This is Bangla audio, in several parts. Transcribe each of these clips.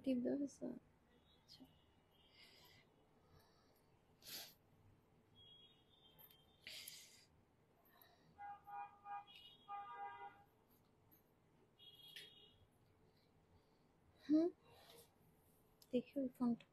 টিপ দেওয়া হয়েছে। আচ্ছা। হুম, দেখি ওই ফোনটা।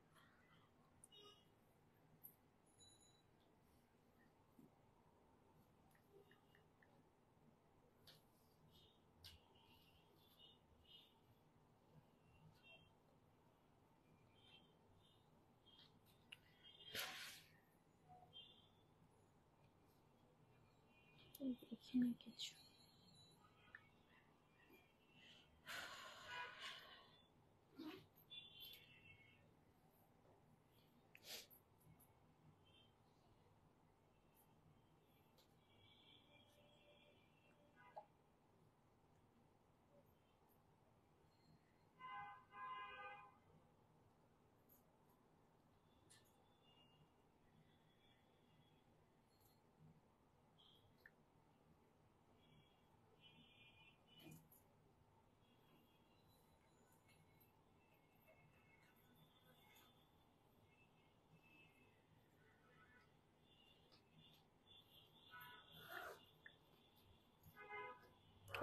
দেখি না কিছু।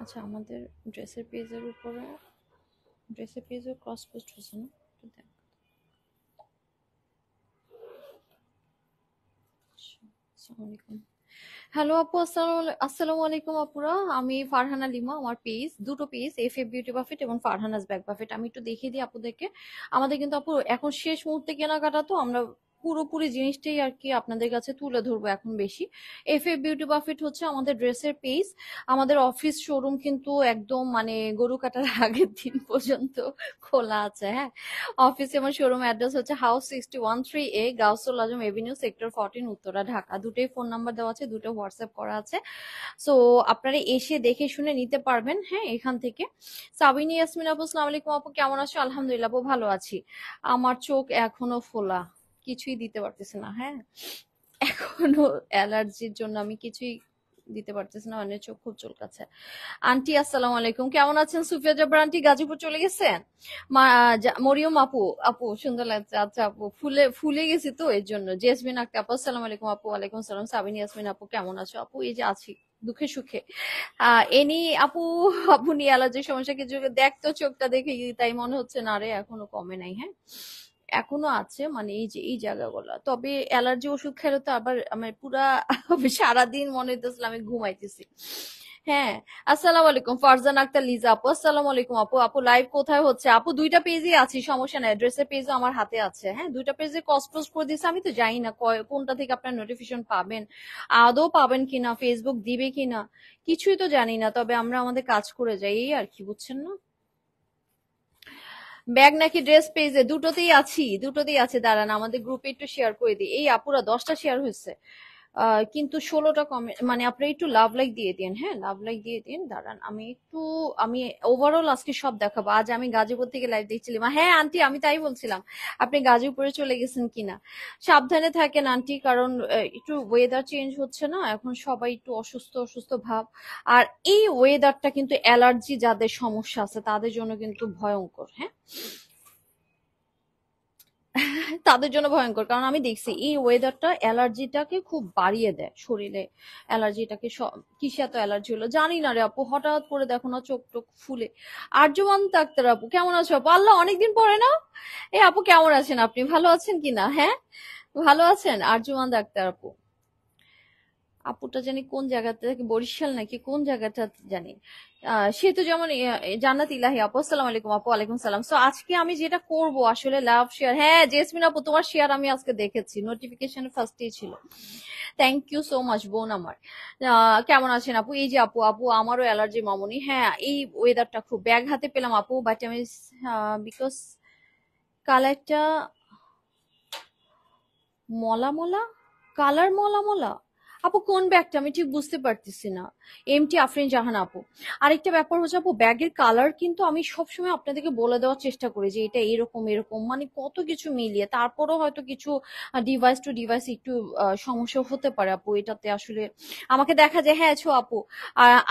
আচ্ছা, আমাদের ড্রেসের পেজের উপরে ড্রেসের পেজে ক্রস পোস্ট হয়েছে না? একটু দেখ। আচ্ছা, আসসালামু আলাইকুম। হ্যালো আপু, আসসালামু আলাইকুম আপুরা। আমি ফারহানা লিমা। আমার পেজ, দুটো page, F A beauty buffet এবং ফারহানাস ব্যাগ বাফেট। আমি একটু দেখিয়ে দিই আপুদেরকে। আমাদের কিন্তু আপু এখন শেষ মুহূর্তে কেনাকাটা, তো আমরা পুরোপুরি জিনিসটাই আর কি আপনাদের কাছে তুলে ধরবো এখন বেশি। এফ এ বিউটি বাফেট হচ্ছে আমাদের ড্রেসের পেজ। আমাদের অফিস শোরুম কিন্তু একদম মানে গরু কাটার আগের দিন পর্যন্ত খোলা আছে। হ্যাঁ, অফিস এবং শোরুম অ্যাড্রেস হচ্ছে হাউস 61-3A, গাউসুল আজম এভিনিউ, সেক্টর 14, উত্তরা, ঢাকা। দুটোই ফোন নাম্বার দেওয়া আছে, দুটো হোয়াটসঅ্যাপ করা আছে। সো আপনারা এসে দেখে শুনে নিতে পারবেন, হ্যাঁ, এখান থেকে। সাবিনী ইয়াসমিন আপু, আসসালামু আলাইকুম আপু, কেমন আছো? আলহামদুলিল্লাহ আপু, ভালো আছি। আমার চোখ এখনো ফোলা, কিছুই দিতে পারতেছে না। হ্যাঁ, এখনো অ্যালার্জির জন্য আমি কিছুই দিতে পারতেছি না, মানে চোখ খুব চুলকাচ্ছে। আন্টি আসসালামু আলাইকুম, কেমন আছেন? সুফিয়া জবরা আন্টি গাজীপুর চলে গেছেন? মরিয়ম আপু, আপু সুন্দর লাগছে। আচ্ছা আপু, ফুলে ফুলে গেছি তো এর জন্য। জেসমিন আক্তার আপু, আসসালামু আলাইকুম আপু। ওয়ালাইকুম সালাম। সাবিনী ইয়াসমিন আপু, কেমন আছো আপু? এই যে আছি, দুঃখে সুখে। এনি আপু, আপু নিয়ে অ্যালার্জির সমস্যা কিছু দেখতো, চোখটা দেখে তাই মনে হচ্ছে না রে, এখনো কমে নাই। হ্যাঁ, এখনো আছে, মানে এই যে এই জায়গাগুলো। তবে অ্যালার্জি ওষুধ খেলে তো আবার আমার পুরা সারাদিন মনে হইতেছিল আমি ঘুমাইতেছি। হ্যাঁ, আসসালামু আলাইকুম ফারজান আক্তার লিজা আপু, আসসালামু আলাইকুম আপু। আপু লাইভ কোথায় হচ্ছে? আপু দুইটা পেজই আছি, সমস্যা নাই। ড্রেসের পেজও আমার হাতে আছে। হ্যাঁ, দুইটা পেজে পোস্ট করে দিয়েছে। আমি তো জানি না কোনটা থেকে আপনার নোটিফিকেশন পাবেন, আদৌ পাবেন কিনা, ফেসবুক দিবে কিনা, কিছুই তো জানি না। তবে আমরা আমাদের কাজ করে যাই, এই আর কি, বুঝছেন না? ব্যাগ নাকি ড্রেস পেজে? দুটোতেই আছি, দুটোতেই আছে। দাঁড়ান আমাদের গ্রুপে একটু শেয়ার করে দিই। এই আপুরা 10টা শেয়ার হয়েছে, কিন্তু 16টা কমে, মানে আপনি একটু লাভ লাইক দিয়ে দিন। হ্যাঁ, লাভ লাইক দিয়ে দিন। দাঁড়ান আমি ওভারঅল আজকে সব দেখাবো। আজ আমি গাজীপুর থেকে লাইভ দেখছিলাম। হ্যাঁ আন্টি, আমি তাই বলছিলাম, আপনি গাজীপুরে চলে গেছেন কিনা। সাবধানে থাকেন আন্টি, কারণ একটু ওয়েদার চেঞ্জ হচ্ছে না, এখন সবাই একটু অসুস্থ অসুস্থ ভাব। আর এই ওয়েদারটা কিন্তু অ্যালার্জি যাদের সমস্যা আছে তাদের জন্য কিন্তু ভয়ঙ্কর। হ্যাঁ, তাদের জন্য ভয়ঙ্কর, কারণ আমি দেখছি এই ওয়েদারটা অ্যালার্জিটাকে খুব বাড়িয়ে দেয় শরীরে। অ্যালার্জিটাকে কিসে এত অ্যালার্জি হলো জানি না রে আপু, হঠাৎ করে দেখো না চোখ টোক ফুলে। আর্যমান আক্তার আপু, কেমন আছো আপু? আল্লাহ, অনেকদিন পরে না। এই আপু কেমন আছেন? আপনি ভালো আছেন কিনা? হ্যাঁ, ভালো আছেন আর্যমান আক্তার আপু? আপুটা জানি কোন জায়গাতে থাকে, বরিশাল নাকি কোন জায়গাটা জানি। সে তো যেমন জান্নাত ইলাহি আপু, আসসালামু আলাইকুম আপু। ওয়ালাইকুম সালাম। সো আজকে আমি যেটা করব আসলে লাভ শেয়ার। হ্যাঁ জেসমিন আপু, তোমার শেয়ার আমি আজকে দেখেছি, নোটিফিকেশন ফার্স্টেই ছিল। থ্যাংক ইউ সো মাচ বোন আমার। কেমন আছেন আপু? এই যে আপু, আপু আমারও অ্যালার্জি মামুনি। হ্যাঁ, এই ওয়েদারটা খুব ব্যাগ হাতে পেলাম আপু, বাট আমি বিকজ কালারটা মলা মলা, কালার মলা মলা। আপু কোন ব্যাগটা আমি ঠিক বুঝতে পারতেছি না। এমটি আফরিন জাহান আপু। আরেকটা ব্যাপার হচ্ছে আপু, ব্যাগের কালার কিন্তু আমি সবসময় আপনাদেরকে বলে দেওয়ার চেষ্টা করি যে এটা এরকম এরকম, মানে কত কিছু মিলিয়ে তারপরেও হয়তো কিছু ডিভাইস টু ডিভাইস একটু সমস্যা হতে পারে আপু এটাতে আসলে। আমাকে দেখা যায়, হ্যাঁ ছো আপু,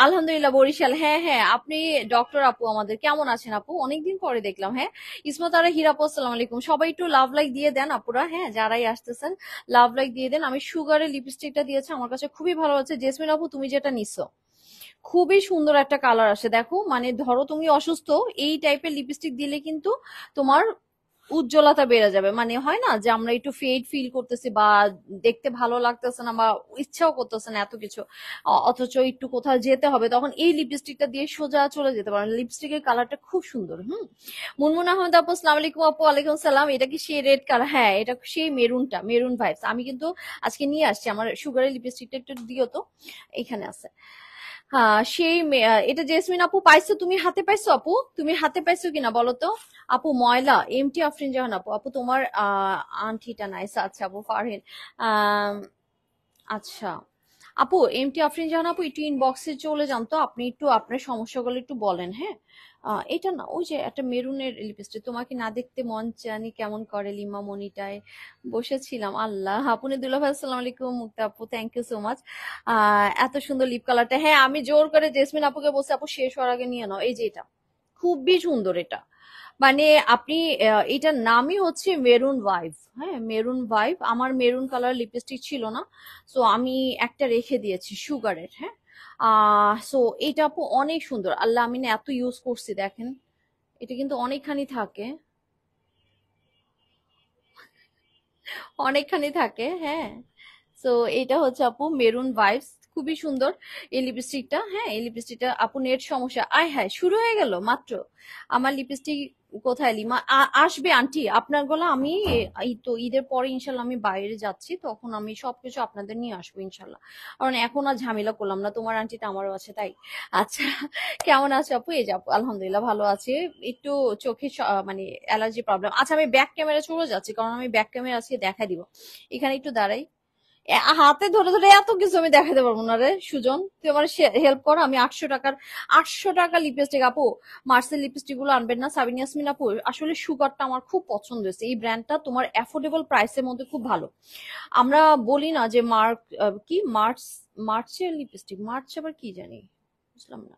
আলহামদুলিল্লাহ বরিশাল, হ্যাঁ হ্যাঁ আপনি ডক্টর আপু আমাদের, কেমন আছেন আপু, অনেকদিন পরে দেখলাম। হ্যাঁ ইসমত আরা হীরা আপু, আসসালামু আলাইকুম। সবাই একটু লাভ লাইক দিয়ে দেন আপুরা, হ্যাঁ যারাই আসতেছেন লাভ লাইক দিয়ে দেন। আমি সুগারের লিপস্টিকটা দিয়েছি, আমার কাছে খুবই ভালো আছে। জেসমিন আপু তুমি যেটা নিছো খুবই সুন্দর একটা কালার আসে, দেখো মানে ধরো তুমি অসুস্থ, এই টাইপের লিপস্টিক দিলে কিন্তু তোমার উজ্জ্বলতা বেড়ে যাবে। মানে হয় না যে আমরা একটু ফেড ফিল করতেছি বা দেখতে ভালো লাগতেছে না বা ইচ্ছাও করতেছে না এত কিছু, অথচ একটু কোথাও যেতে হবে, তখন এই লিপস্টিকটা দিয়ে সোজা চলে যেতে পারেন। লিপস্টিকের কালারটা খুব সুন্দর। মুনমুন আহমেদ আপু, আসসালামু আলাইকুম আপু। ওয়ালাইকুম সালাম। এটা কি সেই রেড কালার? হ্যাঁ এটা সেই মেরুনটা, মেরুন ভাইবস। আমি কিন্তু আজকে নিয়ে আসছি আমার সুগারের লিপস্টিকটা, একটু দিও তো, এখানে আছে। হ্যাঁ সেই এটা জেসমিন আপু পাইছো, তুমি হাতে পাইছো আপু, তুমি হাতে পাইছো কিনা বলো তো। আপু ময়লা এমটি আফরিন জাহান আপু, আপু তোমার আন্টিটা নাইস। আচ্ছা আপু ফারহিন, আহ আচ্ছা আপু এমটি আফরিন জাহান আপু একটু ইনবক্সে চলে যান তো, আপনি একটু আপনার সমস্যাগুলো একটু বলেন, হ্যাঁ। এটা না, ওই যে একটা মেরুনের লিপস্টিক, তোমাকে না দেখতে মন জানি কেমন করে, লিমা মনিটায় বসেছিলাম। আল্লাহ আপনি দুলা ভাই, আসসালামু আলাইকুম। মুক্তা আপু থ্যাংক ইউ সো মাচ। এত সুন্দর লিপ কালারটা, হ্যাঁ আমি জোর করে জেসমিন আপুকে বলছি আপু শেষ হওয়ার আগে নিয়ে নাও, এই যে এটা খুবই সুন্দর এটা। মানে আপনি এটার নামই হচ্ছে মেরুন ভাইভ। হ্যাঁ মেরুন ভাইভ, আমার মেরুন কালার লিপস্টিক ছিল না, সো আমি একটা রেখে দিয়েছি সুগারের। হ্যাঁ সো এটা আপু অনেক সুন্দর, আল্লাহ আমি না এত ইউজ করছি দেখেন, এটা কিন্তু অনেকখানি থাকে, অনেকখানি থাকে। হ্যাঁ সো এটা হচ্ছে আপু মেরুন ভাইবস, খুবই সুন্দর এই লিপস্টিকটা। হ্যাঁ এই লিপস্টিকটা আপু, নেট সমস্যা, আয় হ্যাঁ শুরু হয়ে গেল মাত্র। আমার লিপস্টিক কোথায় লিমা, আসবে আন্টি আপনার গলা। আমি এই তো ঈদের পরে ইনশাল্লাহ আমি বাইরে যাচ্ছি, তখন আমি সবকিছু আপনাদের নিয়ে আসবো ইনশাল্লাহ। কারণ এখন আর ঝামেলা করলাম না, তোমার আন্টিটা আমারও আছে তাই। আচ্ছা কেমন আছো আপু? এই যে আপু আলহামদুলিল্লাহ ভালো আছে, একটু চোখে মানে অ্যালার্জি প্রবলেম। আচ্ছা আমি ব্যাক ক্যামেরা চলে যাচ্ছি, কারণ আমি ব্যাক ক্যামেরা আজকে দেখা দিব। এখানে একটু দাঁড়াই, হাতে ধরে ধরে এত কিছু আমি দেখাতে পারবো না রে সুজন, তুই আমার হেল্প কর। আমি 800 টাকার, 800 টাকা লিপস্টিক আপু, মার্সেল লিপস্টিক গুলো আনবেন না সাবিনা ইয়াসমিন আপু, আসলে সুগারটা আমার খুব পছন্দ হয়েছে, এই ব্র্যান্ডটা তোমার অ্যাফোর্ডেবল প্রাইসের মধ্যে খুব ভালো। আমরা বলি না যে মার্ক, কি মার্চ, মার্চের লিপস্টিক, মার্চ আবার কি জানি, বুঝলাম না,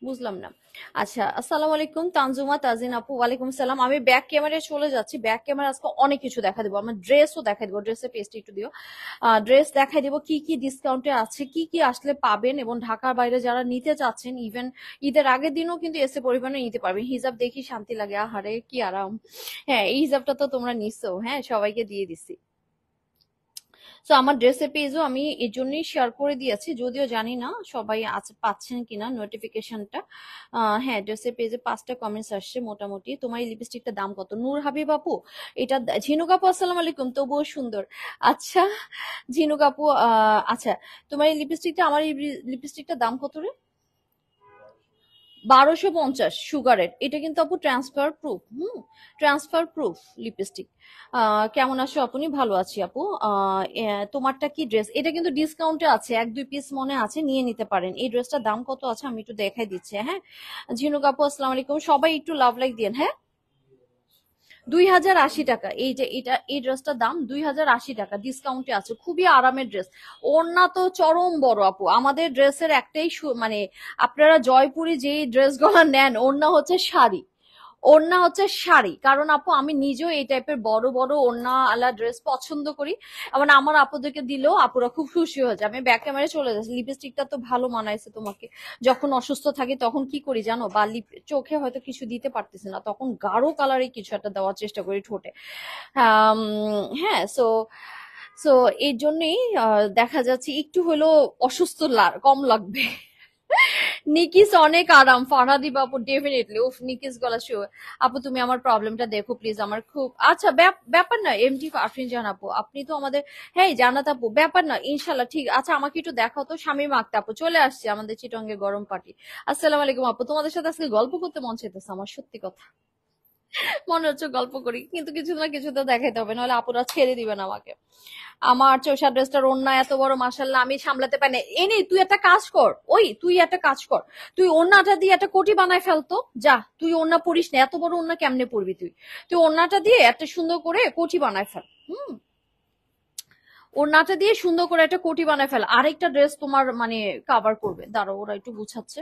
বুঝলাম না। আচ্ছা আসসালামু আলাইকুম তানজুমা তাজিন আপু, ওয়ালাইকুম সালাম। আমি ব্যাক ক্যামেরায় চলে যাচ্ছি, ব্যাক ক্যামেরা আজকে অনেক কিছু দেখা দেবো, আমার ড্রেসও দেখা দিব, ড্রেসের পেজটা একটু দিও। ড্রেস দেখাই দিব, কি কি ডিসকাউন্টে আছে, কি কি আসলে পাবেন, এবং ঢাকার বাইরে যারা নিতে চাচ্ছেন ইভেন ঈদের আগের দিনও কিন্তু এসে পরিমাণে নিতে পারবেন। হিজাব দেখি শান্তি লাগে, আহারে কি আরাম। হ্যাঁ এই হিজাবটা তো তোমরা নিছো, হ্যাঁ সবাইকে দিয়ে দিছি। তো আমার ড্রেসের পেজও আমি এর জন্যই শেয়ার করে দিয়েছি, যদিও জানি না সবাই আছে পাচ্ছেন কিনা নোটিফিকেশনটা। হ্যাঁ ড্রেসের পেজে 5টা কমেন্টস আসছে মোটামুটি। তোমার এই লিপস্টিকটার দাম কত? নূর হাবিব আপু, এটা ঝিনুক আপু আসসালামু আলাইকুম, তবুও সুন্দর। আচ্ছা ঝিনুক আপু, আচ্ছা তোমার এই লিপস্টিকটা, আমার এই লিপস্টিকটার দাম কত রে? 1250 সুগারের, এটা কিন্তু আপু transfer proof. Transfer proof lipstick. কেমন আছো আপনি? ভালো আছি আপু। তোমারটা কি ড্রেস? এটা কিন্তু ডিসকাউন্টে আছে, 1-2 পিস মনে আছে, নিয়ে নিতে পারেন। এই ড্রেসটার দাম কত আছে আমি একটু দেখাই দিচ্ছি। হ্যাঁ ঝিনুক আপু আসসালামু আলাইকুম, সবাই একটু লাভ লাইক দিন। হ্যাঁ 2080 টাকা, এই যে এটা, এই ড্রেসটার দাম 2080 টাকা, ডিসকাউন্টে আছে, খুবই আরামের ড্রেস। ওড়না তো চরম বড় আপু, আমাদের ড্রেসের একটাই মানে আপনারা জয়পুরি যে ড্রেস গুলো নেন, ওড়না হচ্ছে শাড়ি, ওড়না হচ্ছে শাড়ি। কারণ আপু আমি নিজেও এই টাইপের বড় বড় ওড়না আলা ড্রেস পছন্দ করি, এবং আমার আপুদেরকে দিলেও আপুরা খুব খুশি হয়ে যায়। আমি ব্যাক ক্যামেরায় চলে যাচ্ছি, লিপস্টিকটা তো ভালো মানাইছে তোমাকে। যখন অসুস্থ থাকি তখন কি করি জানো, বা চোখে হয়তো কিছু দিতে পারতেছি না, তখন গাঢ় কালারে কিছু একটা দেওয়ার চেষ্টা করি ঠোঁটে। আম, হ্যাঁ সো সো এই জন্যই দেখা যাচ্ছে একটু হলেও অসুস্থ কম লাগবে। নিকিস অনেক আরাম, ফারহাদি বাবু ডেফিনেটলি। উফ নিকিস গলা শো। আপু তুমি আমার প্রবলেমটা দেখো প্লিজ, আমার খুব আচ্ছা ব্যাপার না এমটি আফরিন জান আপু, আপনি তো আমাদের, হ্যাঁ জানাত আপু, ব্যাপার না ইনশাল্লাহ ঠিক। আচ্ছা আমাকে একটু দেখাও তো, শামীম আক্তার আপু চলে আসছে আমাদের চিটঙ্গে গরম পার্টি। আসসালামু আলাইকুম আপু, তোমাদের সাথে আজকে গল্প করতে মন চাইতেছে আমার, সত্যি কথা। মনে হচ্ছে গল্প করি, কিন্তু কিছু না কিছু তো দেখাইতে হবে, নাহলে আপুরা ছেড়ে দিবেন আমাকে। আমার চোষা ড্রেসটার ওড়না এত বড়, মাসাল্লাহ আমি সামলাতে পারি না। এনে তুই একটা কাজ কর, তুই একটা কাজ কর, তুই ওড়নাটা দিয়ে একটা কোটি বানায় ফেলতো। যা, তুই ওড়না পরিস না, এত বড় ওড়না কেমনে পরবি তুই? তুই ওড়নাটা দিয়ে একটা সুন্দর করে কোটি বানায় ফেল। ওড়নাটা দিয়ে সুন্দর করে একটা কোটি বানায় ফেল, আরেকটা ড্রেস তোমার মানে কাভার করবে। দাঁড়াও, ওরা একটু গুছাচ্ছে।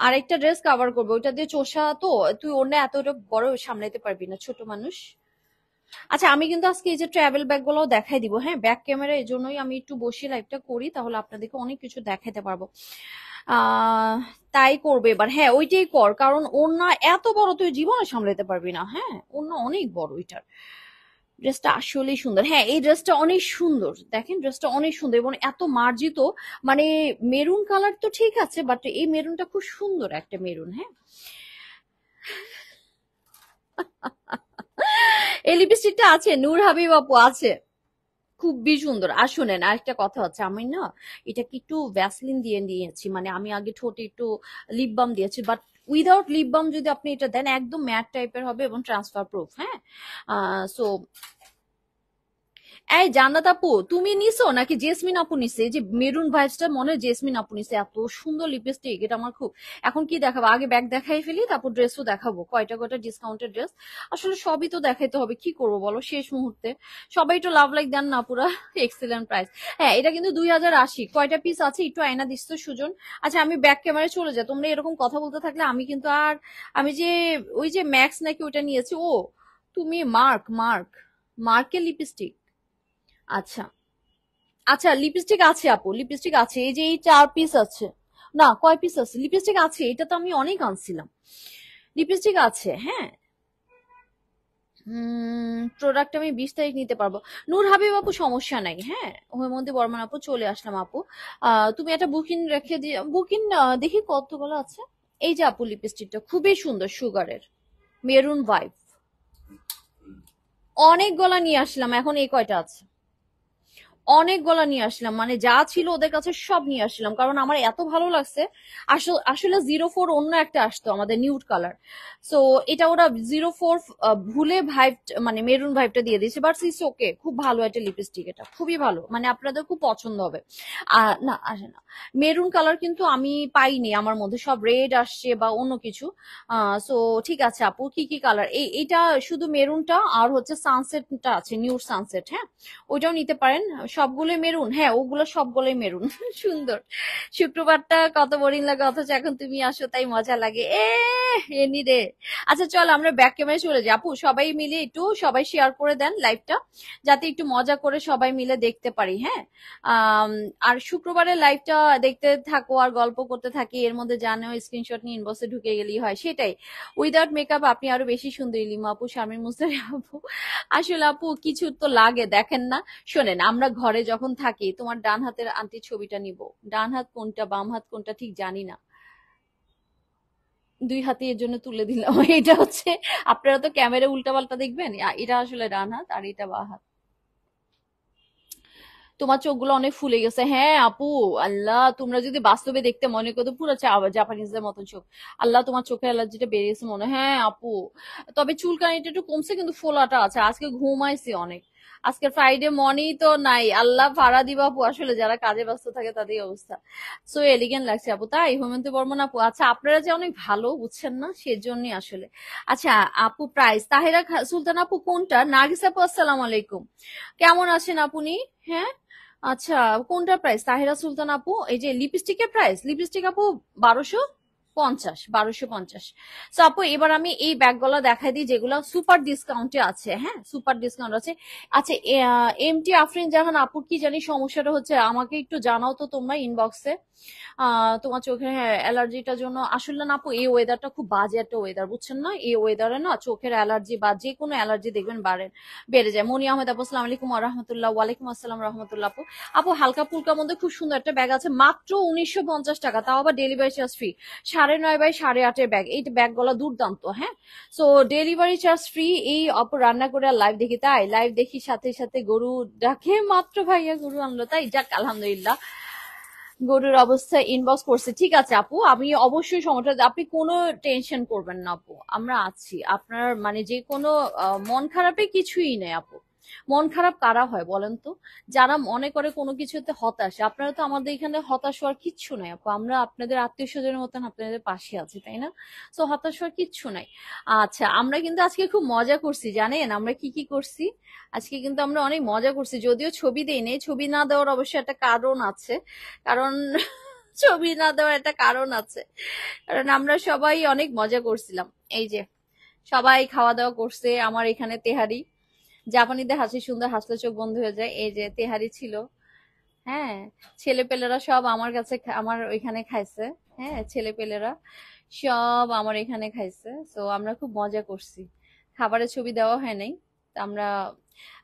আরেকটা ড্রেস কাভার করবে, ওইটা দিয়ে চোষা তো, তুই ওড়না এতটা বড় সামলাইতে পারবি না, ছোট মানুষ। আচ্ছা, আমি কিন্তু আজকে এই যে ট্রাভেল ব্যাগ গুলো দেখাই দিব, হ্যাঁ, ব্যাক ক্যামেরা, এই জন্যই আমি একটু বসে লাইভটা করি, তাহলে আপনাদেরকে অনেক কিছু দেখাতে পারবো। আহ তাই করবে এবার, হ্যাঁ ওইটাই কর, কারণ ওড়না এত বড় তুই জীবনে সামলাতে পারবি না। হ্যাঁ, ওড়না অনেক বড় ওইটার। ড্রেসটা আসলেই সুন্দর, হ্যাঁ এই ড্রেসটা অনেক সুন্দর, দেখেন ড্রেসটা অনেক সুন্দর এবং এত মার্জিত। মানে মেরুন কালার তো ঠিক আছে, বাট এই মেরুনটা খুব সুন্দর একটা মেরুন। হ্যাঁ, এই লিপস্টিকটা আছে, নূর হাবিব আপু আছে, খুবই সুন্দর। আর শুনেন, আরেকটা কথা হচ্ছে, আমি না এটাকে একটু ভ্যাসলিন দিয়ে নিয়েছি, মানে আমি আগে ঠোঁটে একটু লিপ বাম দিয়েছি, বাট উইদাউট লিপ বাম যদি আপনি এটা দেন একদম ম্যাট টাইপের হবে এবং ট্রান্সফার প্রুফ। হ্যাঁ, সো এই জান্নাত আপু, তুমি নিছো নাকি জেসমিন আপু নিছে? এই যে মেরুন ভাইবসটা মনে হয় জেসমিন আপু নিছে, এত সুন্দর লিপস্টিক, এটা আমার খুব। এখন কি দেখাবো, আগে ব্যাগ দেখাই ফেলি, তারপর ড্রেসও দেখাবো, কয়টা কয়টা ডিসকাউন্টের ড্রেস। আসলে সবই তো দেখাইতে হবে, কি করবো বলো শেষ মুহূর্তে। সবাই একটু লাভ লাইক দেন না পুরা। Excellent price. হ্যাঁ, এটা কিন্তু 2080, কয়টা পিস আছে একটু আয়না দিস তো সুজন। আচ্ছা, আমি ব্যাক ক্যামেরায় চলে যাই, তোমরা এরকম কথা বলতে থাকলে আমি কিন্তু আর, আমি যে ওই যে ম্যাক্স নাকি ওটা নিয়েছি। ও, তুমি মার্কের লিপস্টিক। আচ্ছা, আচ্ছা লিপস্টিক আছে আপু, লিপস্টিক আছে, এই যে এই 4 পিস আছে। না, কয় পিস আছে লিপস্টিক আছে, এটা তো আমি অনেক আনছিলাম। লিপস্টিক আছে, হ্যাঁ। প্রোডাক্ট আমি 20 তারিখ নিতে পারবো। নূর হাবিব আপু সমস্যা নাই, হ্যাঁ। হৈমন্তী বর্মন আপু চলে আসলাম আপু। তুমি একটা বুকিং রেখে দিয়ে, বুকিং দেখি কতগুলো আছে। এই যে আপু লিপস্টিকটা খুবই সুন্দর, সুগারের মেরুন ভাইব, অনেক গলা নিয়ে আসলাম, এখন এই কয়টা আছে। অনেক গলা নিয়ে আসলাম, মানে যা ছিল ওদের কাছে সব নিয়ে আসলাম, কারণ আমার এত ভালো লাগছে। আসলে 04 অন্য একটা আসতো আমাদের নিউড কালার, সো এটা ওরা 04 ভুলে ভাইব, মানে মেরুন ভাইবটা দিয়ে দিয়েছে, বাট ইটস ওকে, খুব ভালো একটা লিপস্টিক, এটা খুবই ভালো, মানে আপনাদের খুব পছন্দ হবে। না আসে না, মেরুন কালার কিন্তু আমি পাইনি আমার মধ্যে, সব রেড আসছে বা অন্য কিছু। সো ঠিক আছে আপু, কি কি কালার, এইটা শুধু মেরুনটা আর হচ্ছে সানসেটটা আছে, নিউড সানসেট, হ্যাঁ ওইটাও নিতে পারেন। সবগুলোই মেরুন, হ্যাঁ ওগুলো সবগুলোই মেরুন। সুন্দর। শুক্রবারটা কত বোরিং লাগে, অথচ এখন তুমি আসো তাই মজা লাগে, এনি রে। আচ্ছা চল আমরা ব্যাক ক্যামেরায় চলে যাই আপু, সবাই মিলে একটু সবাই শেয়ার করে দেন লাইভটা, যাতে একটু মজা করে সবাই মিলে দেখতে পারি, হ্যাঁ। আম, আর শুক্রবারের লাইভটা দেখতে থাকো আর গল্প করতে থাকি, এর মধ্যে জানো স্ক্রিনশট নিয়ে ইনবক্সে ঢুকে গেলেই হয়, সেটাই। উইদাউট মেকআপ আপনি আরো বেশি সুন্দরী লিমা আপু, শারমিন মুস্তারি আপু। আসলে আপু কিছু তো লাগে, দেখেন না। শোনেন, আমরা ঘরে যখন থাকি, তোমার ডান হাতের আন্টির ছবিটা নিব, ডান হাত কোনটা বাম হাত কোনটা ঠিক জানি না, 2 হাতে এর জন্য তুলে দিলাম। এটা হচ্ছে, আপনারা তো ক্যামেরা উল্টাপাল্টা দেখবেন, এটা আসলে ডান হাত আর এটা বাম হাত। তোমার চোখগুলো অনেক ফুলে গেছে, হ্যাঁ আপু। আল্লাহ, তোমরা যদি বাস্তবে দেখতে, মনে করতো পুরো জাপানিজদের মতন চোখ। আল্লাহ, তোমার চোখের অ্যালার্জিটা বেরিয়েছে মনে হয়। হ্যাঁ আপু, তবে চুলকানিটা একটু কমছে, কিন্তু ফোলাটা আছে, আজকে ঘুমাইছি অনেক। আজকে ফ্রাইডে মর্নিং তো নাই, আল্লাহ ভাড়া দিবা আপু, আসলে যারা কাজে ব্যস্ত থাকে তাদের এই অবস্থা। সো এলিগেন্ট লাগছে আপু, তাই হেমন্ত বর্মন আপু, আচ্ছা আপনারা যে অনেক ভালো বুঝছেন না, সেজন্যই আসলে। আচ্ছা আপু, প্রাইস তাহেরা সুলতান আপু কোনটা, নার্গিস আপু আসসালামু আলাইকুম, কেমন আছেন আপনি? হ্যাঁ, আচ্ছা, কোনটা প্রাইস তাহিরা সুলতান আপু? এই যে লিপস্টিকের প্রাইস, লিপস্টিক আপু 1250, 1250। তো আপু এবার আমি এই ব্যাগগুলো দেখাই দিই যেগুলো সুপার ডিসকাউন্টে আছে, হ্যাঁ সুপার ডিসকাউন্ট আছে। আচ্ছা, এমটি আফরিন জাহান আপুর কি জানি সমস্যাটা হচ্ছে, আমাকে একটু জানাও তো তোমরা ইনবক্সে। তোমার চোখের, হ্যাঁ অ্যালার্জিটার জন্য আসলে না আপু, এই ওয়েদারটা খুব বাজে একটা ওয়েদার, বুঝছেন না, এই ওয়েদারে না চোখের অ্যালার্জি বা যে কোনো অ্যালার্জি দেখবেন বেড়ে যায়। মনি আহমেদ আপু আসসালামু আলাইকুম ওয়া রাহমাতুল্লাহ, ওয়ালাইকুম আসসালাম রহমতুল্লাহ আপু। আপু হালকা ফুলকার মধ্যে খুব সুন্দর একটা ব্যাগ আছে, মাত্র 1950 টাকা, তাও আবার delivery charge free. 9.5 by 8.5 bag, এই ব্যাগগুলো দুর্দান্ত, হ্যাঁ। So delivery charge free. এই আপু রান্না করে আর লাইভ দেখি, তাই লাইভ দেখি সাথে সাথে গরু ডাকে, মাত্র ভাইয়া গরু আনলো, তাই যাক আলহামদুলিল্লাহ। গরুর অবস্থা ইনবক্স করছে, ঠিক আছে আপু, আমি অবশ্যই সময়টা, আপনি কোনো টেনশন করবেন না আপু, আমরা আছি আপনার, মানে যে কোনো মন খারাপে কিছুই নেই আপু। মন খারাপ কারা হয় বলেন তো? যারা মনে করে কোনো কিছুতে হতাশ। আপনারা তো, আমাদের এখানে হতাশ হওয়ার কিচ্ছু নাই আপু, আমরা আপনাদের আত্মীয় স্বজনের মতন আপনাদের পাশে আছি, তাই না? তো হতাশ হওয়ার কিচ্ছু নাই। আচ্ছা, আমরা কিন্তু আজকে খুব মজা করছি, জানেন আমরা কি কি করছি? আজকে কিন্তু আমরা অনেক মজা করছি, যদিও ছবি দেই নাই, ছবি না দেওয়ার অবশ্যই একটা কারণ আছে। কারণ ছবি না দেওয়ার একটা কারণ আছে, কারণ আমরা সবাই অনেক মজা করছিলাম। এই যে সবাই খাওয়া দাওয়া করছে, আমার এখানে তেহারি, জাপানিদের হাসি সুন্দর, হাসলে চোখ বন্ধ হয়ে যায়, এই যে তেহারি ছিল। হ্যাঁ, ছেলেপেলেরা সব আমার কাছে আমার ওইখানে খাইছে। হ্যাঁ, ছেলেপেলেরা সব আমার এখানে খাইছে, তো আমরা খুব মজা করছি। খাবারের ছবি দেওয়া হয় নাই। তা আমরা,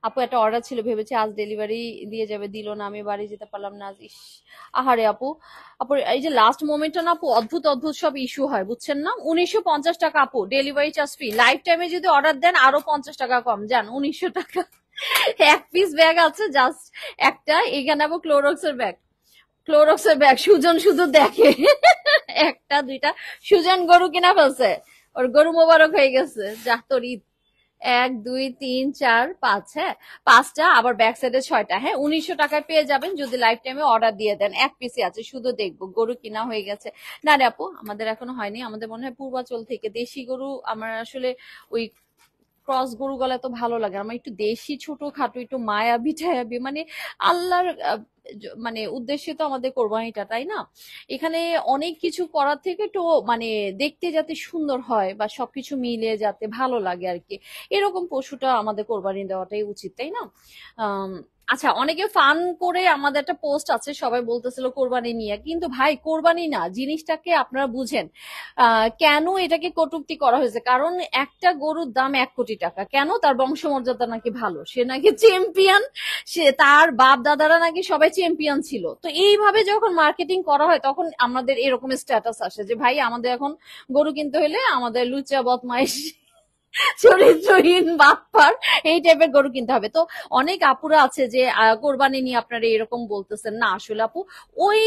আপু একটা অর্ডার ছিল, ভেবেছি আজ ডেলিভারি দিয়ে যাবে, দিল না, আমি বাড়ি যেতে পারলাম না আজ, ইস। আহারে আপু, আপু এই যে লাস্ট মোমেন্টটা না আপু, অদ্ভুত অদ্ভুত সব ইস্যু হয় বুঝছেন না। 1950 টাকা আপু, ডেলিভারি চার্জ ফ্রি, লাইফ টাইমে যদি অর্ডার দেন আরো 50 টাকা কম, যান 1900 টাকা। এক পিস ব্যাগ আছে জাস্ট একটা, এখানে আবার ক্লোরক্সের ব্যাগ, ক্লোরক্সের ব্যাগ, সুজন শুধু দেখে। একটা দুইটা, সুজন গরু কিনা ফেলছে, ওর গরু মোবারক হয়ে গেছে, যা তোর ঈদ। 1 2 3 4 5, হ্যাঁ, পাঁচটা, আবার ব্যাক সাইডে 6টা। হ্যাঁ, 1900 টাকায় পেয়ে যাবেন যদি লাইফ টাইমে অর্ডার দিয়ে দেন, এক পিসি আছে, শুধু দেখবো গরু কিনা হয়ে গেছে। না রে আপু, আমাদের এখনো হয়নি, আমাদের মনে হয় পূর্বাচল থেকে দেশি গরু, আমার আসলে ওই ক্রস গরু গলা তো ভালো লাগে না। আমার একটু দেশি ছোট খাটো, একটু মায়াবী টায়াবি, মানে আল্লাহর মানে উদ্দেশ্যে তো আমাদের কোরবানিটা, তাই না? এখানে অনেক কিছু করার থেকে একটু মানে দেখতে যাতে সুন্দর হয় বা সবকিছু মিলে যাতে ভালো লাগে আর কি, এরকম পশুটা আমাদের কোরবানি দেওয়াটাই উচিত, তাই না? আম, আচ্ছা, অনেকে ফান করে, আমাদের একটা পোস্ট আছে, সবাই বলতেছিল কোরবানি নিয়ে, কিন্তু ভাই কোরবানি না জিনিসটাকে আপনারা বুঝেন। কেন এটাকে কটূক্তি করা হয়েছে? কারণ একটা গরুর দাম 1 কোটি টাকা, কেন? তার বংশমর্যাদা নাকি ভালো, সে নাকি চ্যাম্পিয়ন, সে তার বাপ দাদারা নাকি সবাই চ্যাম্পিয়ন ছিল। তো এইভাবে যখন মার্কেটিং করা হয় তখন আমাদের এরকম স্ট্যাটাস আসে যে ভাই আমাদের এখন গরু কিনতে হলে আমাদের লুচা বদমাইশ চরিত্রহীন বাপ্পার এই টাইপের গরু কিনতে হবে। তো অনেক আপুরা আছে যে কোরবানি নিয়ে আপনারা এরকম বলতেছেন, না আসলে আপু, ওই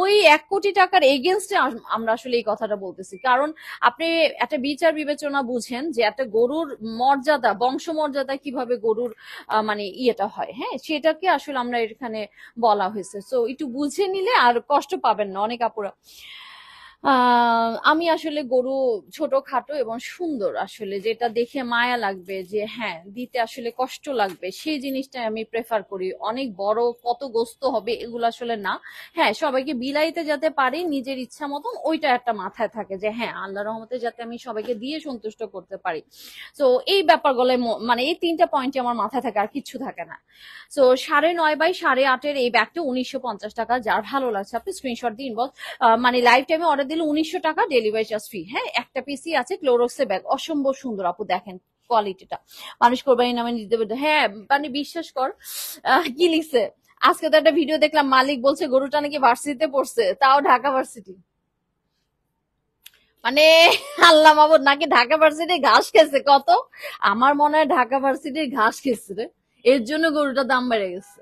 ওই 1 কোটি টাকার এগেনস্টে আমরা আসলে এই কথাটা বলতেছি। কারণ আপনি একটা বিচার বিবেচনা বুঝেন যে একটা গরুর মর্যাদা, বংশ মর্যাদা কিভাবে গরুর মানে ইয়েটা হয়, হ্যাঁ, সেটাকে আসলে আমরা এখানে বলা হয়েছে। তো একটু বুঝে নিলে আর কষ্ট পাবেন না অনেক আপুরা। আমি আসলে গরু ছোটখাটো এবং সুন্দর, আসলে যেটা দেখে মায়া লাগবে, যে হ্যাঁ দিতে আসলে কষ্ট লাগবে, সেই জিনিসটাই আমি প্রেফার করি। অনেক বড় কত গোস্ত হবে এগুলো আসলে না। হ্যাঁ, সবাইকে বিলাইতে যাতে পারি নিজের ইচ্ছা মতন, ওইটা একটা মাথায় থাকে যে হ্যাঁ আল্লাহ রহমতে যাতে আমি সবাইকে দিয়ে সন্তুষ্ট করতে পারি। তো এই ব্যাপারগুলো, মানে এই 3টা পয়েন্টই আমার মাথায় থাকে, আর কিচ্ছু থাকে না। তো 9.5 বাই 8.5 এই ব্যাগটা 1950 টাকা, যার ভালো লাগছে আপনি স্ক্রিনশট দিন বস। মানে লাইফ টাইমে অর্ডার দিলে 1900 টাকা, ডেলিভারি চার্জ ফ্রি। হ্যাঁ, একটা পিসি আছে ক্লোরক্সের ব্যাগ, অসম্ভব সুন্দর আপু, দেখেন কোয়ালিটিটা, মানুষ কোরবানি নামে নিতে পারবে। হ্যাঁ, মানে বিশ্বাস কর, কি লিখছে, আজকে তো একটা ভিডিও দেখলাম, মালিক বলছে গরুটা নাকি ভার্সিটিতে পড়ছে, তাও ঢাকা ভার্সিটি। মানে আল্লাহ মাবুদ, নাকি ঢাকা ভার্সিটির ঘাস খেয়েছে কত, আমার মনে হয় ঢাকা ভার্সিটির ঘাস খেয়েছে রে, এর জন্য গরুটার দাম বেড়ে গেছে।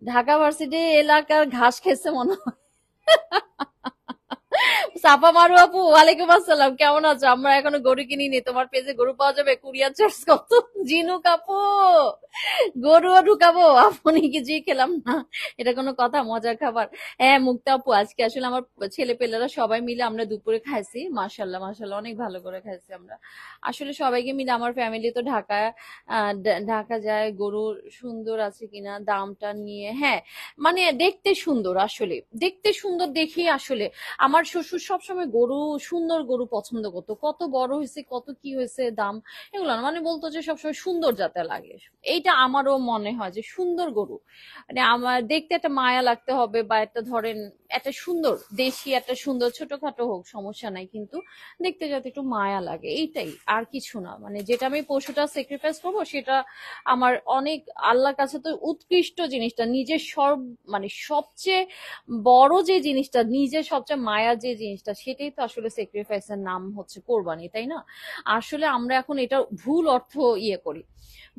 ঢাকা ভার্সিটি এলাকার ঘাস খেয়েছে মনে হয়। সাফা মারু আপু, ওয়ালাইকুম আসসালাম, কেমন আছো? আমরা এখনো গরু কিনিনি, তোমার পেজে গরু পাওয়া যাবে? কুরিয়ার চার্জ কত? জিনুক আপু, গরুও ঢুকাবো? আপনি কিছুই খেলাম না, এটা কোনো কথা? মজার খাবার। হ্যাঁ মুক্তা আপু, আজকে আসলে আমার ছেলে পেলেরা সবাই মিলে আমরা দুপুরে খাইছি, মাশাল্লাহ মাশাল্লাহ, অনেক ভালো করে খাইছি আমরা। আসলে সবাইকে মিলে, আমার ফ্যামিলি তো ঢাকা, ঢাকা যায়, গরু সুন্দর আছে কিনা দামটা নিয়ে, হ্যাঁ, মানে দেখতে সুন্দর, আসলে দেখতে সুন্দর দেখি আসলে। আমার শ্বশুর সবসময় গরু, সুন্দর গরু পছন্দ করতো, কত বড় হয়েছে কত কি হয়েছে দাম এগুলো না, মানে বলতো যে সবসময় সুন্দর যাতে লাগে। এইটা আমারও মনে হয় যে সুন্দর গরু, মানে আমার দেখতে একটা মায়া লাগতে হবে, বা একটা ধরেন একটা সুন্দর দেশি, একটা সুন্দর ছোটখাটো হোক সমস্যা নাই, কিন্তু দেখতে যাতে একটু মায়া লাগে, এইটাই, আর কিছু না। মানে যেটা আমি পশুটা স্যাক্রিফাইস করবো সেটা আমার অনেক, আল্লাহর কাছে তো উৎকৃষ্ট জিনিসটা, নিজের সব, মানে সবচেয়ে বড় যে জিনিসটা, নিজের সবচেয়ে মায়া যে জিনিস, জিনিসটা, সেটাই তো আসলে স্যাক্রিফাইসের নাম হচ্ছে কোরবানি, তাই না? আসলে আমরা এখন এটা ভুল অর্থ ইয়ে করি।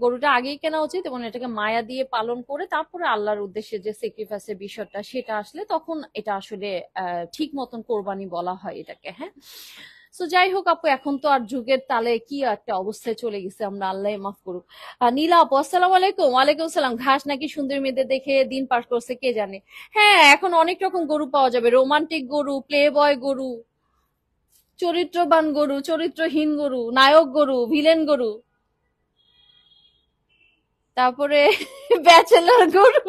গরুটা আগেই কেনা উচিত এবং এটাকে মায়া দিয়ে পালন করে তারপরে আল্লাহর উদ্দেশ্যে যে স্যাক্রিফাইসের বিষয়টা সেটা আসলে তখন এটা আসলে ঠিক মতন কোরবানি বলা হয় এটাকে, হ্যাঁ। তো যাই হোক আপু, এখন তো আর যুগের তালে কি একটা অবস্থায় চলে গেছে, আমরা আল্লাহ মাফ করুক। নীলা আপু, আসসালামু আলাইকুম। ওয়ালাইকুম সালাম। ঘাস নাকি সুন্দর মেয়েদের দেখে দিন পার করছে কে জানে। হ্যাঁ, এখন অনেক রকম গরু পাওয়া যাবে, রোমান্টিক গরু, প্লে বয় গরু, চরিত্রবান গরু, চরিত্রহীন গরু, নায়ক গরু, ভিলেন গরু, তারপরে ব্যাচেলর গরু,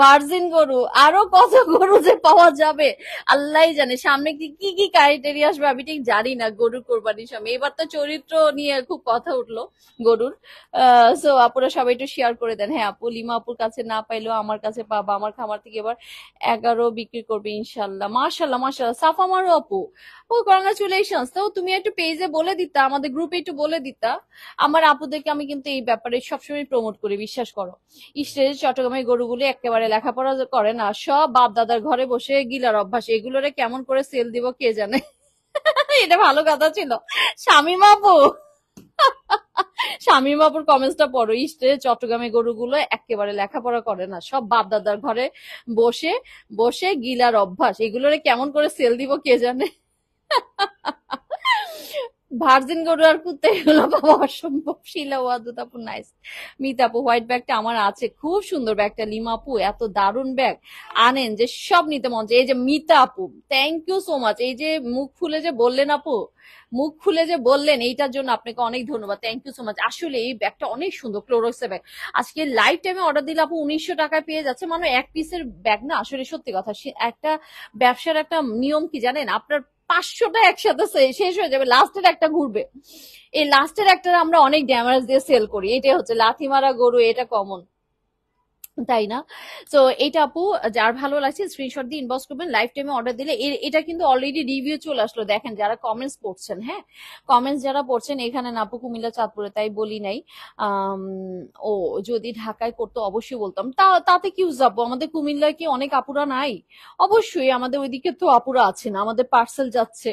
ভার্জিন গরু, আরো কত গরু যে পাওয়া যাবে আল্লাহই জানে। সামনে কি কি কি ক্রাইটেরিয়া আসবে আমি ঠিক জানি না গরুর কোরবানির সময়। এবার তো চরিত্র নিয়ে খুব কথা উঠলো গরুর। সো আপুরা সবাই একটু শেয়ার করে দেন। হ্যাঁ আপু, লিমা আপুর কাছে না পাইলেও আমার কাছে পাবা, আমার খামার থেকে এবার 11 বিক্রি করবে ইনশাল্লাহ। মাশাল্লাহ মাশাল্লাহ। সাফা মারু আপু, ও কংগ্রাচুলেশন। তো তুমি একটু পেজে বলে দিতা, আমাদের গ্রুপে একটু বলে দিতা। আমার আপুদেরকে আমি কিন্তু এই ব্যাপারে সবসময় প্রমোট করি, বিশ্বাস করো। ইস্টের চট্টগ্রামের গরুগুলি একেবারে লেখাপড়া করে না, সব বাপ দাদার ঘরে বসে গিলার অভ্যাস, এগুলোরে কেমন করে সেল দিব কে জানে। এটা ভালো কথা ছিল। শামীম আপু, শামীম আপুর কমেন্টসটা পড়ো। ইস্টের চট্টগ্রামের গরুগুলো একেবারে লেখাপড়া করে না, সব বাপ দাদার ঘরে বসে বসে গিলার অভ্যাস, এগুলোরে কেমন করে সেল দিব কে জানে। ভার্জিন গরু আর কুত্তা এগুলো পাওয়া অসম্ভব। শিলা ওয়াদুদ আপু নাইস। মিতা আপু, হোয়াইট ব্যাগটা আমার আছে, খুব সুন্দর ব্যাগটা। লিমা আপু, এত দারুণ ব্যাগ আনেন যে সব নিতে মন চায়। এই যে মিতা আপু, থ্যাংক ইউ সো মাচ। এই যে মুখ খুলে যে বললেন আপু, মুখ খুলে যে বললেন, এইটার জন্য আপনাকে অনেক ধন্যবাদ। Thank you so much. আসলে এই ব্যাগটা অনেক সুন্দর, ক্লোরক্সের ব্যাগ। আজকে লাইভ টাইমে অর্ডার দিলে আপু 1900 টাকায় পেয়ে যাচ্ছে, মানে এক পিসের ব্যাগ না। আসলে সত্যি কথা, একটা ব্যবসার একটা নিয়ম কি জানেন, আপনার 500টা একসাথে শেষ হয়ে যাবে, লাস্টের একটা ঘুরবে। এই লাস্টের একটা আমরা অনেক ড্যামেজ দিয়ে সেল করি, এটাই হচ্ছে লাথি মারা গরু, এটা কমন, তাই না? তো এটা আপু, যার ভালো লাগছে স্ক্রিনশট দিয়ে ইনবক্স করবেন। লাইভ টাইমে অর্ডার দিলে এটা কিন্তু অলরেডি রিভিউ চলে আসলো, দেখেন যারা কমেন্টস পড়ছেন। হ্যাঁ, কমেন্টস যারা পড়ছেন এখানে না আপু কুমিল্লা চাঁদপুরে, তাই বলি নাই। আম, ও যদি ঢাকায় করতো অবশ্যই বলতাম, তাতে কি যাবো, আমাদের কুমিল্লায় কি অনেক আপুরা নাই? অবশ্যই আমাদের ওইদিকে তো আপুরা আছেন, আমাদের পার্সেল যাচ্ছে।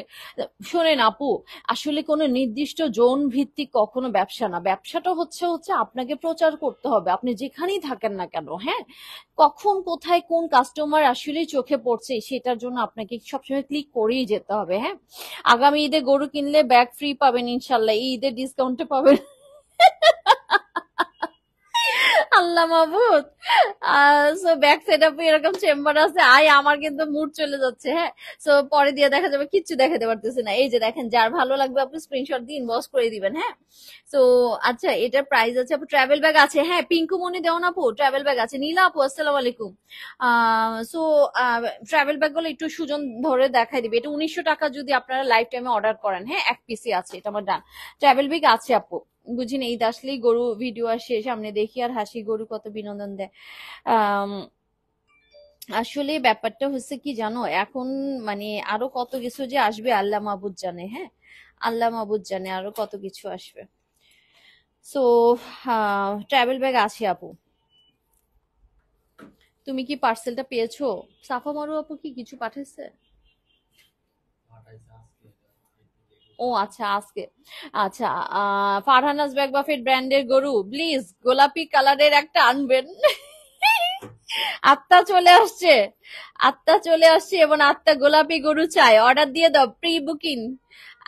শোনেন আপু, আসলে কোনো নির্দিষ্ট জোন ভিত্তিক কখনো ব্যবসা না, ব্যবসাটা হচ্ছে হচ্ছে আপনাকে প্রচার করতে হবে, আপনি যেখানেই থাকেন না কেন। হ্যাঁ, কখন কোথায় কোন কাস্টমার আসলে চোখে পড়ছে সেটার জন্য আপনাকে সবসময় ক্লিক করেই যেতে হবে। হ্যাঁ, আগামী ঈদে গরু কিনলে ব্যাগ ফ্রি পাবেন ইনশাল্লাহ, এই ঈদের ডিসকাউন্টে পাবেন। আল্লাহ মাহবুদ। সো ব্যাক সেট আপ এরকম চেম্বার আছে, আমার কিন্তু মুড চলে যাচ্ছে। হ্যাঁ, সো পরে দিয়ে দেখা যাবে, কিচ্ছু দেখাতে পারতেছে না। এই যে দেখেন, যার ভালো লাগবে আপনি স্ক্রিনশট দিয়ে ইনবক্স করে দিবেন। হ্যাঁ, সো আচ্ছা, এটার প্রাইস আছে আপু। ট্রাভেল ব্যাগ আছে, হ্যাঁ, পিঙ্কু মনি দেওয়া আপু, ট্রাভেল ব্যাগ আছে। নীলা আপু, আসসালামু আলাইকুম। সো ট্রাভেল ব্যাগ গুলো একটু সুজন ধরে দেখাই দিবে। এটা 1900 টাকা যদি আপনারা লাইফ টাইমে অর্ডার করেন। হ্যাঁ, এক পিসি আছে, এটা আমার ডান। ট্রাভেল ব্যাগ আছে আপু। বুঝিনি, ঈদ আসলেই গরু ভিডিও আসে সামনে দেখি আর হাসি, গরু কত বিনোদন দেয়। আম, আসলে ব্যাপারটা হচ্ছে কি জানো, এখন মানে আরো কত কিছু যে আসবে আল্লাহ মাহবুদ জানে। হ্যাঁ, আল্লাহ মাহবুদ জানে আরো কত কিছু আসবে। সো ট্রাভেল ব্যাগ আছে আপু। তুমি কি পার্সেলটা পেয়েছো? সাফা মারু আপু কি কিছু পাঠাইছে? ও আচ্ছা, আজকে। আচ্ছা, ফারহানাস ব্যাগ বাফেট ব্র্যান্ডের গরু, প্লিজ গোলাপি কালারের একটা আনবেন। আত্মা চলে আসছে, আত্মা চলে আসছে এবং আত্মা গোলাপি গরু চাই, অর্ডার দিয়ে দাও, প্রি বুকিং।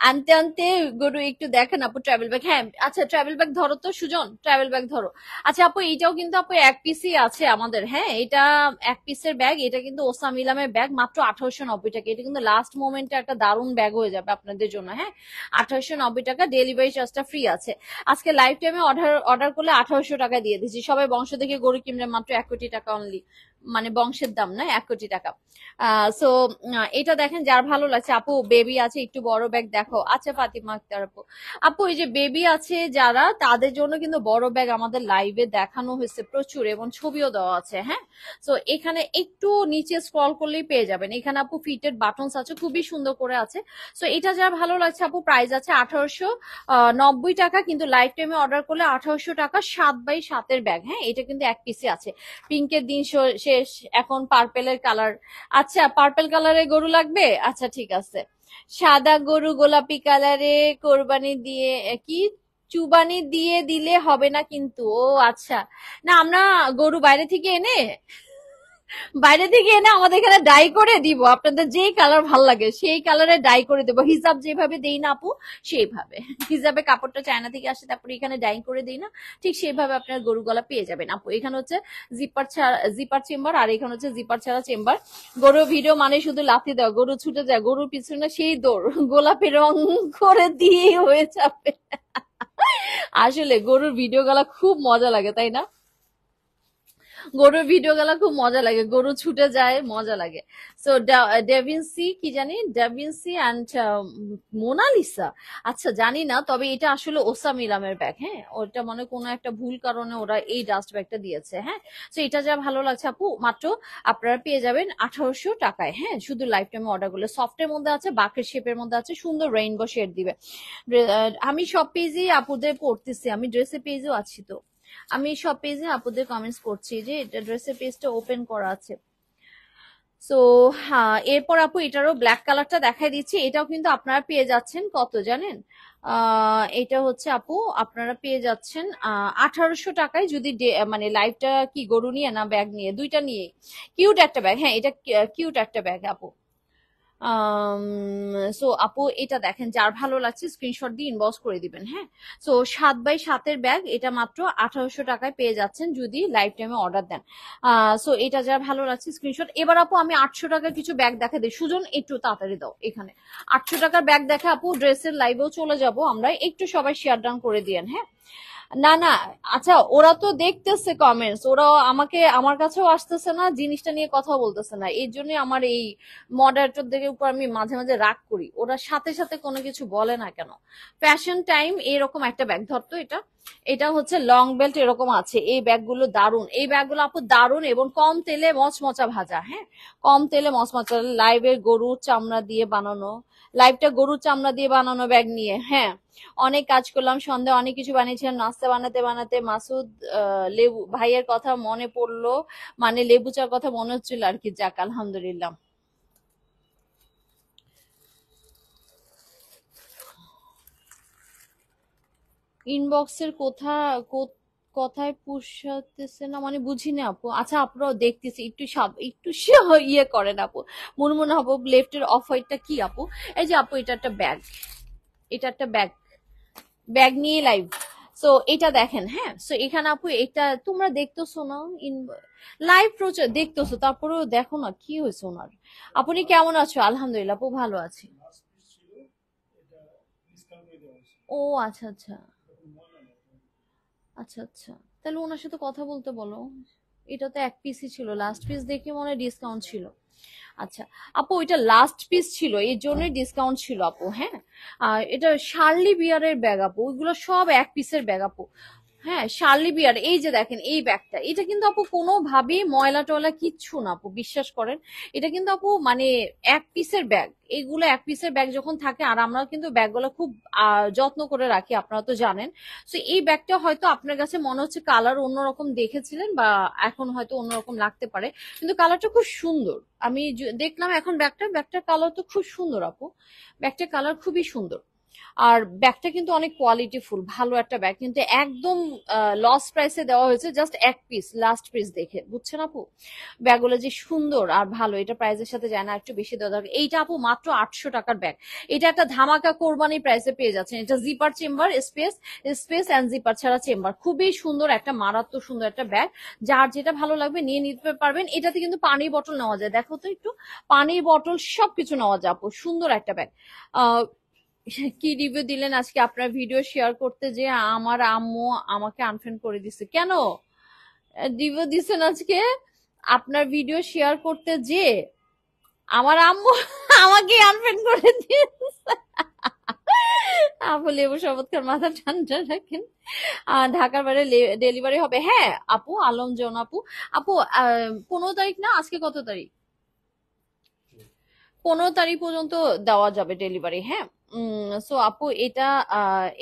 আনতে আনতে গরু একটু দেখেন আপু। ট্রাভেল ব্যাগ, হ্যাঁ আচ্ছা, ট্রাভেল ব্যাগ ধরো তো সুজন, ট্রাভেল ব্যাগ ধরো। আচ্ছা আপু, এইটাও কিন্তু আপু এক পিসই আছে আমাদের। হ্যাঁ, এটা এক পিসের ব্যাগ, এটা কিন্তু ওসামিলামের ব্যাগ, মাত্র 1890 টাকা। এটা কিন্তু লাস্ট মোমেন্টে একটা দারুণ ব্যাগ হয়ে যাবে আপনাদের জন্য। হ্যাঁ, 1890 টাকা, ডেলিভারি চার্জটা ফ্রি আছে। আজকে লাইফ টাইমে অর্ডার অর্ডার করলে 1800 টাকা দিয়ে দিচ্ছি। সবাই বংশ থেকে গরু কিনলে মাত্র 1 কোটি টাকা অনলি, মানে বংশের দাম না, 1 কোটি টাকা। সো এটা দেখেন, যার ভালো লাগছে। আপু বেবি আছে, একটু বড় ব্যাগ দেখো। আচ্ছা ফাতিমা আক্তার আপু, আপু এই যে বেবি আছে যারা, তাদের জন্য কিন্তু বড় ব্যাগ আমাদের লাইভে দেখানো হয়েছে প্রচুর, এবং ছবিও দেওয়া আছে। হ্যাঁ, তো এখানে একটু নিচে স্ক্রল করলেই পেয়ে যাবেন, এখানে আপু ফিটেড বাটনস আছে, খুবই সুন্দর করে আছে। সো এটা যার ভালো লাগছে আপু, প্রাইস আছে 1890 টাকা, কিন্তু লাইফ টাইমে অর্ডার করলে 1800 টাকা। 7x7 bag. হ্যাঁ, এটা কিন্তু এক পিসি আছে। পিঙ্কের দিন শেষ, এখন পার্পেলের কালার। আচ্ছা, পার্পেল কালারে গরু লাগবে, আচ্ছা ঠিক আছে। সাদা গরু গোলাপি কালারে কোরবানি দিয়ে কি চুবানি দিয়ে দিলে হবে না কিন্তু। ও আচ্ছা, না আমরা গরু বাইরে থেকে এনে আমাদের এখানে ডাই করে দিব, আপনাদের যেই কালার ভাল লাগে সেই কালারে ডাই করে দেবো, হিসাব যেভাবে দেই না আপু সেইভাবে। হিসাবে কাপড়টা চায়না থেকে আসে, তারপরে এখানে ডাই করে দেই না, ঠিক সেইভাবে আপনার গরু গলা পেয়ে যাবেন আপু। এখানে হচ্ছে জিপার চেম্বার, আর এখানে হচ্ছে জিপার ছাড়া চেম্বার। গরু ভিডিও মানে শুধু লাথি দেওয়া, গরু ছুটে যায়, গরুর পিছনে সেই দৌড়, গোলাপি রং করে দিয়েই হয়ে যাবে। আসলে গরুর ভিডিও গুলা খুব মজা লাগে, তাই না? গরুর ভিডিও গুলা খুব মজা লাগে, গরু ছুটে যায়, মজা লাগে। সো ডেভিনসি কি জানি, ডেভিনসি অ্যান্ড মোনালিসা, আচ্ছা জানি না, তবে এটা আসলে ওসা মিলামের ব্যাগ। হ্যাঁ, ওটা মনে কোনো একটা ভুল কারণে ওরা এই ডাস্ট ব্যাগটা দিয়েছে। হ্যাঁ, তো এটা যা ভালো লাগছে আপু, মাত্র আপনারা পেয়ে যাবেন 1800 টাকায়। হ্যাঁ, শুধু লাইফ টাইমে অর্ডার করলে। সফটের মধ্যে আছে, বাকের শেপের মধ্যে আছে, সুন্দর রেইনবো শেড দিবে। আমি সব পেজেই আপুদের পড়তেছি, আমি ড্রেসের পেজেও আছি তো, আমি সব পেজে আপুদের কমেন্টস করছি যে এটা ড্রেসের পেজটা ওপেন করা আছে। সো হ্যাঁ, এরপর আপু এটারও ব্ল্যাক কালারটা দেখাই দিচ্ছি, এটাও কিন্তু আপনারা পেয়ে যাচ্ছেন কত জানেন? এটা হচ্ছে আপু আপনারা পেয়ে যাচ্ছেন 1800 টাকায়, যদি মানে লাইভটা কি গরু নিয়ে না ব্যাগ নিয়ে, দুইটা নিয়ে। কিউট একটা ব্যাগ, হ্যাঁ এটা কিউট একটা ব্যাগ আপু। সো আপু এটা দেখেন, যার ভালো লাগছে স্ক্রিনশট দিয়ে ইনবক্স করে দিবেন। হ্যাঁ, সো 7x7 ব্যাগ, এটা মাত্র 1800 টাকায় পেয়ে যাচ্ছেন যদি লাইফ টাইমে অর্ডার দেন। সো এটা যার ভালো লাগছে স্ক্রিনশট। এবার আপু আমি 800 টাকার কিছু ব্যাগ দেখা দিই, সুজন একটু তাড়াতাড়ি দাও এখানে। 800 টাকার ব্যাগ দেখে আপু ড্রেসের লাইভেও চলে যাব আমরা, একটু সবাই শেয়ার ডাউন করে দিয়েন। হ্যাঁ, না না, আচ্ছা ওরা তো দেখতেছে কমেন্টস, ওরা আমাকে আমার কাছেও আসতেছে না, জিনিসটা নিয়ে কথা বলতেছে না, এই জন্য আমার এই মডারেটরদের উপর আমি মাঝে মাঝে রাগ করি, ওরা সাথে সাথে কোনো কিছু বলে না কেন। ফ্যাশন টাইম এরকম একটা ব্যাগ ধরতো, এটা এটা হচ্ছে লং বেল্ট এরকম আছে, এই ব্যাগগুলো দারুন, এই ব্যাগগুলো আপু দারুন এবং কম তেলে মচমচা ভাজা। হ্যাঁ, কম তেলে মচমচা, লাইভের গরুর চামড়া দিয়ে বানানো, লাইভটা গরুর চামড়া দিয়ে বানানো ব্যাগ নিয়ে। হ্যাঁ, অনেক কাজ করলাম, সন্ধ্যা অনেক কিছু বানিয়েছিলাম, নাস্তা বানাতে বানাতে মাসুদ লেবু ভাইয়ের কথা মনে পড়লো, মানে লেবু চার কথা মনে হচ্ছিল আর কি। যাক আলহামদুলিল্লাহ। ইনবক্সের কথায় পুষাতেছে না মানে বুঝি না আপু। আচ্ছা আপনারাও দেখতেছি, একটু ইয়ে করেন আপু। মনে আপু লেফটের অফ হোয়াইটটা কি আপু? এই যে আপু এটা একটা ব্যাগ, এটা একটা ব্যাগ, ব্যাগ নিয়ে লাইভ। সো এটা দেখেন। হ্যাঁ, সো এখানে আপু এটা তোমরা দেখতেছো না, লাইভ প্রচার দেখতেছো, তারপরেও দেখো না কি হয়েছে ওনার। আপনি কেমন আছো? আলহামদুলিল্লাহ আপু, ভালো আছি। ও আচ্ছা আচ্ছা, আচ্ছা আচ্ছা, তাহলে ওনার সাথে কথা বলতে বলো। এটা তো এক পিসই ছিল, লাস্ট পিস দেখে মনে হয় ডিসকাউন্ট ছিল। আচ্ছা আপু, এটা লাস্ট পিস ছিল এই জন্যই ডিসকাউন্ট ছিল আপু। হ্যাঁ, আর এটা শার্লি বিয়ারের ব্যাগ আপু, ওইগুলো সব এক পিসের ব্যাগ আপু। হ্যাঁ, শার্লি বিয়ার, এই যে দেখেন এই ব্যাগটা, এটা কিন্তু আপু কোনোভাবেই ময়লা টয়লা কিচ্ছু না আপু, বিশ্বাস করেন। এটা কিন্তু আপু মানে এক পিসের ব্যাগ, এইগুলো এক পিসের ব্যাগ যখন থাকে, আর আমরা কিন্তু ব্যাগগুলো খুব যত্ন করে রাখি, আপনারা তো জানেন। তো এই ব্যাগটা হয়তো আপনার কাছে মনে হচ্ছে কালার অন্যরকম দেখেছিলেন, বা এখন হয়তো অন্যরকম লাগতে পারে, কিন্তু কালারটা খুব সুন্দর। আমি দেখলাম এখন ব্যাগটার কালার তো খুব সুন্দর আপু, ব্যাগটার কালার খুবই সুন্দর। আর ব্যাগটা কিন্তু অনেক কোয়ালিটি ফুল, ভালো একটা ব্যাগ, কিন্তু একদম লস প্রাইসে দেওয়া হয়েছে, জাস্ট এক পিস, লাস্ট পিস দেখে, বুঝছেন আপু? ব্যাগগুলো যে সুন্দর আর ভালো, এটা প্রাইসের সাথে যায় না, একটু বেশি দেওয়া দরকার। এইটা আপু মাত্র 800 টাকার ব্যাগ, এটা একটা ধামাকা কোরবানি প্রাইসে পেয়ে যাচ্ছেন। এটা zipper chamber, space space and zipper ছাড়া চেম্বার, খুবই সুন্দর একটা, মারাত্মক সুন্দর একটা ব্যাগ। যার যেটা ভালো লাগবে নিয়ে নিতে পারবেন। এটাতে কিন্তু পানির বটল নেওয়া যায়, দেখো তো একটু, পানির বটল সবকিছু নেওয়া যায় আপু, সুন্দর একটা ব্যাগ। কি রিভিউ দিলেন আজকে আপনার ভিডিও শেয়ার করতে যে আমার আম্মু আমাকে আনফ্রেন্ড করে দিছে কেন? রিভিউ দিছেন আজকে আপনার ভিডিও শেয়ার করতে যে আমার আম্মু আমাকে আনফ্রেন্ড করে দিয়েছে। আপু লেবু শরবত খান, মাথা ঠান্ডা রাখেন। ঢাকার বাইরে ডেলিভারি হবে? হ্যাঁ আপু, আলম জন আপু। আপু 15 তারিখ না, আজকে কত তারিখ? 15 তারিখ পর্যন্ত দেওয়া যাবে ডেলিভারি। হ্যাঁ, সো আপু এটা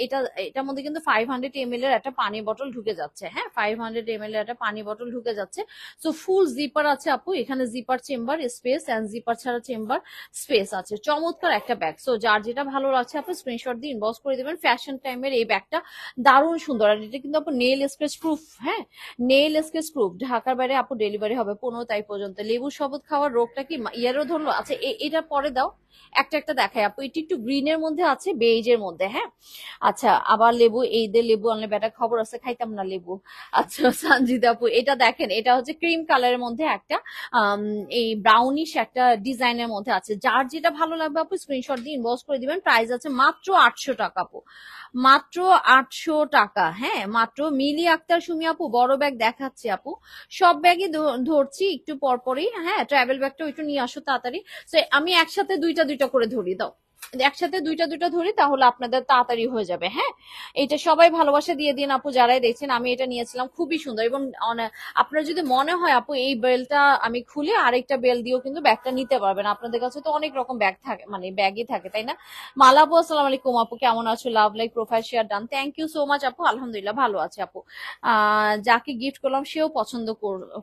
এটা এটার মধ্যে কিন্তু 500 ml এর একটা পানি বটল ঢুকে যাচ্ছে। হ্যাঁ, 500 ml এর একটা পানি বটল ঢুকে যাচ্ছে। সো ফুল জিপার আছে আপু, এখানে zipper chamber space and zipper ছাড়া চেম্বার স্পেস আছে। চমৎকার একটা ব্যাগ। সো যার যেটা ভালো লাগছে আপু স্ক্রিনশট দিয়ে ইনবক্স করে দিবেন। ফ্যাশন টাইমের এই ব্যাগটা দারুণ সুন্দর, আর এটা কিন্তু আপু নেল স্কেচ প্রুফ। হ্যাঁ, নেল স্কেচ প্রুফ। ঢাকার বাইরে আপু ডেলিভারি হবে 15 তারিখ পর্যন্ত। লেবু শরবত খাওয়ার রোগটা কি ইয়ারও ধরলো? আচ্ছা, এটা পরে দাও, একটা একটা দেখাই আপু। এটি একটু গ্রিনের মধ্যে আছে, বেইজের মধ্যে। হ্যাঁ, আচ্ছা, আবার লেবু, এই যে লেবু আনলে বেটা খবর আছে, খাইতাম না লেবু। আচ্ছা সঞ্জিত আপু, এটা দেখেন, এটা হচ্ছে ক্রিম কালারের মধ্যে একটা এই ব্রাউনিশ একটা ডিজাইনের মধ্যে আছে। যার যেটা ভালো লাগবে আপু স্ক্রিনশট দিয়ে ইনবক্স করে দিবেন। প্রাইস আছে মাত্র 800 টাকা আপু, মাত্র 800 টাকা। হ্যাঁ, মাত্র। মিলি আক্তার সুমি আপু, বড় ব্যাগ দেখাচ্ছি আপু, সব ব্যাগই ধরছি একটু পরপরই। হ্যাঁ, ট্রাভেল ব্যাগটা একটু নিয়ে আসো তাড়াতাড়ি। আমি একসাথে দুইটা দুইটা করে ধরি, দাও একসাথে দুইটা দুইটা ধরি, তাহলে আপনাদের তাড়াতাড়ি হয়ে যাবে। হ্যাঁ, এটা সবাই ভালোবাসা দিয়ে দিন আপু যারাই দেখছেন। আমি এটা নিয়েছিলাম, খুবই সুন্দর। এবং আপনার যদি মনে হয় আপু এই বেলটা আমি খুলে আরেকটা বেল দিয়েও কিন্তু ব্যাগটা নিতে পারবেন। আপনাদের কাছে তো অনেক রকম ব্যাগ থাকে, মানে ব্যাগই থাকে, তাই না? মালা আপু, আসসালাম আলাইকুম আপু, কেমন আছো? Love like profile share done, thank you so much আপু। আলহামদুলিল্লাহ ভালো আছে আপু। যাকে গিফট করলাম সেও পছন্দ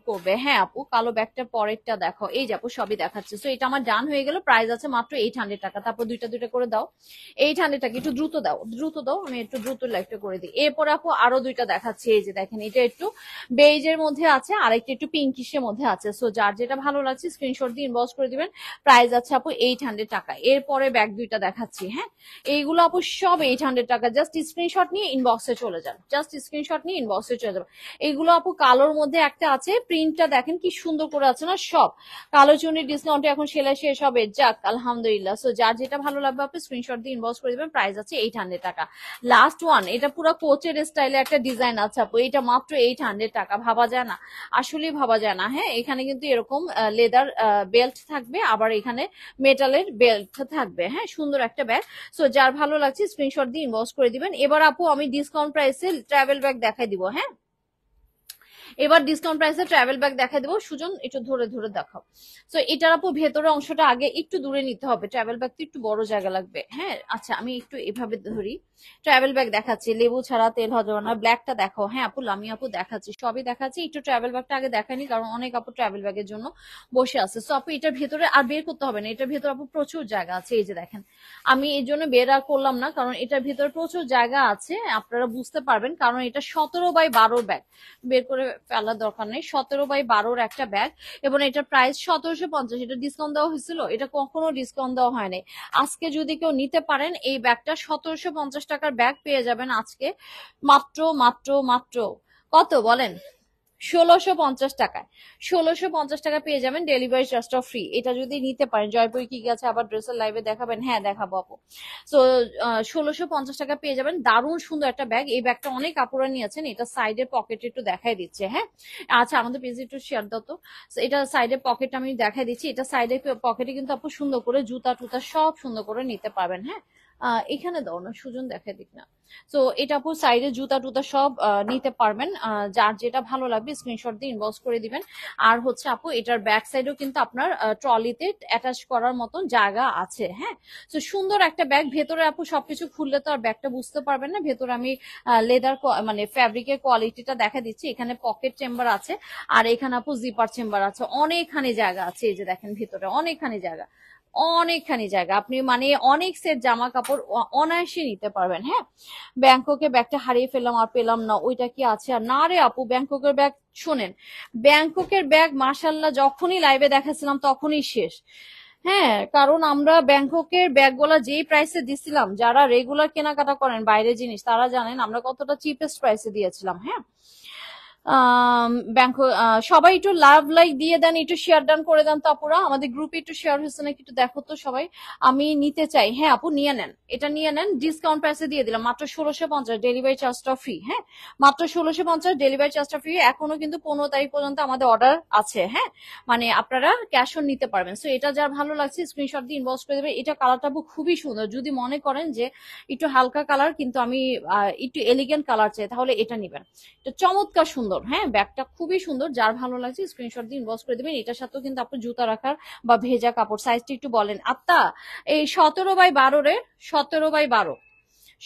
করবে। হ্যাঁ আপু, কালো ব্যাগটা পরেরটা দেখো, এই যে আপু সবই দেখাচ্ছে। তো এটা আমার ডান হয়ে গেল। প্রাইস আছে মাত্র 800 টাকা। তারপর দুইটা দুইটা করে দাও। 800 টাকা, একটু দ্রুত দাও, দ্রুত দাও, আমি একটু দ্রুত লাইকটা করে দিই। এরপর আপু আরো দুইটা দেখাচ্ছি। এই যে দেখেন, এটা একটু বেইজের মধ্যে আছে, আর একটা একটু পিঙ্কিশের মধ্যে আছে। সো যার যেটা ভালো লাগছে স্ক্রিনশট দিয়ে ইনবক্স করে দিবেন। প্রাইস আছে আপু 800 টাকা। এরপরে ব্যাগ দুইটা দেখাচ্ছি। হ্যাঁ, এইগুলো আপু সব 800 টাকা। জাস্ট স্ক্রিনশট নিয়ে ইনবক্সে চলে যান, জাস্ট স্ক্রিনশট নিয়ে ইনবক্সে চলে যাবেন। এইগুলো আপু কালোর মধ্যে একটা আছে, প্রিন্টটা দেখেন কি সুন্দর করে আছে না? সব কালো চুনির ডিসকাউন্টে এখন সেলাই শেষ হবে, যাক আলহামদুলিল্লাহ। সো যার যেটা ভালো লাগবে আপনি স্ক্রিনশট দিয়ে ইনবক্স করে দিবেন। প্রাইস আছে 800 টাকা। লাস্ট ওয়ান, এটা পুরো কোচের স্টাইলে একটা ডিজাইন আছে আপু, এটা মাত্র 800 টাকা। ভাবা যায় না, আসলেই ভাবা যায় না। হ্যাঁ, এখানে কিন্তু এরকম লেদার বেল্ট থাকবে, আবার এখানে মেটালের বেল্ট থাকবে। হ্যাঁ, সুন্দর একটা ব্যাগ। সো যার ভালো লাগছে স্ক্রিনশট দিয়ে ইনবক্স করে দিবেন। এবার আপু আমি ডিসকাউন্ট প্রাইসে ট্রাভেল ব্যাগ দেখাই দিব। হ্যাঁ, এবার ডিসকাউন্ট প্রাইসে ট্রাভেল ব্যাগ দেখা দেবো। সুজন একটু ধরে ধরে দেখাও। তো এটার আপু ভেতরের অংশটা আগে একটু দূরে নিতে হবে, ট্রাভেল ব্যাগ তো একটু বড় জায়গা লাগবে। হ্যাঁ, আচ্ছা আমি একটু এভাবে ধরি। ট্রাভেল ব্যাগ দেখাচ্ছি, লেবু ছাড়া তেল হজম না। ব্ল্যাকটা দেখো। হ্যাঁ আপু, লামি আপু দেখাচ্ছি, সবই দেখাচ্ছি। একটু ট্রাভেল ব্যাগটা আগে দেখাইনি, কারণ অনেক আপু ট্রাভেল ব্যাগের জন্য বসে আছে। সো আপু এটার ভেতরে আর বের করতে হবে না, এটার ভেতরে আপু প্রচুর জায়গা আছে। এই যে দেখেন, আমি এই জন্য বের আর করলাম না, কারণ এটার ভেতরে প্রচুর জায়গা আছে, আপনারা বুঝতে পারবেন। কারণ এটা 17x12 ব্যাগ, বের করে ফেলার দরকার নেই। 17x12 একটা ব্যাগ, এবং এটার প্রাইস 1750। এটা ডিসকাউন্ট দেওয়া হয়েছিল? এটা কখনো ডিসকাউন্ট দেওয়া হয়নি। আজকে যদি কেউ নিতে পারেন এই ব্যাগটা, 1750 টাকার ব্যাগ পেয়ে যাবেন আজকে মাত্র মাত্র মাত্র কত বলেন? 1650 টাকায়। 1650 টাকা পেয়ে যাবেন, ডেলিভারি চার্জটা ফ্রি। এটা যদি নিতে পারেন, জয়পুরি কি গেছে আবার ড্রেসের লাইভে দেখাবেন? হ্যাঁ দেখাবো আপু। তো 1650 টাকা পেয়ে যাবেন, দারুণ সুন্দর একটা ব্যাগ। এই ব্যাগটা অনেক কাপড়া নিয়েছেন। এটা সাইডের পকেট একটু দেখাই দিচ্ছে। হ্যাঁ, আচ্ছা আমাদের পেজে একটু শেয়ার দাও তো। এটা সাইডের পকেট আমি দেখাই দিচ্ছি। এটা সাইডের পকেটে কিন্তু আপু সুন্দর করে জুতা টুতা সব সুন্দর করে নিতে পারবেন। হ্যাঁ, এখানে দাও না, সুজন দেখাই দিক না। তো এটা আপু সাইডে জুতা টুতা সব নিতে পারবেন। যার যেটা ভালো লাগবে স্ক্রিনশট দিয়ে ইনবক্স করে দিবেন। আর হচ্ছে আপু এটার ব্যাক সাইডেও কিন্তু আপনার ট্রলিতে অ্যাটাচ করার মতন জায়গা আছে। হ্যাঁ, তো সুন্দর একটা ব্যাগ। ভেতরে আপু সবকিছু খুললে তো আর ব্যাগটা বুঝতে পারবেন না। ভেতরে আমি লেদার মানে ফ্যাব্রিকের কোয়ালিটিটা দেখা দিচ্ছি। এখানে পকেট চেম্বার আছে, আর এখানে আপু জিপার চেম্বার আছে। অনেকখানি জায়গা আছে। এই যে দেখেন, ভিতরে অনেকখানি জায়গা, অনেকখানি জায়গা। আপনি মানে অনেক সেট জামা কাপড় অনায়াসে নিতে পারবেন। হ্যাঁ, ব্যাংককের ব্যাগটা হারিয়ে ফেললাম আর পেলাম না, ওইটা কি আছে? আর না রে আপু, ব্যাংককের ব্যাগ শোনেন, ব্যাংককের ব্যাগ মাশাল্লাহ যখনই লাইভে দেখাচ্ছিলাম তখনই শেষ। হ্যাঁ, কারণ আমরা ব্যাংককের ব্যাগগুলা যেই প্রাইসে দিছিলাম, যারা রেগুলার কেনাকাটা করেন বাইরের জিনিস, তারা জানেন আমরা কতটা চিপেস্ট প্রাইসে দিয়েছিলাম। হ্যাঁ, ব্যাংক সবাই একটু লাভ লাইক দিয়ে দেন, একটু শেয়ার ডান করে দেন তো আপুরা। আমাদের গ্রুপে একটু শেয়ার হচ্ছে নাকি একটু দেখো তো সবাই। আমি নিতে চাই। হ্যাঁ আপু নিয়ে নেন, এটা নিয়ে নেন, ডিসকাউন্ট প্রাইসে দিয়ে দিলাম মাত্র 1650, ডেলিভারি চার্জটা ফ্রি। হ্যাঁ, মাত্র 1650, ডেলিভারি চার্জটা ফ্রি। এখনো কিন্তু 15 তারিখ পর্যন্ত আমাদের অর্ডার আছে। হ্যাঁ, মানে আপনারা ক্যাশ অন নিতে পারবেন। সো এটা যার ভালো লাগছে স্ক্রিনশট দিয়ে ইনবক্স করে দেবেন। এটা কালারটা খুবই সুন্দর। যদি মনে করেন যে একটু হালকা কালার কিন্তু আমি একটু এলিগেন্ট কালার চাই, তাহলে এটা নিবেন। এটা চমৎকার সুন্দর। সুন্দর, হ্যাঁ ব্যাগটা খুবই সুন্দর। যার ভালো লাগছে স্ক্রিনশট দিয়ে ইনবক্স করে দিবেন। এটার সাথেও কিন্তু আপনি জুতা রাখার বা ভেজা কাপড়, সাইজটা একটু বলেন আত্মা। এই 17x12 রে, 17x12,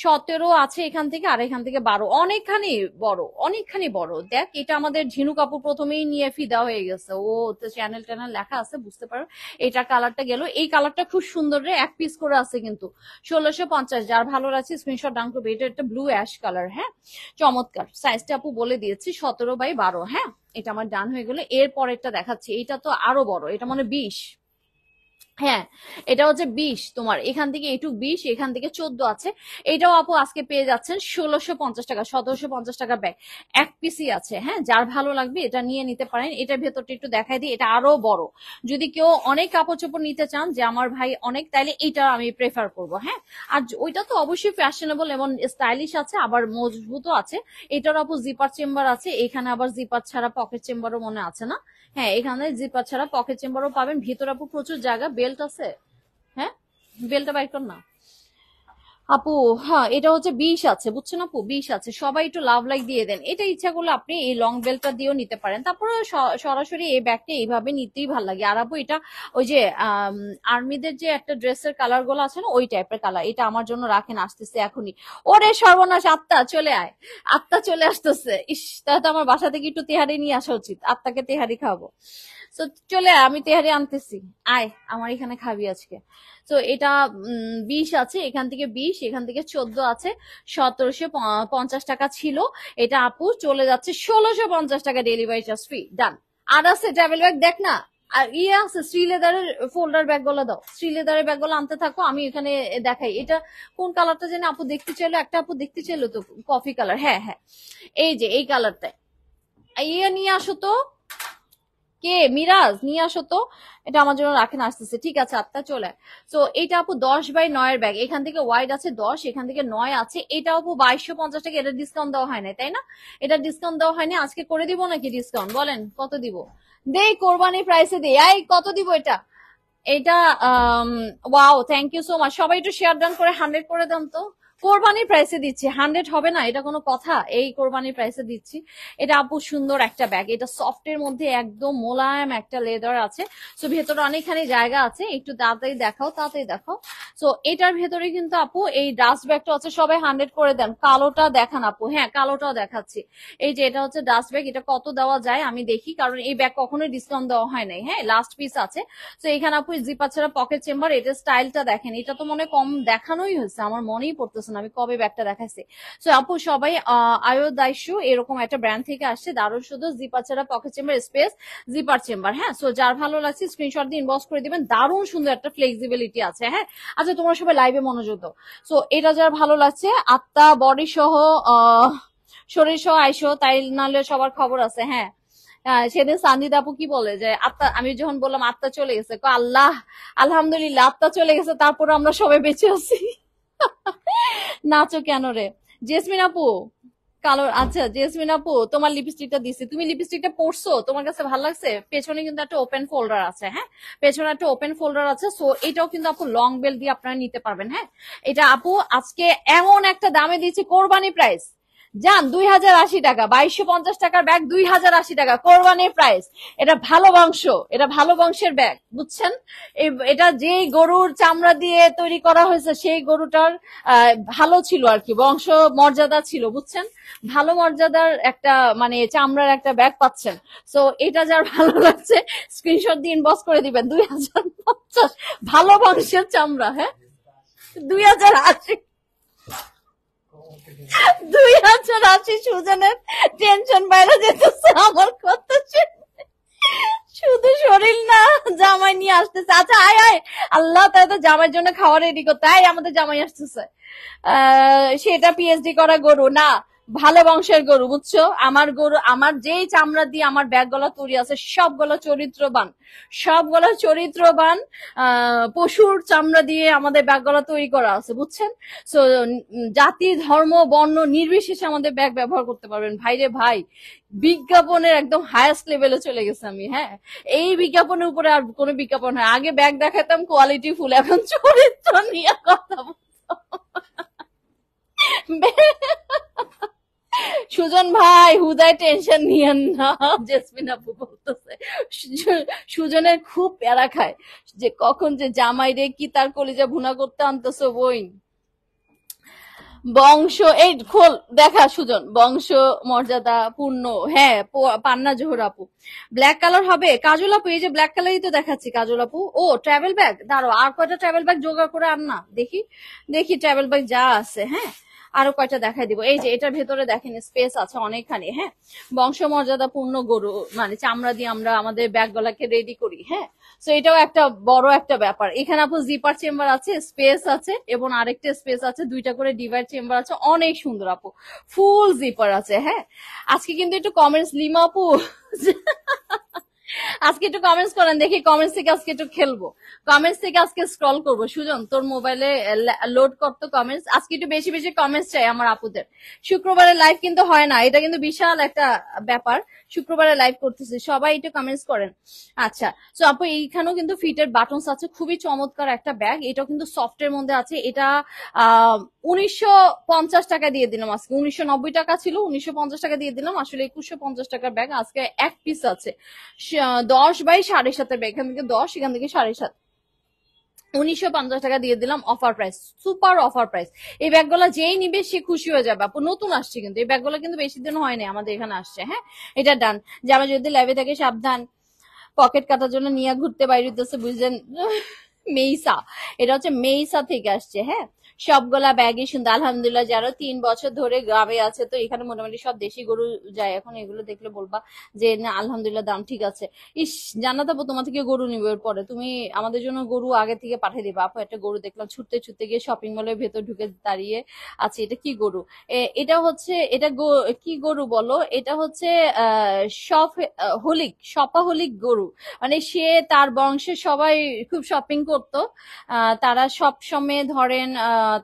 17 আছে এখান থেকে, আর এখান থেকে 12, অনেকখানি বড়, অনেকখানি বড়। দেখ এটা আমাদের ঝিনু কাপড় প্রথমেই নিয়ে ফিদা হয়ে গেছে, ও তো চ্যানেল ট্যানেল লেখা আছে বুঝতে পারো। এটা কালারটা গেল, এই কালারটা খুব সুন্দর রে, এক পিস করে আছে কিন্তু 1650। যার ভালো লাগছে স্ক্রিনশট ডাউন করবে। এটা একটা ব্লু অ্যাশ কালার, হ্যাঁ চমৎকার। সাইজটা আপু বলে দিয়েছি 17x12, হ্যাঁ এটা আমার ডান হয়ে গেল। এর পরেরটা দেখাচ্ছি, এটা তো আরো বড়, এটা মানে 20, হ্যাঁ এটা হচ্ছে 20, তোমার এখান থেকে এইটুক 20, এখান থেকে 14 আছে। এটাও আপু আজকে পেয়ে যাচ্ছেন 1650 টাকা, 1750 টাকা ব্যাগ, এক পিসি আছে। হ্যাঁ যার ভালো লাগবে এটা নিয়ে নিতে পারেন। এটার ভেতরটা একটু দেখাই দিই, এটা আরো বড়। যদি কেউ অনেক কাপড় চোপড় নিতে চান যে আমার ভাই অনেক, তাইলে এটা আমি প্রেফার করব। হ্যাঁ আর ওইটা তো অবশ্যই ফ্যাশনেবল এবং স্টাইলিশ আছে, আবার মজবুতও আছে। এটার আপু জিপার চেম্বার আছে, এখানে আবার জিপার ছাড়া পকেট চেম্বারও মনে আছে না? হ্যাঁ এখানে জিপার ছাড়া পকেট চেম্বারও পাবেন। ভিতরে আপু প্রচুর জায়গা, বেল্ট আছে, হ্যাঁ বেলটা বাইর কর না আপু। হ্যাঁ এটা হচ্ছে 20 আছে, বুঝছেন আপু 20 আছে। সবাই একটু লাভ লাইক দিয়ে দেন। এটা ইচ্ছা করলে আপনি এই লং বেলটা দিয়েও নিতে পারেন। তারপরে সরাসরি এই ব্যাগটা এইভাবে নিতেই ভালো লাগে। আর আপু এটা ওই যে আর্মিদের যে একটা ড্রেসের কালার গুলো আছে না, ওই টাইপের কালার। এটা আমার জন্য রাখেন, আসতেছে এখনই। ওরে সর্বনাশ, আত্মা চলে আয়, আত্মা চলে আসতেছে। ইস, তাহলে তো আমার বাসা থেকে একটু তেহারি নিয়ে আসা উচিত, আত্মাকে তেহারি খাবো। তো চলে আয়, আমি তেহারি আনতেছি, আয় আমার এখানে খাবি আজকে। তো এটা 20 আছে, এখান থেকে 20, এখান থেকে 14 আছে। 1750 টাকা ছিল। এটা আপু চলে যাচ্ছে 1650 টাকা, ডেলিভারি চার্জ ফ্রি। ডান। আর আছে ট্রাভেল ব্যাগ, দেখ না। আর ইয়ে আছে শ্রীলেদারের ফোল্ডার ব্যাগ গুলো দাও, শ্রীলেদারের ব্যাগ গুলো আনতে থাকো, আমি এখানে দেখাই। এটা কোন কালারটা জানি আপু দেখতে চাইলো, একটা আপু দেখতে চাইলো তো কফি কালার, হ্যাঁ হ্যাঁ এই যে এই কালারটা। ইয়ে নিয়ে আসো তো, কে মিরাজ নিয়ে আসো তো। এটা আমার জন্য রাখেন, আসতেছে। ঠিক আছে আত্মা চলে। তো এটা আপু 10x9 এর ব্যাগ, এখান থেকে ওয়াইড আছে 10, এখান থেকে 9 আছে। এটা আপু 2250 টাকা। এটা ডিসকাউন্ট দেওয়া হয় না তাই না? এটা ডিসকাউন্ট দেওয়া হয়নি, আজকে করে দিব নাকি ডিসকাউন্ট? বলেন কত দিব? দেই কোরবানি প্রাইসে দেই। এই কত দিব এটা? এটা wow, thank you so much. সবাই একটু শেয়ার ডান করে 100 করে দেন তো। কোরবানির প্রাইসে দিচ্ছি, 100 হবে না? এটা কোনো কথা? এই কোরবানির প্রাইসে দিচ্ছি। এটা আপু সুন্দর একটা ব্যাগ, এটা সফটের মধ্যে একদম মোলায়েম একটা লেদার আছে। তো ভেতরে অনেকখানি জায়গা আছে। একটু তাড়াতাড়ি দেখাও, তাড়াতাড়ি দেখাও। তো এটার ভেতরে কিন্তু আপু এই ডাস্ট ব্যাগটা আছে, সবাই 100 করে দেন। কালোটা দেখান আপু, হ্যাঁ কালোটাও দেখাচ্ছি। এই যে এটা হচ্ছে ডাস্ট ব্যাগ, এটা কত দেওয়া যায় আমি দেখি, কারণ এই ব্যাগ কখনোই ডিসকাউন্ট দেওয়া হয় নাই। হ্যাঁ লাস্ট পিস আছে। তো এখানে আপু জিপা ছাড়া পকেট চেম্বার, এটা স্টাইলটা দেখেন। এটা তো মনে কম দেখানোই হয়েছে, আমার মনেই পড়তেছে না আমি কবে ব্যাগটা দেখাইছি। তো আপু সবাই আয়োদাইশু এরকম একটা ব্র্যান্ড থেকে আসছে, দারুণ শুধু জিপা ছাড়া pocket chamber space zipper chamber. হ্যাঁ সো যার ভালো লাগছে স্ক্রিনশট দিয়ে ইনবক্স করে দিবেন। দারুণ সুন্দর একটা ফ্লেক্সিবিলিটি আছে। হ্যাঁ আচ্ছা তোমরা সবাই লাইভে মনোযোগ দাও। সো এটা যার ভালো লাগছে, আত্মা বডি সহ শরীর সহ আইসো, তাই নাহলে সবার খবর আছে। হ্যাঁ সেদিন সানজিদ আপু কি বলে যে আত্মা, আমি যখন বললাম আত্মা চলে গেছে, আল্লাহ আলহামদুলিল্লাহ আত্মা চলে গেছে, তারপর আমরা সবাই বেঁচে আছি। নাচো কেন রে জেসমিন আপু? কালো, আচ্ছা জেসমিন আপু তোমার লিপস্টিকটা দিছি, তুমি লিপস্টিকটা পরছো, তোমার কাছে ভালো লাগছে? পেছনে কিন্তু একটা ওপেন ফোল্ডার আছে, হ্যাঁ পেছনে একটা ওপেন ফোল্ডার আছে। সো এটাও কিন্তু আপু লং বেল দিয়ে আপনারা নিতে পারবেন। হ্যাঁ এটা আপু আজকে এমন একটা দামে দিচ্ছি, কোরবানি প্রাইস যান 2080 টাকা, 2250 টাকার ব্যাগ 2080 টাকা, কোরবানির প্রাইস। এটা ভালো বংশ, এটা ভালো বংশের ব্যাগ, বুঝছেন? এটা যেই গরুর চামড়া দিয়ে তৈরি করা হয়েছে, সেই গরুটার ভালো ছিল আর কি, বংশ মর্যাদা ছিল, বুঝছেন? ভালো মর্যাদার একটা মানে চামড়ার একটা ব্যাগ পাচ্ছেন। সো এটা যার ভালো লাগছে স্ক্রিনশট দিয়ে ইনবক্স করে দিবেন। 2050, ভালো বংশের চামড়া, হ্যাঁ 2080, 2080। সুজনের টেনশন বাইরে যেতেছে আমার কথা শুনে। শুধু শরীর না, জামাই নিয়ে আসতেছে। আচ্ছা আয় আয়, আল্লাহ তাই তো জামাইয়ের জন্য খাওয়া রেডি করতে। আয় আমাদের জামাই আসতেছে। সেটা পিএইচডি করা গরু না, ভালো বংশের গরু, বুঝছো? আমার গরু, আমার যেই চামড়া দিয়ে আমার ব্যাগ গলা তৈরি আছে, সবগুলো চরিত্রবান, সবগুলো চরিত্রবান পশুর চামড়া দিয়ে আমাদের ব্যাগ গলা তৈরি করা আছে, বুঝছেন? সো জাতি ধর্ম বর্ণ নির্বিশেষে আমাদের ব্যাগ ব্যবহার করতে পারবেন। ভাইরে ভাই, বিজ্ঞাপনের একদম হায়েস্ট লেভেলে চলে গেছে আমি। হ্যাঁ এই বিজ্ঞাপনের উপরে আর কোনো বিজ্ঞাপন হয়, আগে ব্যাগ দেখাতাম কোয়ালিটি ফুল, এখন চরিত্র নিয়ে কথা বলতাম। সুজন ভাই হুদায় টেনশন নিয়েন না, জেসমিন আপু বলতেছে সুজনের খুব প্যারা খায় যে কখন যে জামাই রে কি তার কলিজা ভুনা করতে আনতেছো বই। বংশ এই খোল দেখা সুজন, বংশ মর্যাদা পূর্ণ, হ্যাঁ পান্না জোহর আপু। ব্ল্যাক কালার হবে কাজল আপু, এই যে ব্ল্যাক কালারই তো দেখাচ্ছি কাজল আপু। ও ট্রাভেল ব্যাগ, দাঁড়ো আর কয়টা ট্রাভেল ব্যাগ জোগাড় করে আন না, দেখি দেখি ট্রাভেল ব্যাগ যা আছে, হ্যাঁ আরো কয়টা দেখাই দিব। এই যে এটার ভেতরে দেখেন স্পেস আছে অনেকখানি, হ্যাঁ বংশমর্যাদা পূর্ণ গরু মানে চামড়া দিয়ে আমরা আমাদের ব্যাগ গুলাকে রেডি করি, হ্যাঁ তো এটাও একটা বড় একটা ব্যাপার। এখানে আপু জিপার চেম্বার আছে, স্পেস আছে এবং আরেকটা স্পেস আছে, দুইটা করে ডিভাইড চেম্বার আছে, অনেক সুন্দর আপু, ফুল জিপার আছে। হ্যাঁ আজকে কিন্তু একটু কমেন্টস লিমা আপু আজকে একটু কমেন্টস করেন দেখি, কমেন্টস থেকে আজকে একটু খেলবো, কমেন্টস থেকে আজকে স্ক্রল করবো। সুজন তোর মোবাইলে লোড করতো কমেন্টস, আজকে একটু বেশি বেশি কমেন্টস চাই আমার আপুদের। শুক্রবারে লাইভ কিন্তু হয় না, এটা কিন্তু বিশাল একটা ব্যাপার, শুক্রবারে লাইভ করতেছি, সবাই একটু কমেন্টস করেন। আচ্ছা তো আপু এইখানেও কিন্তু ফিটের বাটনস আছে, খুবই চমৎকার একটা ব্যাগ, এটাও কিন্তু সফটের মধ্যে আছে। এটা 1950 টাকা দিয়ে দিলাম আজকে, 1990 টাকা ছিল, 1950 টাকা দিয়ে দিলাম, আসলে 2150 টাকার ব্যাগ আজকে এক পিস আছে। 10 বাই 7.5 এখান থেকে 10, এখান থেকে 7.5, 1950 টাকা দিয়ে দিলাম, offer price, super offer price. এই ব্যাগগুলো যেই নিবে সে খুশি হয়ে যাবে আপু, নতুন আসছে কিন্তু এই ব্যাগগুলো কিন্তু বেশি দিন হয়নি আমাদের এখানে আসছে। হ্যাঁ এটা ডান, যারা যদি লাইভে থাকে সাবধান, পকেট কাটার জন্য নিয়ে ঘুরতে বাইরে হইতেছে বুঝলেন। মেইসা, এটা হচ্ছে মেইসা থেকে আসছে। হ্যাঁ সবগুলা ব্যাগই সুন্দর আলহামদুলিল্লাহ, যারা 3 বছর ধরে গ্রামে আছে তো এখানে মোটামুটি সব দেশি গরু যায়, এখন এগুলো দেখলে বলবা যে না আলহামদুলিল্লাহ দাম ঠিক আছে। ইস জান্নাত আপু তোমার থেকে গরু নিবে এর পরে, তুমি আমাদের জন্য গরু আগে থেকে পাঠিয়ে দিবা আপু। একটা গরু দেখলাম ছুটতে ছুটতে গিয়ে শপিং মলের ভেতর ঢুকে দাঁড়িয়ে আছে, এটা কি গরু? এটা হচ্ছে এটা কি গরু বলো, এটা হচ্ছে সফ হলিক সপাহলিক গরু, মানে সে তার বংশের সবাই খুব শপিং করতো, তারা সব সময় ধরেন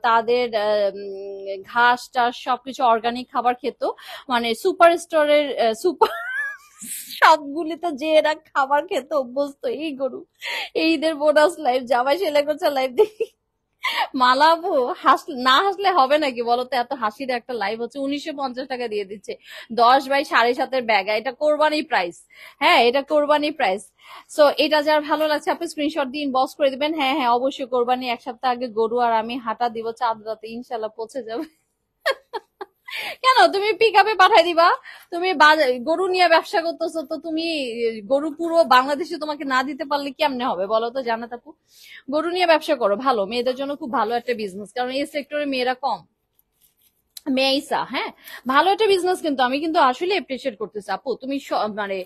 তাদের ঘাস টাস সবকিছু অর্গানিক খাবার খেত, মানে সুপার স্টোরের সুপার সবগুলিতে যে এরা খাবার খেতে অভ্যস্ত এই গরু। এই ঈদের বোনাস লাইভ জামাই সেলাই করছে লাইভ দেখি, মালাবো না হাসলে হবে নাকি বলতো, এত হাসির একটা লাইভ হচ্ছে, 1950 টাকা দিয়ে দিচ্ছে 10 বাই 7.5 ব্যাগ, এটা কোরবানি প্রাইস। হ্যাঁ এটা কোরবানি প্রাইস। সো এটা যার ভালো লাগছে আপনি স্ক্রিনশট দিয়ে ইনবক্স করে দিবেন। হ্যাঁ হ্যাঁ অবশ্যই, কোরবানি 1 সপ্তাহ আগে গরু আর আমি হাঁটা দিব, চাঁদ রাতে ইনশাল্লাহ পৌঁছে যাবে। কেন তুমি পিক আপে পাঠাই দিবা, তুমি গরু নিয়ে ব্যবসা করতেছো তো তুমি গরু পুরো বাংলাদেশে তোমাকে না দিতে পারলে কেমনে হবে বলো তো জান্নাত আপু। গরু নিয়ে ব্যবসা করো, ভালো, মেয়েদের জন্য খুব ভালো একটা বিজনেস, কারণ এই সেক্টরে মেয়েরা কম। মেইসা, হ্যাঁ ভালো একটা বিজনেস, কিন্তু আমি কিন্তু আসলে এপ্রিসিয়েট করতেছি আপু, তুমি মানে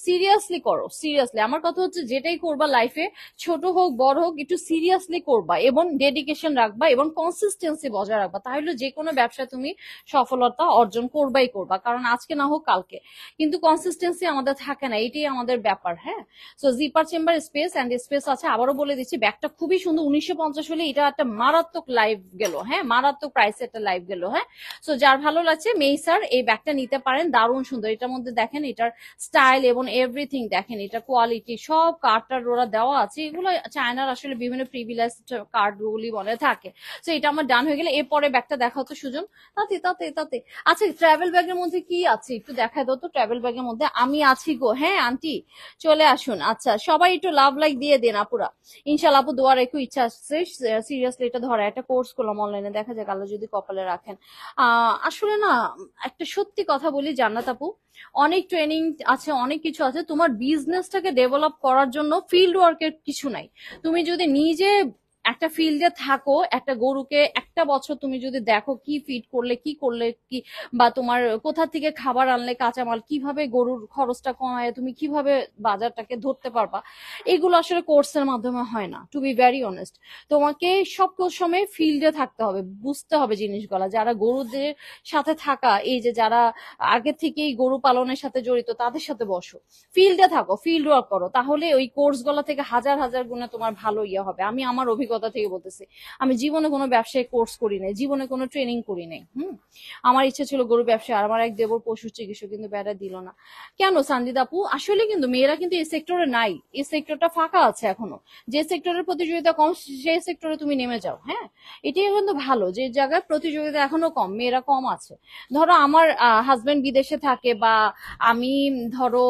সিরিয়াসলি করো, সিরিয়াসলি আমার কথা হচ্ছে যেটাই করবা লাইফে, ছোট হোক বড় হোক, একটু সিরিয়াসলি করবা এবং ডেডিকেশন রাখবা এবং কনসিস্টেন্সি বজায় রাখবা, তাহলে যে কোনো ব্যবসায় তুমি সফলতা অর্জন করবাই করবা, কারণ আজকে না হোক কালকে, কিন্তু কনসিস্টেন্সি আমাদের থাকে না, এটাই আমাদের ব্যাপার। হ্যাঁ so zipper chamber space and space আছে, আবারও বলে দিচ্ছি ব্যাগটা খুবই সুন্দর, 1950 হলে এটা একটা মারাত্মক লাইভ গেল, হ্যাঁ মারাত্মক প্রাইসে একটা লাইভ গেল। হ্যাঁ সো যার ভালো লাগছে মেইসার এই ব্যাগটা নিতে পারেন, দারুণ সুন্দর, এটার মধ্যে দেখেন এটার স্টাইল এবং এভরিথিং দেখেন, এটা কোয়ালিটি সব কার্ডটার ওরা দেওয়া আছে, এগুলো চায়নার আসলে বিভিন্ন প্রিভিলেজ কার্ড গুলি বলে থাকে। তো এটা আমার ডান হয়ে গেলে এরপরে ব্যাগটা দেখা হতো সুজন, তাতে তাতে তাতে। আচ্ছা ট্রাভেল ব্যাগের মধ্যে কি আছে একটু দেখায় দাও তো, ট্রাভেল ব্যাগের মধ্যে আমি আছি গো, হ্যাঁ আন্টি চলে আসুন। আচ্ছা সবাই একটু লাভ লাইক দিয়ে দেন আপুরা, ইনশাল্লাহ আপু দোয়ার একটু ইচ্ছা আসছে, সিরিয়াসলি এটা ধরা একটা কোর্স করলাম অনলাইনে, দেখা যাক আল্লাহ যদি কপালে রাখেন। আসলে না একটা সত্যি কথা বলি জান্নাত আপু, অনেক ট্রেনিং আছে, অনেক কিছু আছে, তোমার বিজনেসটাকে ডেভেলপ করার জন্য ফিল্ড ওয়ার্কের কিছু নাই। তুমি যদি নিজে একটা ফিল্ডে থাকো, একটা গরুকে 1 বছর তুমি যদি দেখো কি ফিড করলে কি করলে কি, বা তোমার কোথা থেকে খাবার আনলে কাঁচামাল কিভাবে গরুর খরচটা কমায় তুমি কিভাবে বাজারটাকে ধরতে পারবা, এগুলো আসলে কোর্সের মাধ্যমে হয় না, টু বি ভেরি অনেস্ট। তোমাকে সব সময় ফিল্ডে থাকতে হবে, বুঝতে হবে জিনিসগুলা, যারা গরুদের সাথে থাকা, এই যে যারা আগে থেকেই গরু পালনের সাথে জড়িত তাদের সাথে বসো, ফিল্ডে থাকো, ফিল্ড ওয়ার্ক করো, তাহলে ওই কোর্স গুলা থেকে হাজার হাজার গুণে তোমার ভালো ইয়ে হবে। আমি আমার অভিজ্ঞতা মানসিকতা থেকে বলতেছি। আমি জীবনে কোনো ব্যবসায় কোর্স করি নাই, জীবনে কোনো ট্রেনিং করি নাই। আমার ইচ্ছা ছিল গরু ব্যবসা, আর আমার এক দেবর পশু চিকিৎসক, কিন্তু বেটা দিল না। কেন সানজিদ আপু? আসলে কিন্তু মেয়েরা কিন্তু এই সেক্টরে নাই, এই সেক্টরটা ফাঁকা আছে এখনো। যে সেক্টরের প্রতিযোগিতা কম সেই সেক্টরে তুমি নেমে যাও। হ্যাঁ, এটাই কিন্তু ভালো, যে জায়গায় প্রতিযোগিতা এখনো কম, মেয়েরা কম আছে। ধরো আমার হাজবেন্ড বিদেশে থাকে, বা আমি ধরো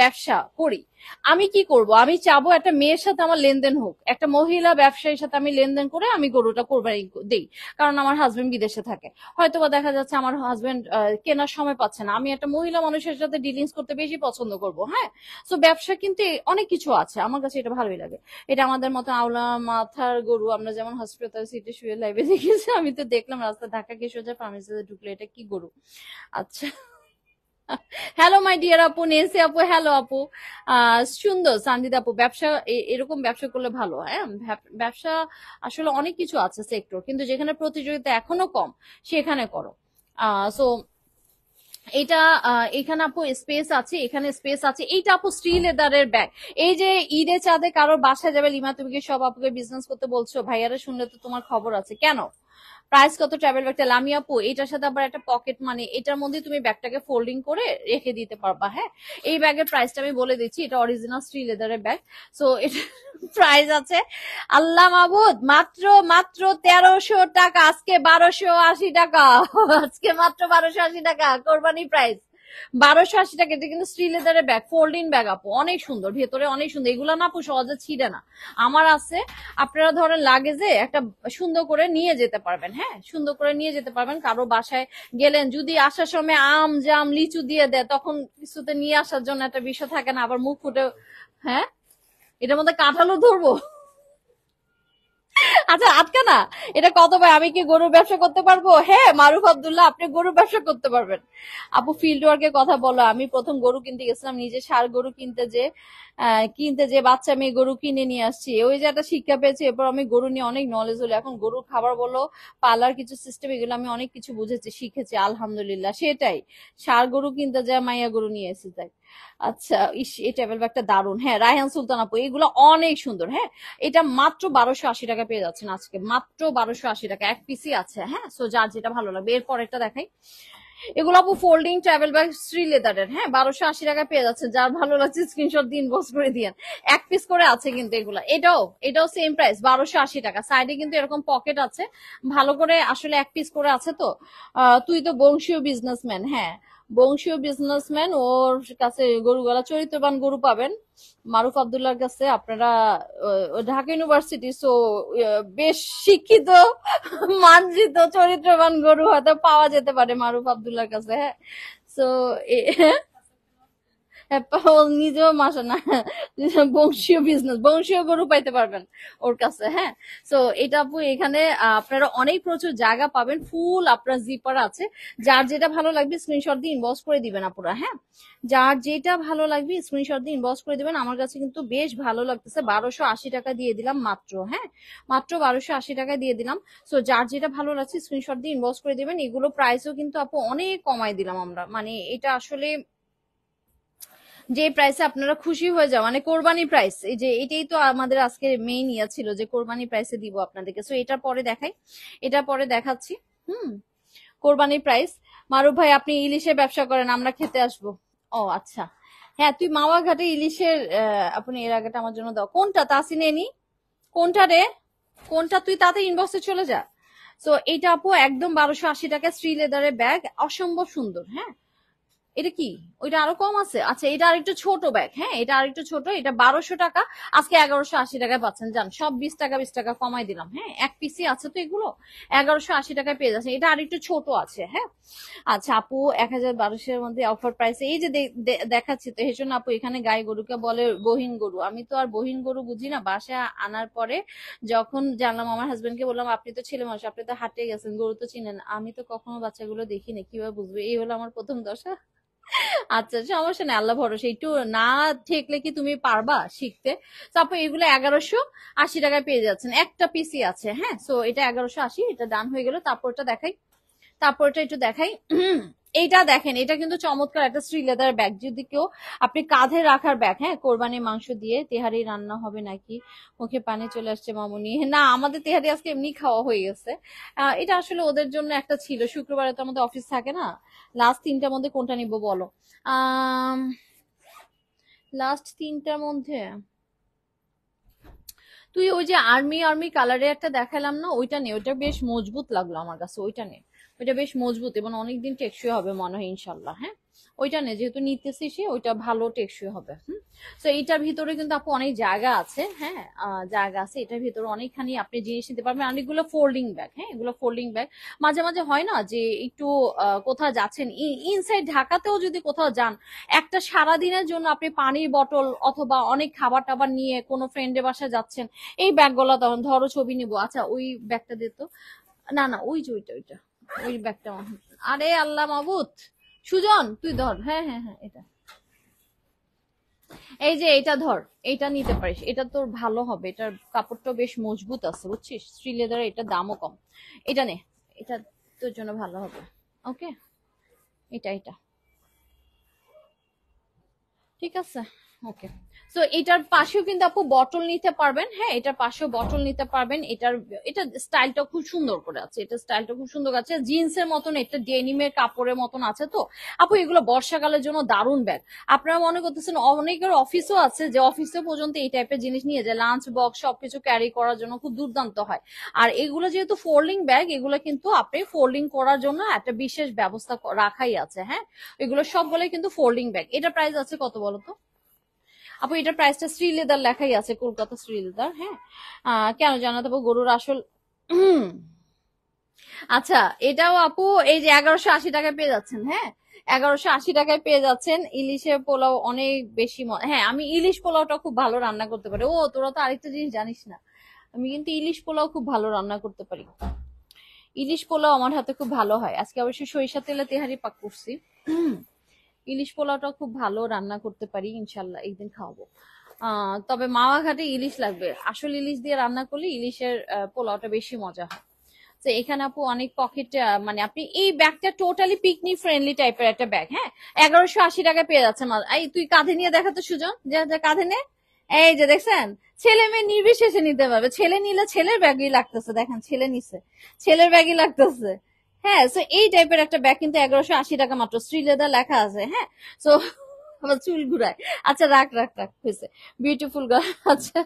ব্যবসা করি, আমি কি করব? আমি চাবো একটা মেয়ের সাথে আমার লেনদেন হোক, একটা মহিলা ব্যবসায়ীর সাথে আমি লেনদেন করে আমি গরুটা কোরবানি দেই, কারণ আমার হাজবেন্ড বিদেশে থাকে। হয়তো বা দেখা যাচ্ছে আমার হাজবেন্ড কেনার সময় পাচ্ছে না, আমি একটা মহিলা মানুষের সাথে ডিলিংস করতে বেশি পছন্দ করব। হ্যাঁ, তো ব্যবসা কিন্তু অনেক কিছু আছে, আমার কাছে এটা ভালোই লাগে। এটা আমাদের মতো আওলা মাথার গরু, আমরা যেমন হাসপাতাল সিটে শুয়ে লাইভে দেখেছি, আমি তো দেখলাম রাস্তা ঢাকা কে সোজা ফার্মেসিতে ঢুকলে, এটা কি গরু? আচ্ছা। হ্যালো মাই ডিয়ার আপু, নেন্সি আপু, হ্যালো আপু। সুন্দর সানজিদ আপু, ব্যবসা এরকম ব্যবসা করলে ভালো। হ্যাঁ, ব্যবসা আসলে অনেক কিছু আছে সেক্টর, কিন্তু যেখানে প্রতিযোগিতা এখনো কম সেখানে করো। সো এটা এখানে আপু স্পেস আছে, এখানে স্পেস আছে। এইটা আপু স্ত্রী লেদারের ব্যাগ। এই যে ঈদে চাঁদে কারোর বাসায় যাবে, লিমা তুমি কি সব আপুকে বিজনেস করতে বলছো? ভাইয়ারা শুনলে তো তোমার খবর আছে। কেন? প্রাইস কত ট্রাভেল ব্যাগটা? লামি আপু, এটার সাথে আবার একটা পকেট মানি, এটার মধ্যে তুমি ব্যাগটাকে ফোল্ডিং করে রেখে দিতে পারবা। হ্যাঁ, এই ব্যাগের প্রাইসটা আমি বলে দিচ্ছি, এটা অরিজিনাল স্ত্রী লেদারের ব্যাগ। সো এটা প্রাইস আছে, আল্লাহ মাবুদ, মাত্র মাত্র 1300 টাকা। আজকে 1280 টাকা, আজকে মাত্র 1280 টাকা কোরবানি প্রাইস। 1280 টাকা। এটা কিন্তু স্ত্রী লেদারের ব্যাগ, ফোল্ডিং ব্যাগ আপু, অনেক সুন্দর, ভেতরে অনেক সুন্দর। এগুলো না আপু সহজে ছিঁড়ে না, আমার আছে। আপনারা ধরেন লাগেজে একটা সুন্দর করে নিয়ে যেতে পারবেন। হ্যাঁ, সুন্দর করে নিয়ে যেতে পারবেন। কারো বাসায় গেলেন, যদি আসার সময় আম জাম লিচু দিয়ে দেয়, তখন কিছুতে নিয়ে আসার জন্য একটা বিষয় থাকে না, আবার মুখ ফুটে। হ্যাঁ, এটার মধ্যে কাঁঠালও ধরবো? আচ্ছা আটকা না, এটা কত ভাই? আমি কি গরুর ব্যবসা করতে পারবো? হ্যাঁ মারুফ আব্দুল্লাহ, আপনি গরুর ব্যবসা করতে পারবেন। আপু ফিল্ড ওয়ার্কের কথা বলো। আমি প্রথম গরু কিনতে গেছিলাম, নিজে ষাঁড় গরু কিনতে যে বাচ্চা মেয়ে গরু কিনে নিয়ে আসছি, ওই যে একটা শিক্ষা পেয়েছি। এরপর আমি গরু নিয়ে অনেক নলেজ হলো, এখন গরুর খাবার বলো, পালার কিছু সিস্টেম, এগুলো আমি অনেক কিছু বুঝেছি, শিখেছি, আলহামদুলিল্লাহ। সেটাই, ষাঁড় গরু কিনতে যায় মাইয়া গরু নিয়ে এসেছি, তাই। আচ্ছা, ইস, এই ট্রাভেল ব্যাগটা দারুন। হ্যাঁ, রায়হান সুলতান আপু, এগুলো অনেক সুন্দর। হ্যাঁ, এটা মাত্র 1280 টাকা পেয়ে যাচ্ছেন আজকে, মাত্র 1280 টাকা, এক পিসি আছে। হ্যাঁ, সো যার যেটা ভালো লাগবে। এরপর একটা দেখাই, এগুলো আপু ফোল্ডিং ট্রাভেল ব্যাগ শ্রী লেদারের। হ্যাঁ, 1280 টাকা পেয়ে যাচ্ছে, যার ভালো লাগছে স্ক্রিনশট দিন, বস করে দিয়েন। এক পিস করে আছে কিন্তু এগুলা। এটাও সেম প্রাইস, 1280 টাকা। সাইডে কিন্তু এরকম পকেট আছে, ভালো করে আসলে এক পিস করে আছে তো। তুই তো বংশীয় বিজনেসম্যান। হ্যাঁ, বংশীয় বিজনেসম্যান, ওর কাছে গরুগুলা চরিত্রবান গরু পাবেন। মারুফ আব্দুল্লাহর কাছে আপনারা ঢাকা ইউনিভার্সিটি, সো বেশ শিক্ষিত, মার্জিত, চরিত্রবান গরু হয়তো পাওয়া যেতে পারে মারুফ আব্দুল্লাহর কাছে। হ্যাঁ, সো নিজেও মাসে না, বংশীয় বিজনেস, বংশীয় গরু পাইতে পারবেন ওর কাছে। হ্যাঁ, সো এটা আপু এখানে আপনারা অনেক প্রচুর জায়গা পাবেন, ফুল আপনার জিপার আছে। যার যেটা ভালো লাগবে স্ক্রিনশট দিয়ে ইনবক্স করে দিবেন আপুরা। হ্যাঁ, যার যেটা ভালো লাগবে স্ক্রিনশট দিয়ে ইনবক্স করে দিবেন। আমার কাছে কিন্তু বেশ ভালো লাগতেছে, 1280 টাকা দিয়ে দিলাম মাত্র। হ্যাঁ, মাত্র 1280 টাকা দিয়ে দিলাম। সো যার যেটা ভালো লাগছে স্ক্রিনশট দিয়ে ইনবক্স করে দিবেন। এগুলো প্রাইসও কিন্তু আপু অনেক কমাই দিলাম আমরা, মানে এটা আসলে যে প্রাইসে আপনারা খুশি হয়ে যাও, মানে কোরবানি প্রাইস। এই যে এটাই তো আমাদের আজকে মেইন ইয়া ছিল, যে কোরবানি প্রাইসে দিব আপনাদেরকে। সো এটার পরে দেখাই, এটা পরে দেখাচ্ছি। হুম, কোরবানি প্রাইস। মারুফ ভাই, আপনি ইলিশের ব্যবসা করেন, আমরা খেতে আসবো। ও আচ্ছা, হ্যাঁ, তুই মাওয়া ঘাটে ইলিশের আপনি এর আগেটা আমার জন্য দাও। কোনটা তাসিনে নি? কোনটা রে? কোনটা? তুই তাতে ইনবক্সে চলে যা। সো এইটা আপু একদম 1280 টাকা, শ্রী লেদারের ব্যাগ, অসম্ভব সুন্দর। হ্যাঁ, এটা কি? ওইটা আরো কম আছে? আচ্ছা, এটা আরেকটু ছোট ব্যাগ। হ্যাঁ, এটা আরেকটু ছোট, এটা 1200 টাকা, আজকে 1180 টাকায় পাচ্ছেন। জান, সব 20 টাকা 20 টাকা কমাই দিলাম। হ্যাঁ, এক পিসি আছে তো এগুলো, 1180 টাকায় পেয়ে যাচ্ছে। এটা আরেকটু ছোট আছে। হ্যাঁ, আচ্ছা আপু, 1200-এর মধ্যে অফার প্রাইসে এই যে দেখাচ্ছি তো, এই জন্য আপু এখানে গাই গরুকে বলে বহিন গরু। আমি তো আর বহিন গরু বুঝি না। বাসায় আনার পরে যখন জানলাম, আমার হাজবেন্ডকে বললাম, আপনি তো ছেলে মানুষ, আপনি তো হাটে গেছেন, গরু তো চিনেন, আমি তো কখনো বাচ্চাগুলো দেখিনি, কিভাবে বুঝবো? এই হলো আমার প্রথম দশা। আচ্ছা, সমস্যা নেই, আল্লাহ ভরসা। একটু না ঠেকলে কি তুমি পারবা শিখতে? তো আপু এগুলো 1180 টাকায় পেয়ে যাচ্ছেন, একটা পিসি আছে। হ্যাঁ, সো এটা 1180, এটা ডান হয়ে গেল। তারপরটা দেখাই, তারপরটা একটু দেখাই। এইটা দেখেন, এটা কিন্তু চমৎকার একটা শ্রী লেদার ব্যাগ, যদি কেউ আপনি কাঁধে রাখার ব্যাগ। হ্যাঁ, কোরবানির মাংস দিয়ে তেহারি রান্না হবে নাকি? মুখে পানি চলে আসছে মামুনি। না, আমাদের তেহারি আজকে এমনি খাওয়া হয়ে গেছে। এটা আসলে ওদের জন্য একটা ছিল, শুক্রবারে তো আমাদের অফিস থাকে না। লাস্ট তিনটার মধ্যে কোনটা নিব বলো? আহ লাস্ট তিনটার মধ্যে তুই ওই যে আর্মি আর্মি কালারের একটা দেখালাম না, ওইটা নে, ওইটা বেশ মজবুত লাগলো আমার কাছে, ওইটা নে। ওইটা বেশ মজবুত এবং অনেকদিন টেকসই হবে মনে হয় ইনশাল্লাহ। হ্যাঁ, ওইটা নে, যেহেতু নিতেছি সে, ওইটা ভালো টেকসই হবে। তো এইটার ভিতরে কিন্তু আপু অনেক জায়গা আছে। হ্যাঁ, জায়গা আছে এটার ভিতরে, অনেকখানি আপনি জিনিস নিতে পারবেন। অনেকগুলো ফোল্ডিং ব্যাগ। হ্যাঁ, এগুলো ফোল্ডিং ব্যাগ। মাঝে মাঝে হয় না যে একটু কোথাও যাচ্ছেন, ইনসাইড ঢাকাতেও যদি কোথাও যান, একটা সারা দিনের জন্য আপনি পানির বটল অথবা অনেক খাবার টাবার নিয়ে কোনো ফ্রেন্ডের বাসায় যাচ্ছেন, এই ব্যাগগুলো তখন ধরো ছবি নিবো, আচ্ছা ওই ব্যাগটা দিত। না না, ওই যে ওইটা ওইটা, ওই ব্যাগটা। আরে আল্লাহ মাবুত, সুজন তুই ধর। হ্যাঁ হ্যাঁ হ্যাঁ, এটা, এই যে এটা ধর, এটা নিতে পারিস, এটা তোর ভালো হবে, এটার কাপড়টা বেশ মজবুত আছে বুঝছিস, শ্রী লেদার, এটা দামও কম। এটা নে, এটা তোর জন্য ভালো হবে। ওকে, এটা এটা ঠিক আছে। ওকে। সো এটার পাশেও কিন্তু আপু বটল নিতে পারবেন। হ্যাঁ, এটার পাশেও বটল নিতে পারবেন। এটা স্টাইলটা খুব সুন্দর করে আছে, এটা স্টাইলটা খুব সুন্দর আছে, জিন্সের মতন, এটা ডেনিমের কাপড়ের মতন আছে। তো আপু এগুলো বর্ষাকালের জন্য দারুণ ব্যাগ। আপনারা মনে করতেছেন অনেকের অফিসও আছে, যে অফিসে পর্যন্ত এই টাইপের জিনিস নিয়ে যায়, লাঞ্চ বক্স সবকিছু ক্যারি করার জন্য খুব দুর্দান্ত হয়। আর এগুলো যেহেতু ফোল্ডিং ব্যাগ, এগুলো কিন্তু আপনি ফোল্ডিং করার জন্য একটা বিশেষ ব্যবস্থা রাখাই আছে। হ্যাঁ, এগুলো সবগুলোই কিন্তু ফোল্ডিং ব্যাগ। এটা প্রাইস আছে কত বলতো আপু? এটার প্রাইসটা শ্রী লেদার লেখাই আছে, কলকাতা শ্রী লেদার। হ্যাঁ, কেন জানাতে পারবো, গরুর আসল। আচ্ছা, এটাও আপু এই যে 1180 টাকায় পেয়ে যাচ্ছেন। হ্যাঁ, 1180 টাকায় পেয়ে যাচ্ছেন। ইলিশের পোলাও অনেক বেশি হ্যাঁ, আমি ইলিশ পোলাওটা খুব ভালো রান্না করতে পারি। ও, তোরা তো আরেকটা জিনিস জানিস না, আমি কিন্তু ইলিশ পোলাও খুব ভালো রান্না করতে পারি। ইলিশ পোলাও আমার হাতে খুব ভালো হয়। আজকে অবশ্যই সরিষা তেলে তেহারি পাক করছি। ইলিশ পোলাওটা খুব ভালো রান্না করতে পারি, ইনশাল্লাহ একদিন খাওয়াবো। তবে মাওয়া ঘাটে ইলিশ লাগবে, আসল ইলিশ দিয়ে রান্না করলে ইলিশের পোলাওটা বেশি মজা হয়। তো এখানে আপু অনেক পকেট, মানে আপনি এই ব্যাগটা টোটালি পিকনিক ফ্রেন্ডলি টাইপের একটা ব্যাগ। হ্যাঁ, 1180 টাকায় পেয়ে যাচ্ছে। এই তুই কাঁধে নিয়ে দেখাতো সুজন, যা যা কাঁধে নে। এই যে দেখছেন, ছেলে মেয়ে নির্বিশেষে নিতে পারবে। ছেলে নিলে ছেলের ব্যাগই লাগতেছে, দেখেন ছেলে নিছে, ছেলের ব্যাগই লাগতেছে। হ্যাঁ, সো এই টাইপের একটা ব্যাগ কিন্তু 1180 টাকা মাত্র, শ্রী লেদার লেখা আছে। হ্যাঁ, সো আমার চুল ঘুরায়। আচ্ছা রাখ রাখ রাখ, হয়েছে, বিউটিফুল গার্ল। আচ্ছা,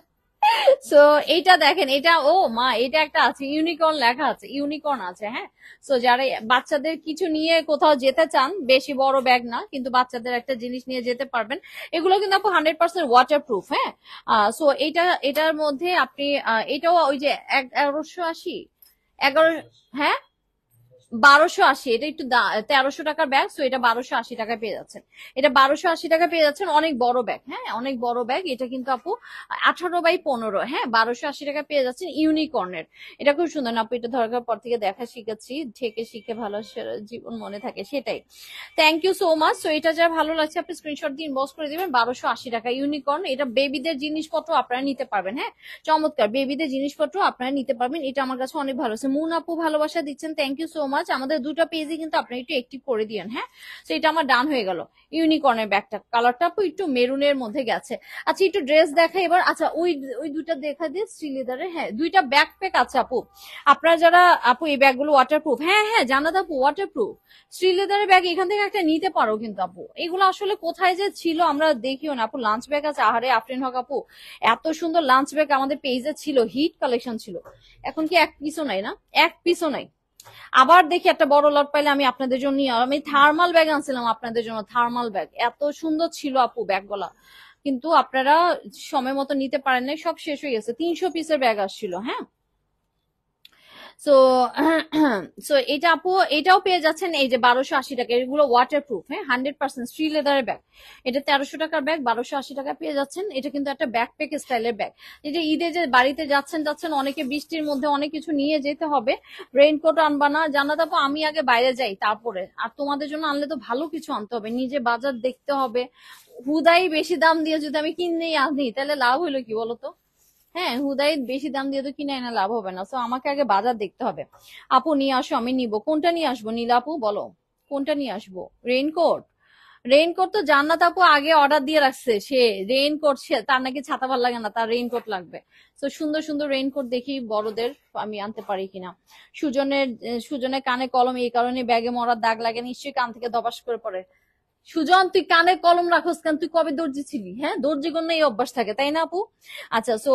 সো এইটা দেখেন, এটা ও মা, এটা একটা আছে, ইউনিকর্ন লেখা আছে, ইউনিকর্ন আছে। হ্যাঁ, সো যারা বাচ্চাদের কিছু নিয়ে কোথাও যেতে চান, বেশি বড় ব্যাগ না কিন্তু বাচ্চাদের একটা জিনিস নিয়ে যেতে পারবেন। এগুলো কিন্তু আপু 100% ওয়াটার প্রুফ। হ্যাঁ, সো এটার মধ্যে আপনি এটাও ওই যে 1180, 11, হ্যাঁ 1280, এটা একটু 1300 টাকার ব্যাগ, তো এটা 1280 টাকায় পেয়ে যাচ্ছেন। এটা 1280 টাকা পেয়ে যাচ্ছেন, অনেক বড় ব্যাগ। হ্যাঁ, অনেক বড় ব্যাগ, এটা কিন্তু আপু 18x15। হ্যাঁ, 1280 টাকা পেয়ে যাচ্ছেন ইউনিকর্নের। এটা খুব সুন্দর না আপু, এটা ধরার পর থেকে দেখা শিখেছি, ঠেকে শিখে ভালো জীবন মনে থাকে, সেটাই। Thank you so much. তো এটা যা ভালো লাগছে আপনি স্ক্রিনশট দিয়ে ইনবক্স করে দিবেন। 1280 টাকা ইউনিকর্ন, এটা বেবিদের জিনিসপত্র আপনারা নিতে পারবেন। হ্যাঁ, চমৎকার বেবিদের জিনিসপত্র আপনারা নিতে পারবেন। এটা আমার কাছে অনেক ভালো আছে। মুন আপু ভালোবাসা দিচ্ছেন, থ্যাংক ইউ সো মাচ। আমাদের দুটো পেজই কিন্তু আপনারা একটু অ্যাক্টিভ করে দিয়েন। হ্যাঁ, তো এটা আমার ডান হয়ে গেল। ইউনিকর্নের ব্যাগটা কালারটা আপু একটু মেরুনের মধ্যে গেছে। আচ্ছা, একটু ড্রেস দেখাই এবার। আচ্ছা, ওই ওই দুইটা দেখা দিয়ে শ্রী লেদারের। হ্যাঁ, দুইটা ব্যাকপ্যাক আছে আপু, আপনারা যারা আপু এই ব্যাগগুলো ওয়াটারপ্রুফ। হ্যাঁ হ্যাঁ, জানাত আপু ওয়াটারপ্রুফ শ্রী লেদারের ব্যাগ, এখান থেকে একটা নিতে পারো কিন্তু আপু। এগুলো আসলে কোথায় যে ছিল আমরা দেখিও না আপু। লাঞ্চ ব্যাগ আছে, আহারে আফরিন হক আপু, এত সুন্দর লাঞ্চ ব্যাগ আমাদের পেজে ছিল, হিট কালেকশন ছিল। এখন কি এক পিসও নাই? না, এক পিসও নাই। আবার দেখি একটা বড় লট পাইলে আমি আপনাদের জন্য আমি থার্মাল ব্যাগ আনছিলাম আপনাদের জন্য, থার্মাল ব্যাগ এত সুন্দর ছিল আপু ব্যাগগুলা, কিন্তু আপনারা সময় মতো নিতে পারেন নাই, সব শেষ হয়ে গেছে। 300 পিসের ব্যাগ আসছিল। হ্যাঁ, সো সো এটা আপু, এটাও পেয়ে যাচ্ছেন এই যে 1280 টাকা। এগুলো ওয়াটার প্রুফ। হ্যাঁ, 100% শ্রী লেদারের ব্যাগ। এটা 1300 টাকার ব্যাগ, 1280 টাকা পেয়ে যাচ্ছেন। এটা কিন্তু একটা ব্যাকপ্যাক স্টাইলের ব্যাগ। এই যে ঈদে যে বাড়িতে যাচ্ছেন যাচ্ছেন, অনেকে বৃষ্টির মধ্যে অনেক কিছু নিয়ে যেতে হবে, রেইনকোট আনবা না, জানাত আপু আমি আগে বাইরে যাই তারপরে, আর তোমাদের জন্য আনলে তো ভালো কিছু আনতে হবে, নিজে বাজার দেখতে হবে। হুদাই বেশি দাম দিয়ে যদি আমি কিনেই আনি, তাহলে লাভ হলো কি বলতো? হ্যাঁ, হুদাই বেশি দাম দিয়ে তো কিনে এনে লাভ হবে না। তো আমাকে আগে বাজার দেখতে হবে। আপু নিয়ে আসো, আমি নিব। কোনটা নিয়ে আসবো নীলা আপু বলো? কোনটা নিয়ে আসবো? রেইনকোট? রেইনকোট তো জান্নাত আপু আগে অর্ডার দিয়ে রাখছে, সে রেইনকোট, সে তার নাকি ছাতা ভালো লাগে না, তার রেইনকোট লাগবে। তো সুন্দর সুন্দর রেইনকোট দেখি বড়দের আমি আনতে পারি কিনা। সুজনের কানে কলম এই কারণে ব্যাগে মরার দাগ লাগে, নিশ্চয়ই কান থেকে ধপাস করে পড়ে। সুজন, তুই কানে কলম রাখোস কেন? তুই কবে দর্জি ছিলি? হ্যাঁ, দর্জি কোন এই অভ্যাস থাকে, তাই না আপু? আচ্ছা, সো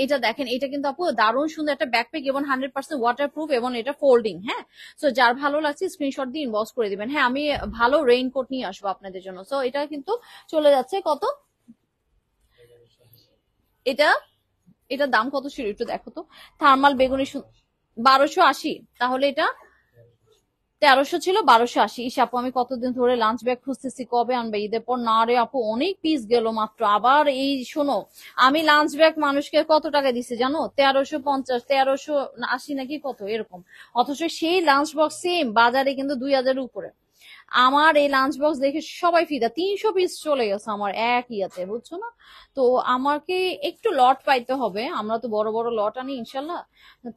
এটা দেখেন, এটা কিন্তু আপু দারুণ সুন্দর একটা ব্যাকপ্যাক এবং 100% ওয়াটার প্রুফ এবং এটা ফোল্ডিং। হ্যাঁ, সো যার ভালো লাগছে স্ক্রিনশট দিয়ে ইনবক্স করে দিবেন। হ্যাঁ, আমি ভালো রেইনকোট নিয়ে আসবো আপনাদের জন্য। সো এটা কিন্তু চলে যাচ্ছে কত? এটা এটার দাম কত ছিল একটু দেখো তো। থার্মাল বেগুনি 1280। তাহলে এটা 1300 ছিল, 1280। ইস আপু, আমি কতদিন ধরে লাঞ্চ ব্যাগ খুঁজতেছি, কবে আনবে? ঈদের পর না রে আপু, অনেক পিস গেল মাত্র। আবার এই শোনো, আমি লাঞ্চ ব্যাগ মানুষকে কত টাকা দিছি জানো? 1350, 1380 নাকি কত এরকম। অথচ সেই লাঞ্চ বক্স সেম বাজারে কিন্তু 2000-এর উপরে। আমার এই লাঞ্চ বক্স দেখে সবাই ফিদা, 300 পিস চলে গেছে আমার এক ইয়াতে, বুঝছো না? তো আমাকে একটু লট পাইতে হবে, আমরা তো বড় বড় লট আনি ইনশাল্লাহ।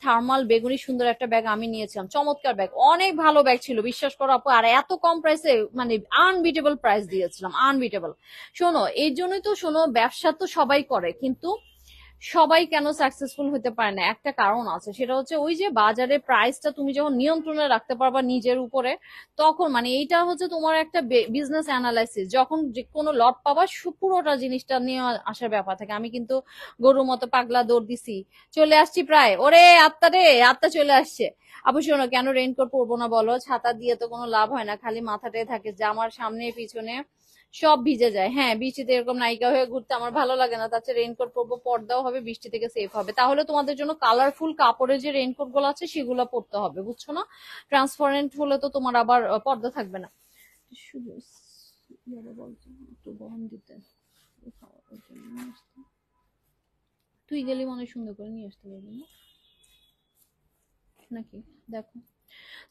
থার্মাল বেগুনি সুন্দর একটা ব্যাগ আমি নিয়েছিলাম, চমৎকার ব্যাগ, অনেক ভালো ব্যাগ ছিল, বিশ্বাস করো আপু। আর এত কম প্রাইসে, মানে আনবিটেবল প্রাইস দিয়েছিলাম, আনবিটেবল। শোনো, এই জন্যই তো শোনো, ব্যবসা তো সবাই করে, কিন্তু সবাই কেন সাকসেসফুল হতে পারে না? একটা কারণ আছে, সেটা হচ্ছে ওই যে বাজারে প্রাইসটা তুমি যখন নিয়ন্ত্রণে রাখতে পারবা নিজের উপরে, তখন মানে এইটা হচ্ছে তোমার একটা বিজনেস অ্যানালাইসিস। যখন যে কোনো লট পাবা, পুরোটা জিনিসটা নিয়ে আসার ব্যাপার থাকে। আমি কিন্তু গরুর মতো পাগলা দৌড় দিছি, চলে আসছি প্রায়। ওরে আত্মা রে, আত্মা চলে আসছে। আপু শোনো, কেন রেইনকোট পরবো না বলো? ছাতা দিয়ে তো কোনো লাভ হয় না, খালি মাথাটাই থাকে, জামার সামনে পিছনে সব ভিজে যায়। হ্যাঁ, বৃষ্টিতে এরকম নায়িকা হয়ে ঘুরতে আমার ভালো লাগে না, তার চেয়ে রেইনকোট পরবো, পর্দাও হবে, বৃষ্টি থেকে সেফ হবে। তাহলে তোমাদের জন্য কালারফুল কাপড়ের যে রেইনকোট গুলো আছে সেগুলো পরতে হবে, বুঝছো না? ট্রান্সপারেন্ট হলে তো তোমার আবার পর্দা থাকবে না। শুধু একটু গরম দিতে, তুই গেলে মনে হয় সুন্দর করে নিয়ে আসতে পারবি না নাকি? দেখো,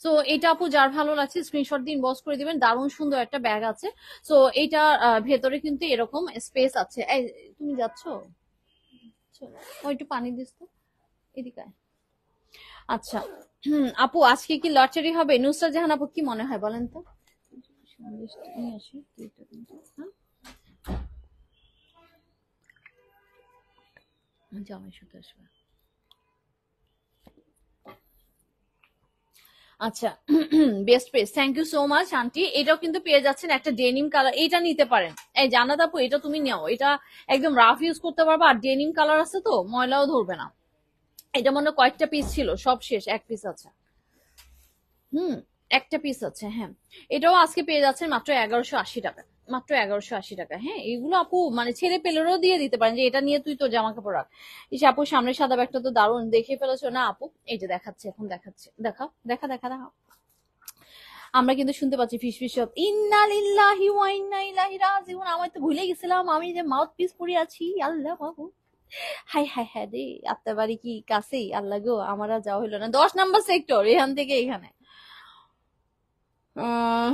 সো এটা আপু যার ভালো লাগছে স্ক্রিনশট দিয়ে ইনবক্স করে দিবেন। দারুণ সুন্দর একটা ব্যাগ আছে। সো এটা ভেতরে কিন্তু এরকম স্পেস আছে। এই, তুমি যাচ্ছ? চলো, ও একটু পানি দিস তো, এদিকে আয়। আচ্ছা, আপু আজকে কি লটারি হবে? নুসরাত জাহান আপু, কি মনে হয় বলেন তো? সন্দেশটা নিয়ে আসি, দুইটা কিন্তু, হ্যাঁ? জামাই সাথে আসবে। আচ্ছা, best page, thank you so much aunty. এটাও কিন্তু পেয়ে যাচ্ছেন একটা ডেনিম কালার, এটা নিতে পারেন। এই জান্নাত আপু, এটা তুমি নাও, এটা একদম রাফ ইউজ করতে পারবা, আর ডেনিম কালার আছে তো ময়লাও ধরবে না। এটা মনে হয় কয়েকটা পিস ছিল, সব শেষ, এক পিস আছে। হুম, একটা পিস আছে, হ্যাঁ। এটাও আজকে পেয়ে যাচ্ছেন মাত্র 1180 টাকা, মাত্র 1180 টাকা। হ্যাঁ, এগুলো আপু মানে ছেলে পেলেরও দিয়ে দিতে পারেন, যে এটা নিয়ে তুই তো জামা কাপড় রাখ। ইস আপু, সামনের সাদা ব্যাগটা তো দারুণ, দেখে ফেলেছো না আপু? এই যে দেখাচ্ছে, এখন দেখাচ্ছে, দেখাও, দেখা দেখা দেখা। আমরা কিন্তু শুনতে পাচ্ছি ফিস ফিস শব্দ, ইন্না লিল্লাহি ওয়া ইন্না ইলাইহি রাজিউন। আমি তো ভুলে গেছিলাম আমি যে মাউথ পিস পরে আছি, আল্লাহ বাবু। হাই হাই হাই রে, আত্মার বাড়ি কি কাছেই? আল্লাহ গো, আমার আর যাওয়া হইলো না। 10 নম্বর সেক্টর, এখান থেকে এখানে। আহ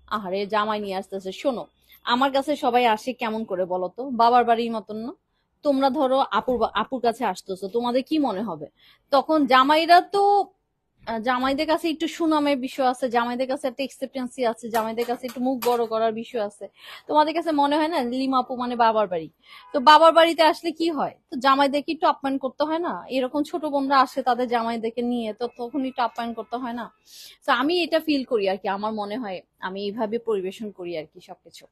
আহারে, জামাই নিয়ে আসতেছে। শোনো, আমার কাছে সবাই আসে কেমন করে বলো তো? বাবার বাড়ির মতন না? তোমরা ধরো আপুর কাছে আসতেছো, তোমাদের কি মনে হবে? তখন জামাইরা তো জামাইদের কাছে একটু সুনামের বিষয় আছে, জামাইদের কাছে একটা এক্সেপ্টেন্সি আছে, জামাইদের কাছে একটু মুখ বড় করার বিষয় আছে। তোমাদের কাছে মনে হয় না লিমা আপু মানে বাবার বাড়ি? তো বাবার বাড়িতে আসলে কি হয়, তো জামাইদেরকে একটু আপ্যায়ন করতে হয় না? এরকম ছোট বোনরা আসে তাদের জামাইদেরকে নিয়ে, তো তখন একটু আপ্যায়ন করতে হয় না? তো আমি এটা ফিল করি আর কি, আমার মনে হয় আমি এইভাবে পরিবেশন করি আর কি সবকিছু।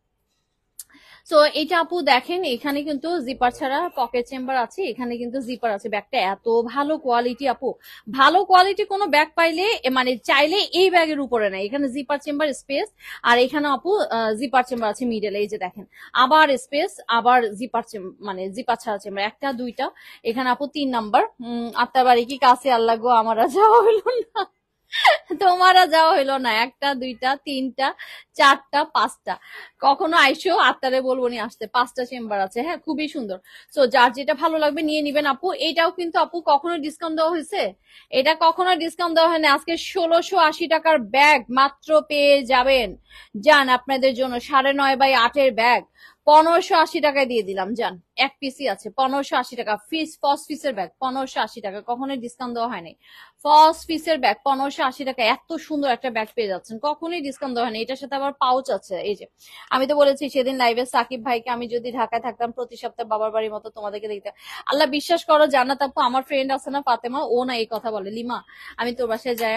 সো এটা আপু দেখেন, এখানে কিন্তু জিপার ছাড়া পকেট চেম্বার আছে, এখানে কিন্তু জিপার আছে। ব্যাগটা এত ভালো কোয়ালিটি আপু, ভালো কোয়ালিটি কোনো ব্যাগ পাইলে মানে চাইলে এই ব্যাগের উপরে নাই। এখানে জিপার চেম্বার স্পেস, আর এখানে আপু জিপার চেম্বার আছে মিডল, এই যে দেখেন, আবার স্পেস, আবার জিপার মানে জিপার ছাড়া চেম্বার, একটা দুইটা। এখানে আপু 3 নাম্বার। আত্মার বাড়ি কি কাছে? আল্লাহ গো, আমার আর যাওয়া হইলো না। তোমার আর যাওয়া হইলো না। একটা দুইটা তিনটা চারটা পাঁচটা, কখনো আইসো, আত্মারে বলবো নি আসতে। 5টা চেম্বার আছে, হ্যাঁ, খুবই সুন্দর। সো যার যেটা ভালো লাগবে নিয়ে নিবেন আপু। এটাও কিন্তু আপু কখনো ডিসকাউন্ট দেওয়া হয়েছে? এটা কখনো ডিসকাউন্ট দেওয়া হয়নি। আজকে 1680 টাকার ব্যাগ মাত্র পেয়ে যাবেন। যান আপনাদের জন্য 9.5x8 ব্যাগ, 1580 টাকায় দিয়ে দিলাম জান, এক পিসই আছে 1580 টাকা। ফার্স্ট পিসের ব্যাগ 1580 টাকা, কখনোই ডিসকাউন্ট দেওয়া হয়নি। ফার্স্ট পিসের ব্যাগ 1580 টাকা, এত সুন্দর একটা ব্যাগ পেয়ে যাচ্ছেন, কখনোই ডিসকাউন্ট দেওয়া হয়নি। এটার সাথে আবার পাউচ আছে। এই যে আমি তো বলেছি সেদিন লাইভে সাকিব ভাইকে, আমি যদি ঢাকায় থাকতাম প্রতি সপ্তাহে বাবার বাড়ির মতো তোমাদেরকে দেখতে। আল্লাহ বিশ্বাস করো জান্নাত আপু, আমার ফ্রেন্ড আছে না ফাতেমা, ও না এই কথা বলে, লিমা আমি তোর বাসায় যাই,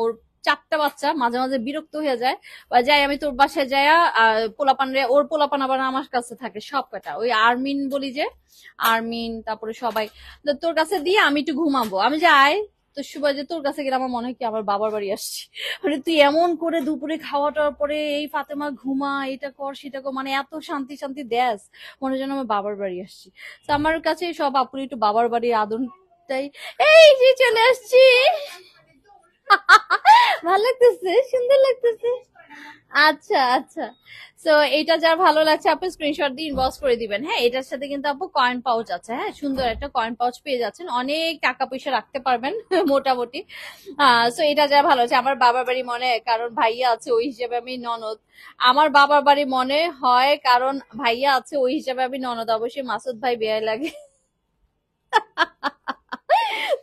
ওর 4টা বাচ্চা, মাঝে মাঝে বিরক্ত হয়ে যায়, বা যাই আমি তোর বাসায় যাই, পোলাপান রে, ওর পোলাপান আবার আমার কাছে থাকে সব কটা, ওই আরমিন বলি যে, আরমিন তারপরে সবাই, তো তোর কাছে দিয়ে আমি একটু ঘুমাবো, আমি যাই তো সুবাই যে তোর কাছে গেলে আমার মনে হয় কি আমার বাবার বাড়ি আসছি। মানে তুই এমন করে দুপুরে খাওয়াটার পরে এই ফাতেমা ঘুমা, এটা কর সেটা কর, মানে এত শান্তি শান্তি দেশ, মনে হয় যেন আমার বাবার বাড়ি আসছি। তো আমার কাছে সব আপুরি একটু বাবার বাড়ির আদরটাই। এই যে চলে আসছি, ভালো লাগতেছে, সুন্দর লাগতেছে। আচ্ছা আচ্ছা, সো এটা যার ভালো লাগছে আপনি স্ক্রিনশট দিয়ে ইনবক্স করে দিবেন। হ্যাঁ, এটার সাথে কিন্তু আপু কয়েন পাউচ আছে। হ্যাঁ, সুন্দর একটা কয়েন পাউচ পেয়ে যাচ্ছেন, অনেক টাকা পয়সা রাখতে পারবেন মোটামুটি। সো এটা যা ভালো আছে। আমার বাবার বাড়ি মনে হয় কারণ ভাইয়া আছে ওই হিসেবে আমি ননদ। আমার বাবার বাড়ি মনে হয় কারণ ভাইয়া আছে ওই হিসেবে আমি ননদ। অবশ্যই মাসুদ ভাই বেয়াই লাগে।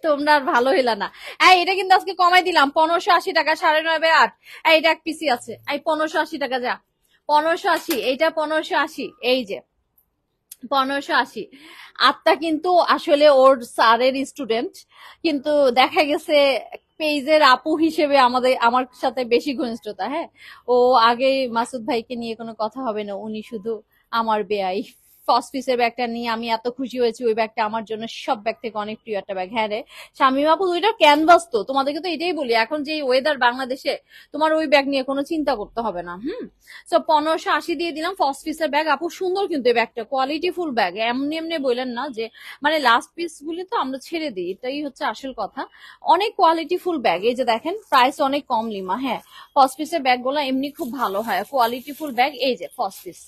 তোমরা আর ভালো হইলা না। এই এটা কিন্তু আজকে কমাই দিলাম 1580 টাকা, 9.5/8। এটা এক পিসি আছে, এই 1580 টাকা যা, 1580, এইটা 1580, এই যে 1580। আত্মা কিন্তু আসলে ওর স্যারের স্টুডেন্ট, কিন্তু দেখা গেছে পেজের আপু হিসেবে আমার সাথে বেশি ঘনিষ্ঠতা। হ্যাঁ, ও আগে মাসুদ ভাইকে নিয়ে কোনো কথা হবে না, উনি শুধু আমার বেয়াই। ফার্স্ট পিসের ব্যাগটা নিয়ে আমি এত খুশি হয়েছি, ওই ব্যাগটা আমার জন্য সব ব্যাগ থেকে অনেক প্রিয় একটা ব্যাগ। হ্যাঁ রে শামীম আপু, ওইটা ক্যানভাস, তো তোমাদেরকে তো এটাই বলি, এখন যে ওয়েদার বাংলাদেশে, তোমার ওই ব্যাগ নিয়ে কোনো চিন্তা করতে হবে না। সো 1580 দিয়ে দিলাম ফার্স্ট পিসের ব্যাগ। আপু সুন্দর কিন্তু এই ব্যাগটা, কোয়ালিটি ফুল ব্যাগ, এমনি এমনি বললেন না যে মানে লাস্ট পিস গুলি তো আমরা ছেড়ে দিই, এটাই হচ্ছে আসল কথা। অনেক কোয়ালিটি ফুল ব্যাগ, এই যে দেখেন প্রাইস অনেক কম লিমা। হ্যাঁ, ফার্স্ট পিসের ব্যাগ গুলো এমনি খুব ভালো হয়, কোয়ালিটি ফুল ব্যাগ। এই যে ফার্স্ট পিস,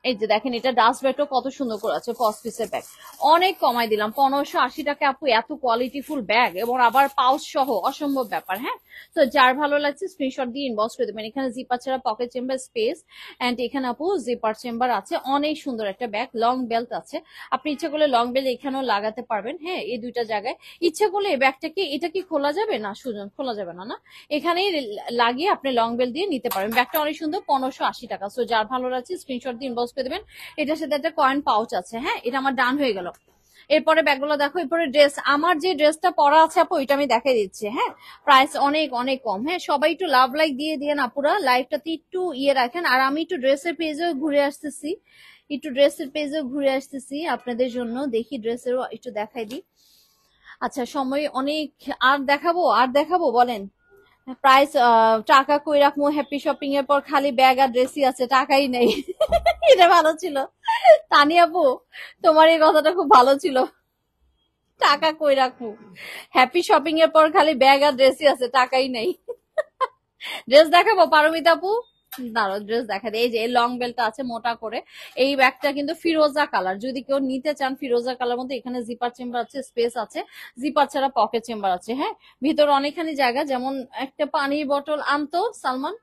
এই যে দেখেন এটা ডাস্ট ব্যাগটা কত সুন্দর করে আছে, ফার্স্ট পিসের ব্যাগ অনেক কমাই দিলাম 1580 টাকা আপু, এত কোয়ালিটি ফুল ব্যাগ এবং আবার পাউচ সহ, অসম্ভব ব্যাপার। হ্যাঁ, তো যার ভালো লাগছে স্ক্রিনশট দিয়ে ইনবক্স করে দেবেন। এখানে জিপার ছাড়া পকেট চেম্বার স্পেস, এন্ড এখানে আপু জিপার চেম্বার আছে, অনেক সুন্দর একটা ব্যাগ, লং বেল্ট আছে, আপনি ইচ্ছা করলে লং বেল্ট এখানেও লাগাতে পারবেন। হ্যাঁ, এই দুইটা জায়গায় ইচ্ছা করলে এই ব্যাগটাকে, এটা কি খোলা যাবে না সুজন, খোলা যাবে না, না এখানেই লাগিয়ে আপনি লং বেল্ট দিয়ে নিতে পারবেন। ব্যাগটা অনেক সুন্দর 1580 টাকা। সো যার ভালো লাগছে স্ক্রিনশট দিয়ে ইনবক্স করে দেবেন। এটার সাথে একটা কয়েন পাউচ আছে। হ্যাঁ, এটা আমার ডান হয়ে গেল। এরপরে ব্যাগগুলো দেখো, এরপরে ড্রেস, আমার যে ড্রেসটা পরা আছে আপু ওইটা আমি দেখাই দিচ্ছি। হ্যাঁ, প্রাইস অনেক অনেক কম। হ্যাঁ, সবাই একটু লাভ লাইক দিয়ে দিয়ে আপুরা লাইভটাতে একটু ইয়ে রাখেন, আর আমি একটু ড্রেসের পেজেও ঘুরে আসতেছি, একটু ড্রেসের পেজেও ঘুরে আসতেছি আপনাদের জন্য, দেখি ড্রেসেরও একটু দেখাই দিই। আচ্ছা, সময় অনেক, আর দেখাবো বলেন। প্রাইস টাকা কই রাখবো, হ্যাপি শপিং এর পর খালি ব্যাগ আর ড্রেসই আছে, টাকাই নেই। এটা ভালো ছিল তানি আপু, তোমার এই কথাটা খুব ভালো ছিল, টাকা কই রাখবো, হ্যাপি শপিং এর পর খালি ব্যাগ আর ড্রেসই আছে, টাকাই নেই। ড্রেস দেখাবো পারমিতা আপু, দাঁড়াও ড্রেস দেখা দেয়। এই যে লং বেলটা আছে মোটা করে, এই ব্যাগটা কিন্তু ফিরোজা কালার, যদি কেউ নিতে চান ফিরোজা কালার মধ্যে, এখানে জিপার চেম্বার আছে, স্পেস আছে, জিপার ছাড়া পকেট চেম্বার আছে। হ্যাঁ, ভিতরে অনেকখানি জায়গা, যেমন একটা পানির বোতল আনতো সালমান,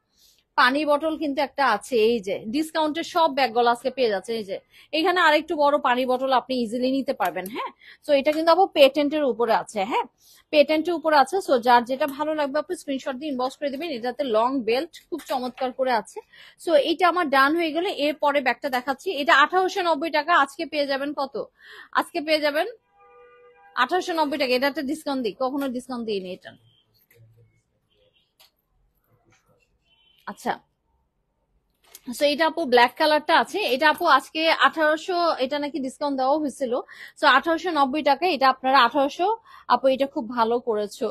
পানি বটল কিন্তু একটা আছে। এই যে ডিসকাউন্টের সব ব্যাগগুলো আজকে পেয়ে যাচ্ছে। এই যে এখানে আরেকটু বড় পানি বটল আপনি ইজিলি নিতে পারবেন। হ্যাঁ, তো এটা কিন্তু আবার পেটেন্টের উপরে আছে। হ্যাঁ, পেটেন্টের উপরে আছে। সো যার যেটা ভালো লাগবে আপনি স্ক্রিনশট দিয়ে ইনবক্স করে দিবেন। এটাতে লং বেল্ট খুব চমৎকার করে আছে। সো এটা আমার ডান হয়ে গেলে এরপরে ব্যাগটা দেখাচ্ছি। এটা 1890 টাকা, আজকে পেয়ে যাবেন কত, আজকে পেয়ে যাবেন 1890 টাকা। এটাতে ডিসকাউন্ট দিই, কখনো ডিসকাউন্ট দিইনি এটা। আচ্ছা, সো এটা আপু ব্ল্যাক কালারটা আছে, এটা আপু আজকে 1800, এটা নাকি ডিসকাউন্ট দেওয়া হয়েছিল। সো 1890 টাকা, এটা আপনারা 1800। আপু এটা খুব ভালো করেছো,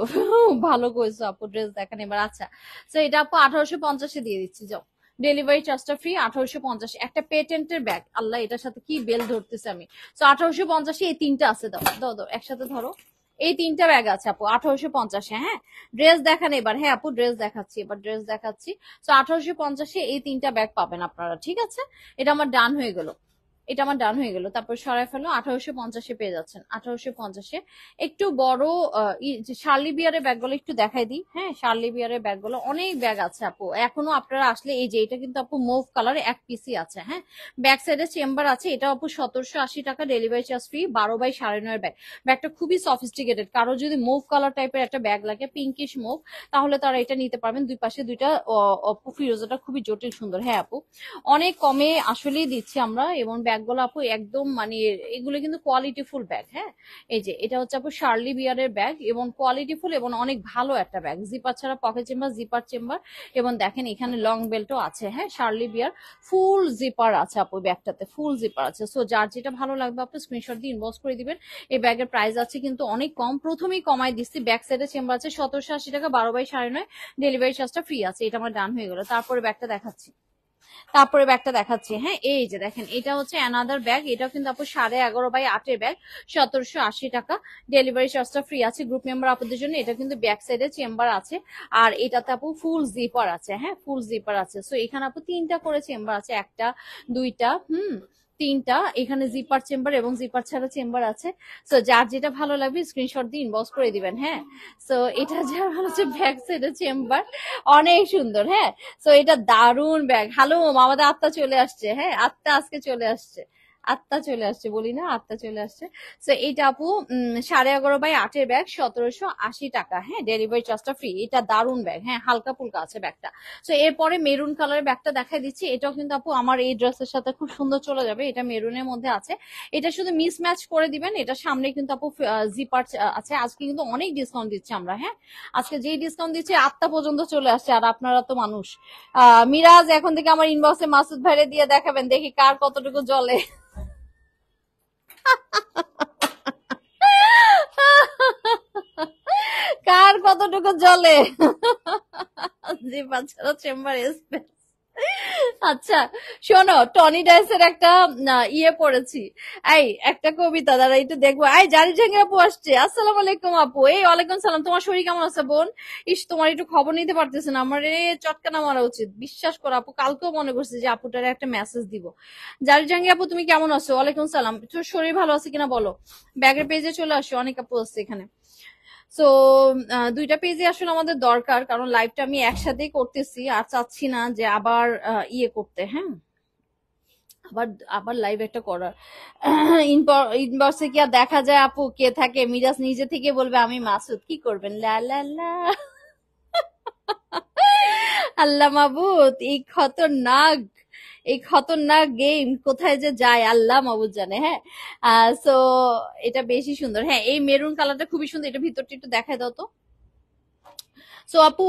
ভালো করেছো আপু, ড্রেস দেখেন এবার। আচ্ছা, সো এটা আপু 1850 দিয়ে দিচ্ছি, যাও ডেলিভারি চার্জটা ফ্রি। 1850 একটা পেটেন্টের ব্যাগ, আল্লাহ এটার সাথে কি বেল ধরতেছে আমি। সো 1850, এই তিনটা আছে, দাও দাও দাও একসাথে ধরো। এই তিনটা ব্যাগ আছে আপু 1850। হ্যাঁ, ড্রেস দেখান এবার। হ্যাঁ আপু ড্রেস দেখাচ্ছি, এবার ড্রেস দেখাচ্ছি। তো 1850 এই তিনটা ব্যাগ পাবেন আপনারা, ঠিক আছে। এটা আমার ডান হয়ে গেল। এটা আমার ডান হয়ে গেল। তারপর সরাই ফেলো, 1850 পেয়ে যাচ্ছেন। 1850 একটু বড় শার্লি বিয়ারের ব্যাগগুলো একটু দেখাই দিই। হ্যাঁ, শার্লি বিয়ারের ব্যাগগুলো অনেক ব্যাগ আছে আপু, এখনো আপনারা আসলে এই যে এটা কিন্তু আপু মুভ কালার এক পিসি আছে। হ্যাঁ, ব্যাক সাইডে চেম্বার আছে, এটা আপু 1780 টাকা, delivery charge free. 12x9.5 bag. ব্যাগটা খুবই সফিস্টিকেটেড, কারো যদি মুভ কালার টাইপের একটা ব্যাগ লাগে, পিঙ্কিশ মুভ, তাহলে তারা এটা নিতে পারবেন। দুই পাশে দুইটা ফিরোজাটা খুবই জটিল সুন্দর। হ্যাঁ আপু, অনেক কমে আসলেই দিচ্ছি আমরা, এবং ব্যাগগুলো আপু একদম মানে এগুলো কিন্তু কোয়ালিটিফুল ব্যাগ। হ্যাঁ, এই যে এটা হচ্ছে আপু শার্লি বিয়ারের ব্যাগ, এবং কোয়ালিটিফুল এবং অনেক ভালো একটা ব্যাগ। জিপার ছাড়া পকেট চেম্বার, জিপার চেম্বার, এবং দেখেন এখানে লং বেল্টও আছে। হ্যাঁ, শার্লি বিয়ার ফুল জিপার আছে আপু, ব্যাগটাতে ফুল জিপার আছে। সো যার যেটা ভালো লাগবে আপনি স্ক্রিনশট দিয়ে ইনবক্স করে দিবেন। এই ব্যাগের প্রাইস আছে কিন্তু অনেক কম, প্রথমেই কমাই দিচ্ছি। ব্যাক সাইডে চেম্বার আছে 1780 টাকা, 12x9.5, ডেলিভারি চার্জটা ফ্রি আছে। এটা আমার ডান হয়ে গেল। তারপরে ব্যাগটা দেখাচ্ছি, তারপরে ব্যাগটা দেখাচ্ছি। হ্যাঁ, এই যে দেখেন এটা হচ্ছে অ্যানাদার ব্যাগ, এটাও কিন্তু আপু 11.5x8 ব্যাগ, 1780 টাকা, ডেলিভারি চার্জটা ফ্রি আছে। গ্রুপ মেম্বার আপুদের জন্য। এটা কিন্তু ব্যাক সাইডে চেম্বার আছে, আর এটাতে আপু ফুল জিপার আছে। হ্যাঁ, ফুল জিপার আছে। সো এখানে আপু 3টা করে চেম্বার আছে, একটা, দুইটা, তিনটা। এখানে জিপার চেম্বার এবং জিপার ছাড়া চেম্বার আছে। সো যার যেটা ভালো লাগবে স্ক্রিনশট দিয়ে ইনবক্স করে দিবেন। হ্যাঁ, সো এটা যা হচ্ছে ব্যাক সাইডে চেম্বার, অনেক সুন্দর। হ্যাঁ, সো এটা দারুন ব্যাগ। হ্যালো, আমাদের আত্মা চলে আসছে। হ্যাঁ, আত্মা আজকে চলে আসছে, আত্মা চলে আসছে, বলি না আত্মা চলে আসছে। সো এইটা আপু 11.5x8 ব্যাগ, 1780 টাকা। হ্যাঁ, ডেলিভারি চার্জটা ফ্রি। এটা দারুন ব্যাগ। হ্যাঁ, হালকা ফুলকা আছে ব্যাগটা। সো এরপরে মেরুন কালারের ব্যাগটা দেখাই দিচ্ছি। এটাও কিন্তু আপু আমার এই ড্রেসের সাথে খুব সুন্দর চলে যাবে। এটা মেরুনের মধ্যে আছে, এটা শুধু মিস ম্যাচ করে দিবেন। এটা সামনে কিন্তু আপু জিপার আছে। আজকে কিন্তু অনেক ডিসকাউন্ট দিচ্ছি আমরা। হ্যাঁ, আজকে যেই ডিসকাউন্ট দিচ্ছি আটটা পর্যন্ত চলে আসছে, আর আপনারা তো মানুষ। মিরাজ এখন থেকে আমার ইনবক্সে মাসুদ ভাইরে দিয়ে দেখাবেন, দেখি কার কতটুকু জলে। কার কতটুকু জলে। জি, বাচ্চারা চেম্বার স্পেস। আচ্ছা, শোনো, টনি ডাইসের একটা ইয়ে পড়েছি। এই একটা কবিতা দ্বারা একটু দেখবো। এই জারি জাঙ্গি আপু আসছে। আসসালামু আলাইকুম আপু। এই ওয়ালাইকুম সালাম। তোমার শরীর কেমন আছে বোন? ইস, তোমার একটু খবর নিতে পারতেছে না আমার, চটকানা মারা উচিত। বিশ্বাস করো আপু, কালকেও মনে করছি যে আপুটারে একটা মেসেজ দিব। জারি জাঙ্গি আপু, তুমি কেমন আছো? ওয়ালাইকুম সালাম। তোর শরীর ভালো আছে কিনা বলো। ব্যাগের পেজে চলে আসো, অনেক আপু আছে এখানে। সো দুইটা পেজে আসলে আমাদের দরকার, কারণ লাইভটা আমি একসাথেই করতেছি, আর চাচ্ছি না যে আবার ইয়ে করতে। হ্যাঁ, আবার আবার লাইভ একটা করার। ইনবক্সে কি আর দেখা যায় আপু কে থাকে? মিরাজ নিজে থেকে বলবে আমি মাসুদ, কি করবেন? লা লা লা। আল্লাহ মাবুদ, এই খতরনাক, এই খতরনাক গেম কোথায় যে যায় আল্লাহ মাবুদ জানে। হ্যাঁ, সো এটা বেশি সুন্দর। হ্যাঁ, এই মেরুন কালারটা খুবই সুন্দর। এটা ভিতরটা একটু দেখায় দাও তো। সো আপু,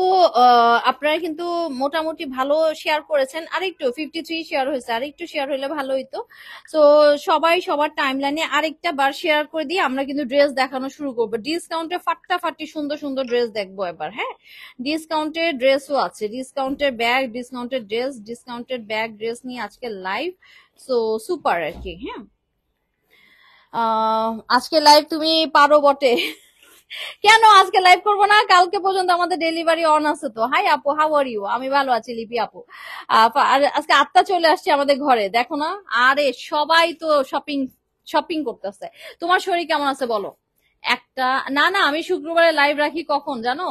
আপনারা কিন্তু মোটামুটি ভালো শেয়ার করেছেন। আরেকটু 53 শেয়ার হয়েছে, আরেকটু শেয়ার হলে ভালো হইতো। সো সবাই সবার টাইমলাইনে আরেকটা বার শেয়ার করে দিয়ে আমরা কিন্তু ড্রেস দেখানো শুরু করবো। ডিসকাউন্টে ফাটাফাটি সুন্দর সুন্দর ড্রেস দেখবো এবার। হ্যাঁ, ডিসকাউন্টের ড্রেসও আছে, ডিসকাউন্টের ব্যাগ, ডিসকাউন্টের ড্রেস, ডিসকাউন্টেড ব্যাগ ড্রেস নিয়ে আজকে লাইভ। সো সুপার আর কি। হ্যাঁ, আজকে লাইভ তুমি পারো বটে। কেন আজকে লাইভ করবো না? কালকে পর্যন্ত আমাদের ডেলিভারি অন আছে তো। হাই আপু, হাউ আর ইউ? আমি ভালো আছি লিপি আপু। আর আজকে আটটা চলে আসছে আমাদের ঘরে, দেখো না। আরে সবাই তো শপিং শপিং করতেছে। তোমার শরীর কেমন আছে বলো একটা। না না, আমি শুক্রবারে লাইভ রাখি কখন জানো?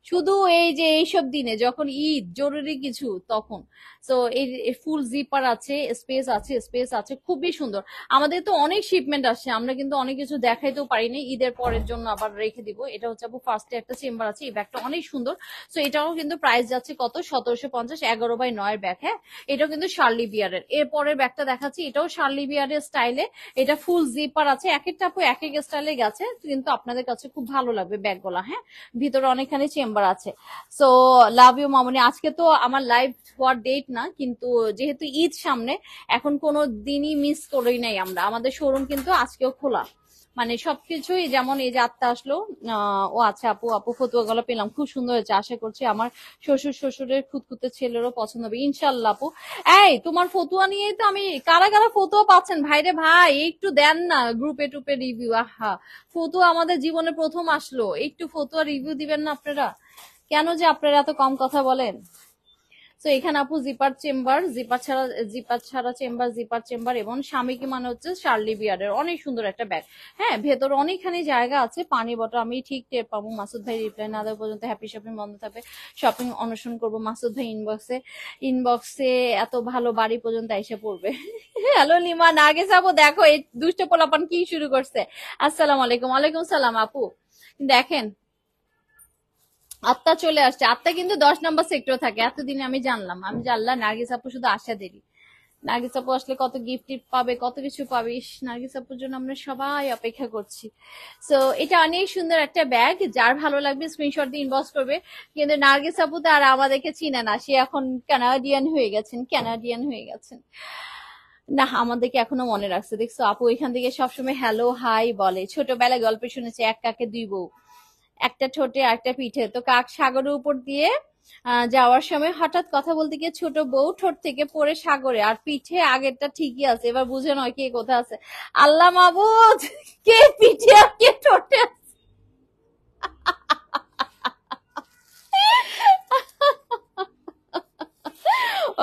শুধু এই যে এইসব দিনে যখন ঈদ জরুরি কিছু তখন। তো এই ফুল জিপার আছে, স্পেস আছে, স্পেস আছে, খুবই সুন্দর। আমাদের তো অনেক শিপমেন্ট আসছে, আমরা কিন্তু অনেক কিছু দেখাইতেও পারিনি, ঈদের পরের জন্য আবার রেখে দিব। এটা হচ্ছে আপু ফার্স্টে একটা চেম্বার আছে, এই ব্যাগটা অনেক সুন্দর। তো এটাও কিন্তু প্রাইস যাচ্ছে কত? 1750, 11/9 ব্যাগ। হ্যাঁ, এটাও কিন্তু শার্লি বিয়ারের। এরপরের ব্যাগটা দেখাচ্ছি, এটাও শার্লি বিয়ারের স্টাইলে। এটা ফুল জিপার আছে, এক একটা আপু এক এক স্টাইলে গেছে, কিন্তু আপনাদের কাছে খুব ভালো লাগবে ব্যাগগুলা। হ্যাঁ, ভিতরে অনেকখানি চেম্বার আছে। সো লাভ ইউ মামনি। আজকে তো আমার লাইভ হওয়ার ডেট না, কিন্তু যেহেতু ঈদ সামনে, এখন কোনো দিনই মিস করি নাই আমরা। আমাদের শোরুম কিন্তু আজকেও খোলা, মানে সবকিছুই যেমন। এই যে আত্মা আসলো। ও আচ্ছা আপু, আপু ফতুয়া গুলো পেলাম, খুব সুন্দর হয়েছে। আশা করছি আমার শ্বশুরের খুঁতখুঁতে ছেলেরও পছন্দ হবে ইনশাল্লাহ আপু। এই তোমার ফতুয়া নিয়েই তো আমি, কারা কারা ফতুয়া পাচ্ছেন ভাইরে ভাই একটু দেন না গ্রুপে টুপে রিভিউ। আহা, ফতুয়া আমাদের জীবনে প্রথম আসলো, একটু ফতুয়া রিভিউ দিবেন না আপনারা? কেন যে আপনারা এত কম কথা বলেন? তো এখানে আপু জিপার চেম্বার, জিপার ছাড়া চেম্বার, জিপার চেম্বার এবং স্বামীকে মানে হচ্ছে শার্লি বিয়ার্ডের অনেক সুন্দর একটা ব্যাগ। হ্যাঁ, ভেতরে অনেকখানি জায়গা আছে। পানি বটল আমি ঠিক টের পাবো। মাসুদ ভাই রিপ্লাই না দেওয়া পর্যন্ত হ্যাপি শপিং বন্ধ থাকবে, শপিং অনশন করবো। মাসুদ ভাই ইনবক্সে এত ভালো বাড়ি পর্যন্ত এসে পড়বে। হ্যালো লিমা, নার্গিস আপু দেখো এই দুষ্ট পোলাপান কি শুরু করছে। আসসালামু আলাইকুম। ওয়ালাইকুম সালাম আপু। দেখেন আত্মা চলে আসছে। আত্মা কিন্তু 10 নম্বর সেক্টর থাকে, এতদিনে আমি জানলাম। আমি জানলাম নার্গিস আপু শুধু আসা দেরি। নার্গিস আপু আসলে কত গিফট টিফট পাবে, কত কিছু পাবে। নার্গিস আপুর জন্য আমরা সবাই অপেক্ষা করছি। সো এটা অনেক সুন্দর একটা ব্যাগ, যার ভালো লাগবে স্ক্রিনশট দিয়ে ইনবক্স করবে। কিন্তু নার্গিস আপু তো আর আমাদেরকে চিনে না, সে এখন কানাডিয়ান হয়ে গেছেন, কানাডিয়ান হয়ে গেছেন। না, আমাদেরকে এখনো মনে রাখছে। দেখছো আপু এখান থেকে সবসময় হ্যালো হাই বলে। ছোটবেলায় গল্পে শুনেছে এক কাকে দুই বউ, একটা ঠোঁটে একটা পিঠে। তো কাক সাগরের উপর দিয়ে যাওয়ার সময় হঠাৎ কথা বলতে গিয়ে ছোট বউ ঠোঁট থেকে পড়ে সাগরে, আর পিঠে আগেরটা ঠিকই আছে। এবার বুঝে নয় কে কোথা আছে। আল্লাহ মাবুদ, কে পিঠে আর কে ঠোঁটে আছে?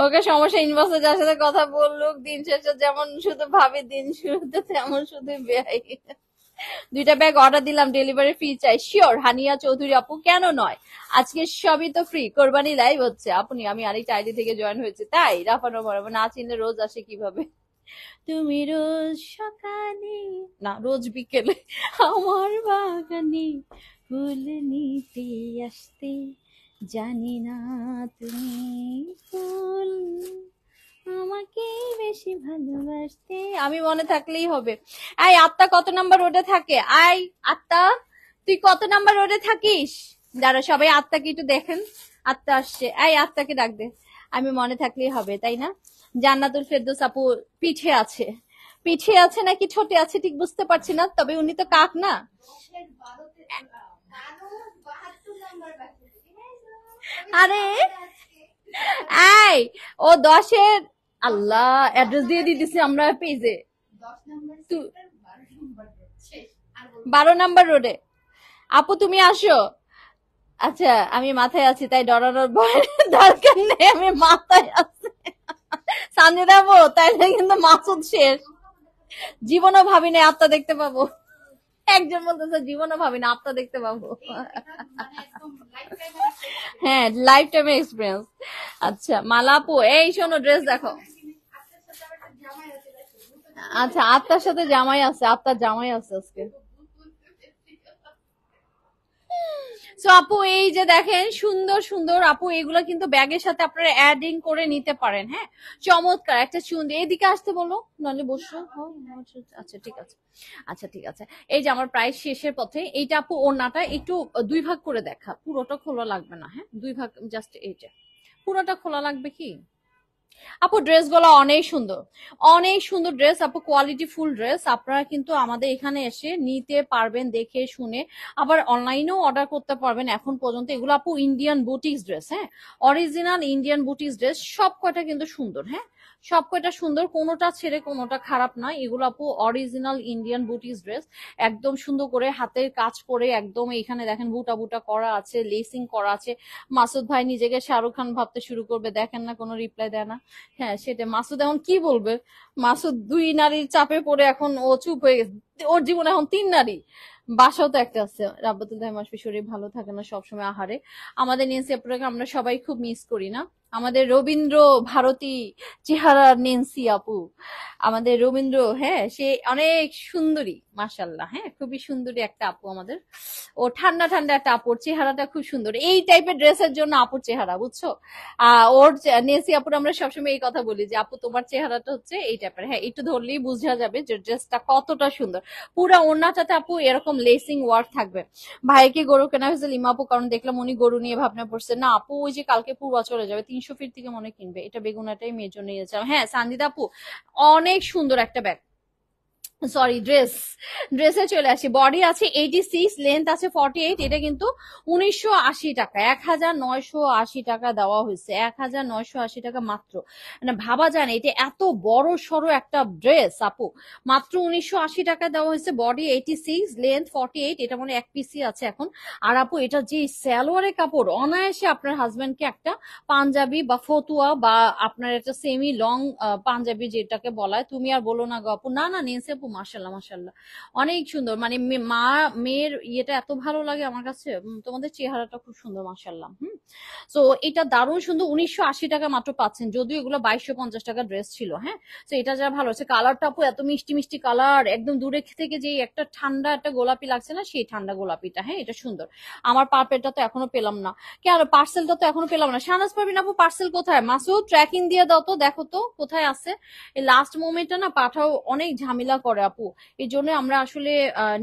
ওকে সমস্যা, ইনবক্সে যার সাথে কথা বললুক দিন শেষে যেমন শুধু ভাবি, দিন শুরুতে তেমন শুধু বেয়াই। 2টা ব্যাগ অর্ডার দিলাম, ডেলিভারি ফ্রি চাই। শিওর হানিয়া চৌধুরী আপু, কেন নয়? আজকে সবই তো ফ্রি, কোরবানি লাইভ হচ্ছে। আপনি আমি আরেকটা আইডি থেকে জয়েন হয়েছে, তাই রাফানো মারাবো না চিনলে রোজ আসে কিভাবে? তুমি রোজ সকালে, না রোজ বিকেলে আমার বাগানে ফুল নিতে আসতে, জানি না তুমি ফুল আমাকে বেশি ভালোবাসতে। আমি মনে থাকলেই হবে। আই আত্মা কত নাম্বার রোডে থাকে? আই আত্মা, তুই কত নাম্বার রোডে থাকিস? যারা সবাই আত্মাকে একটু দেখেন। আত্মা আসছে, আই আত্মাকে ডাক দে। আমি মনে থাকলেই হবে, তাই না? জান্নাতুল ফেরদৌস আপু পিঠে আছে। পিঠে আছে নাকি ছোটে আছে ঠিক বুঝতে পারছি না, তবে উনি তো কাক না। আরে এই, ও 10-এর, আল্লাহ অ্যাড্রেস দিয়ে দিতেছি আমরা পেজে। 12 নাম্বার রোডে। আপু তুমি আসো। আচ্ছা আমি মাথায় আছি তাই ডরানোর ভয় দরকার নেই, আমি মাথায় আছি। সামনে যাবো তাইলে কিন্তু মাসুদ শেষ। জীবনও ভাবি না আত্মা দেখতে পাবো। একজন বলতেছে জীবনও ভাবি না আত্মা দেখতে পাবো। হ্যাঁ, লাইফ টাইম এক্সপিরিয়েন্স। আচ্ছা মালা আপু, এই শোনো ড্রেস দেখো। আচ্ছা আত্মার সাথে জামাই আছে, আত্মার জামাই আছে আজকে। সো আপু এই যে দেখেন সুন্দর সুন্দর আপু, এগুলো কিন্তু ব্যাগের সাথে আপনারা অ্যাডিং করে নিতে পারেন। হ্যাঁ, চমৎকার একটা সুন্দর। এদিকে আসতে বলো, নাহলে বসো। আচ্ছা ঠিক আছে, আচ্ছা ঠিক আছে। এই যে আমার প্রায় শেষের পথে। এইটা আপু ওড়নাটা একটু 2 ভাগ করে দেখা, পুরোটা খোলা লাগবে না। হ্যাঁ 2 ভাগ, জাস্ট এইটা পুরোটা খোলা লাগবে কি? আপু ড্রেসগুলো অনেক সুন্দর, অনেক সুন্দর ড্রেস আপু, কোয়ালিটি ফুল ড্রেস। আপনারা কিন্তু আমাদের এখানে এসে নিতে পারবেন দেখে শুনে, আবার অনলাইনেও অর্ডার করতে পারবেন। এখন পর্যন্ত এগুলো আপু ইন্ডিয়ান বুটিক্স ড্রেস। হ্যাঁ, অরিজিনাল ইন্ডিয়ান বুটিক্স ড্রেস, সব কয়টা কিন্তু সুন্দর। হ্যাঁ, সব কয়টা সুন্দর, কোনোটা ছেড়ে কোনোটা খারাপ নয়। এগুলো আপু অরিজিনাল ইন্ডিয়ান বুটিক্স ড্রেস, একদম সুন্দর করে হাতের কাজ করে, একদম এখানে দেখেন বুটা বুটা করা আছে, লেসিং করা আছে। মাসুদ ভাই নিজেকে শাহরুখ খান ভাবতে শুরু করবে, দেখেন না কোনো রিপ্লাই দেয় না। হ্যাঁ সেটা, মাসুদ এখন কি বলবে? মাসুদ 2 নারীর চাপে পড়ে এখন ও চুপ হয়ে গেছে। ওর জীবনে এখন 3 নারী, বাসাও তো একটা আছে। রাব্বাতুল মাসফি শরীর ভালো থাকে না সবসময়, আহারে। আমাদের নেন্সি আপুকে আমরা সবাই খুব মিস করি না? আমাদের রবীন্দ্র ভারতী চেহারার নেন্সি আপু, আমাদের রবীন্দ্র, হ্যাঁ সে অনেক সুন্দরী মাশাল্লাহ। হ্যাঁ খুবই সুন্দরী একটা আপু আমাদের। ও ঠান্ডা ঠান্ডা একটা আপুর চেহারাটা খুব সুন্দর, এই টাইপের ড্রেসের জন্য আপুর চেহারা, বুঝছো? ওর নেন্সি আপুর আমরা সবসময় এই কথা বলি যে আপু তোমার চেহারাটা হচ্ছে এই টাইপের। হ্যাঁ একটু ধরলেই বোঝা যাবে যে ড্রেসটা কতটা সুন্দর। পুরা ওড়নাটাতে আপু এরকম লেসিং ওয়ার্ক থাকবে। ভাইকে গরু কেনা হয়েছে লিমা আপু, কারণ দেখলাম উনি গরু নিয়ে ভাবনা পড়ছে। না আপু ওই যে কালকে পূর্বা চলে যাবে, 300 ফিট থেকে মনে কিনবে। এটা বেগুনাটাই মেয়ের জন্য নিয়েছিলাম। হ্যাঁ সানজিদা আপু, অনেক সুন্দর একটা ব্যাগ, সরি, ড্রেসে চলে আসি। বডি আছে 86, লেন্থ আছে 48। এটা কিন্তু 1980 টাকা, 1980 টাকা দেওয়া হয়েছে, 1980 টাকা মাত্র। মানে ভাবা যায় না, এটা এত বড় সড়ো একটা ড্রেস আপু, মাত্র 1980 টাকা দেওয়া হয়েছে। বডি 86, লেন্থ 48, এটা মানে এক পিসি আছে এখন। আর আপু এটা যে সালোয়ারের কাপড়, অনায়াসে আপনার হাজবেন্ডকে একটা পাঞ্জাবি বা ফতুয়া বা আপনার একটা সেমি লং পাঞ্জাবি যেটাকে বলা হয়, তুমি আর বলো না গো আপু, না না নেন্সি আপু মাশাল্লাহ মাশাল্লাহ, অনেক সুন্দর। মানে মা মেয়ের ইয়েটা এত ভালো লাগে আমার কাছে, তোমাদের চেহারাটা খুব সুন্দর মাশাল্লাহ। তো এটা দারুণ সুন্দর, 1980 টাকা মাত্র পাচ্ছেন, যদিও এগুলো 2250 টাকা ড্রেস ছিল। হ্যাঁ, তো এটা যা ভালো হচ্ছে, কালারটা আপু এত মিষ্টি মিষ্টি কালার, একদম দূরে থেকে যে একটা ঠান্ডা একটা গোলাপি লাগছে না, সেই ঠান্ডা গোলাপিটা। হ্যাঁ, এটা সুন্দর। আমার পার্পেলটা তো এখনো পেলাম না, কেন পার্সেলটা তো এখনো পেলাম না। শাহনাজ পারবিন আপু পার্সেল কোথায়? মাসুদ ট্র্যাকিং দিয়ে দাও তো, দেখো তো কোথায় আছে। এই লাস্ট মোমেন্টটা না পাঠাও অনেক ঝামেলা করে আপু, এই জন্য আমরা আসলে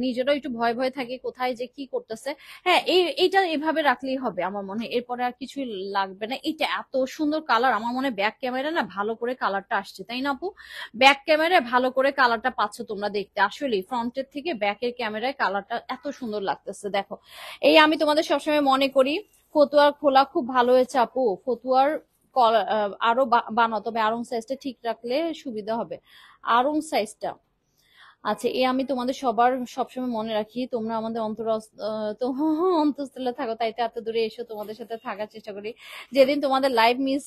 নিজেরাও একটু ভয় ভয় থাকি কোথায় যে কি করতেছে। হ্যাঁ, এইটা এভাবে রাখলেই হবে আমার মনে হয়, এরপরে আর কিছুই লাগবে না। এটা এত সুন্দর কালার, আমার মনে হয় ব্যাক ক্যামেরা না ভালো করে কালারটা আসছে, তাই না আপু? ব্যাক ক্যামেরায় ভালো করে কালারটা পাচ্ছ তোমরা দেখতে, আসলে ফ্রন্টের থেকে ব্যাকের ক্যামেরায় কালারটা এত সুন্দর লাগতেছে। দেখো, এই আমি তোমাদের সবসময় মনে করি ফতুয়ার খোলা খুব ভালো হয়েছে আপু, ফতুয়ার আরো বানাও, তবে আরং সাইজটা ঠিক রাখলে সুবিধা হবে, আরং সাইজটা। আচ্ছা, এই আমি তোমাদের সবার সবসময় মনে রাখি, তোমরা আমাদের তো অন্তঃস্থলে থাকো, তাই তো এত দূরে এসো, তোমাদের সাথে থাকার চেষ্টা করি। যেদিন তোমাদের লাইভ মিস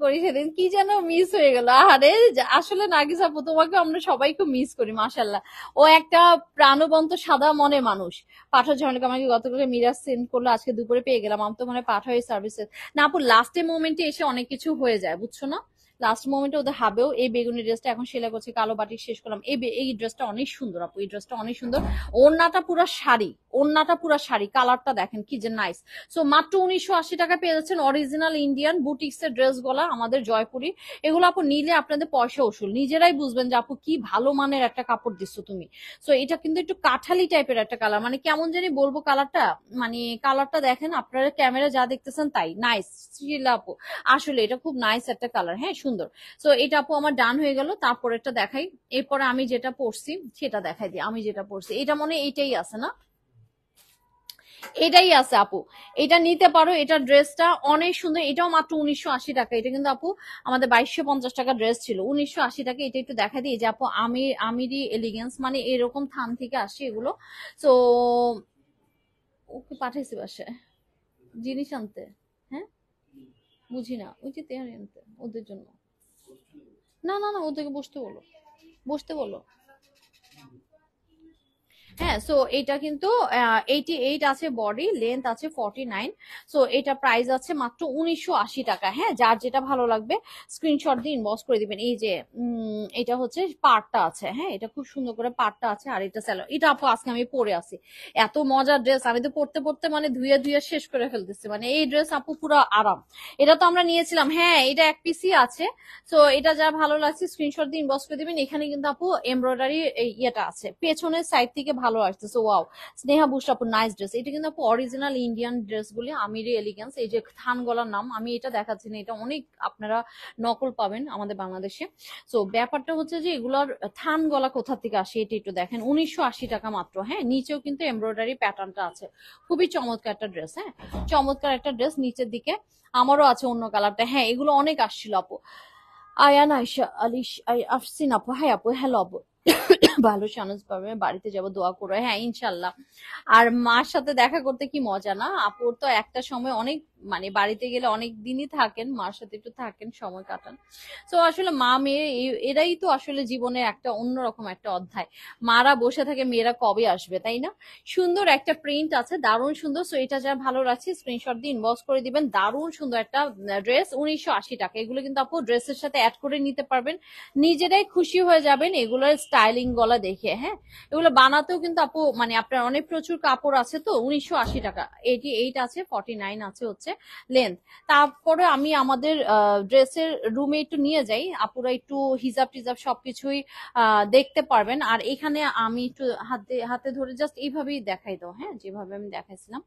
করি, সেদিন কি যেন মিস হয়ে গেল। আরে আসলে নার্গিস আপু, তোমাকে আমরা সবাই খুব মিস করি মাশাল্লাহ। ও একটা প্রাণবন্ত সাদা মনে মানুষ। পাঠার ঝর্ণাকে আমাকে গতকালকে মিরাজ সেন্ড করলো, আজকে দুপুরে পেয়ে গেলাম। আমি তো মানে পাঠাই সার্ভিসেস না আপু, লাস্টের মোমেন্টে এসে অনেক কিছু হয়ে যায়, বুঝছো না? লাস্ট মোমেন্টে ওদের হাবেও। এই বেগুনি ড্রেসটা এখন সেলাই করছে, কালো বাটিক শেষ করলাম। এই ড্রেসটা অনেক সুন্দর আপু, এই ড্রেসটা অনেক সুন্দর। ওড়নাটা পুরা শাড়ি, ওড়নাটা পুরা শাড়ি, কালারটা দেখেন কি যে নাইস। সো মাত্র 1980 টাকা পেয়ে যাচ্ছেন অরিজিনাল ইন্ডিয়ান বুটিক্স এর ড্রেস গুলা, আমাদের জয়পুরি। এগুলো আপু নিলে আপনাদের পয়সা উসুল, নিজেরাই বুঝবেন যে আপু কি ভালো মানের একটা কাপড় দিচ্ছ তুমি। সো এটা কিন্তু একটু কাঠালি টাইপের একটা কালার, মানে কেমন জানি বলবো কালারটা, মানে কালারটা দেখেন আপনারা ক্যামেরা যা দেখতেছেন তাই নাইস। শ্রীলা আপু, আসলে এটা খুব নাইস একটা কালার, হ্যাঁ সুন্দর। সো এটা আপু আমার ডান হয়ে গেল, তারপর একটা দেখাই। এরপরে আমি যেটা পরছি সেটা দেখাই দিই। আমি যেটা পরছি এটা মনে হয় এইটাই আছে না, এটাই আছে আপু, এটা নিতে পারো। এটা ড্রেসটা অনেক সুন্দর, এটাও মাত্র 1980 টাকা। এটা কিন্তু আপু আমাদের 2250 টাকা ড্রেস ছিল, 1980 টাকা। এটা একটু দেখা দিই যে আপু, আমিরি এলিগেন্স মানে এরকম থান থেকে আসে এগুলো। তো ওকে পাঠাইছি বাসায় জিনিস আনতে। হ্যাঁ, বুঝি না, ওই যে তেহারি আনতে ওদের জন্য। না না না, ওদেরকে বসতে বলো, বসতে বলো। হ্যাঁ, সো এটা কিন্তু 88 আছে, বডি লেন্থ আছে 49। সো এটা প্রাইস আছে মাত্র 1980 টাকা। হ্যাঁ, যার যেটা ভালো লাগবে স্ক্রিনশট দিয়ে ইনবক্স করে দিবেন। এই যে এটা হচ্ছে পার্টটা আছে, হ্যাঁ এটা খুব সুন্দর করে পার্টটা আছে। আর এটা স্যালো, এটা আপু আজকে আমি পরে আছি, এত মজার ড্রেস, আমি তো পড়তে পড়তে মানে ধুয়ে ধুয়ে শেষ করে ফেলতেছি। মানে এই ড্রেস আপু পুরো আরাম। এটা তো আমরা নিয়েছিলাম, হ্যাঁ এটা এক পিসি আছে। তো এটা যা ভালো লাগছে স্ক্রিনশট দিয়ে ইনবক্স করে দিবেন। এখানে কিন্তু আপু এমব্রয়ডারি ইয়েটা আছে, পেছনের সাইড থেকে ভালো আসতেছে। ওয়াও, স্নেহা বুস্ট আপু নাইস ড্রেস। এটা কিন্তু আপু অরিজিনাল ইন্ডিয়ান ড্রেস গুলি, আমিরি এলিগেন্স। এই যে থান গলার নাম, আমি এটা দেখাচ্ছি না, এটা অনেক আপনারা নকল পাবেন আমাদের বাংলাদেশে। তো ব্যাপারটা হচ্ছে যে এগুলোর থান গলা কোথা থেকে আসে এটা একটু দেখেন, 1980 টাকা মাত্র। হ্যাঁ, নিচেও কিন্তু এমব্রয়ডারি প্যাটার্নটা আছে, খুবই চমৎকার একটা ড্রেস। হ্যাঁ, চমৎকার একটা ড্রেস। নিচের দিকে আমারও আছে অন্য কালারটা। হ্যাঁ, এগুলো অনেক আসছিল আপু। আয়ান আয়শা আলিশ আফসিন আপু, হ্যাঁ আপু, হ্যালো আপু। ভালো সানস পাবে, বাড়িতে যাব দোয়া করো, হ্যাঁ ইনশাল্লাহ। আর মার সাথে দেখা করতে কি মজা না আপুর, তো একটা সময় অনেক মানে বাড়িতে গেলে অনেক দিনই থাকেন, মার সাথে একটু থাকেন, সময় কাটান। তো আসলে মা মেয়ে এরাই তো আসলে জীবনে একটা অন্যরকম একটা অধ্যায়। মারা বসে থাকে মেয়েরা কবে আসবে, তাই না? সুন্দর একটা প্রিন্ট আছে, দারুণ সুন্দর। সো এটা যা ভালো লাগছে স্ক্রিনশট দিয়ে ইনবক্স করে দিবেন। দারুণ সুন্দর একটা ড্রেস, 1980 টাকা। এগুলো কিন্তু আপু ড্রেসের সাথে অ্যাড করে নিতে পারবেন, নিজেরাই খুশি হয়ে যাবেন এগুলোর স্টাইলিং গলা দেখে। হ্যাঁ, এগুলো বানাতেও কিন্তু আপু মানে আপনার অনেক প্রচুর কাপড় আছে। তো 1980 টাকা, 88 আছে, 49 আছে হচ্ছে লেন্থ। তারপরে আমি আমাদের ড্রেসের রুমে একটু নিয়ে যাই, আপুরা একটু হিজাব টিজাব সবকিছুই দেখতে পারবেন। আর এখানে আমি একটু হাতে হাতে ধরে জাস্ট এইভাবেই দেখাই দাও, হ্যাঁ যেভাবে আমি দেখাইছিলাম।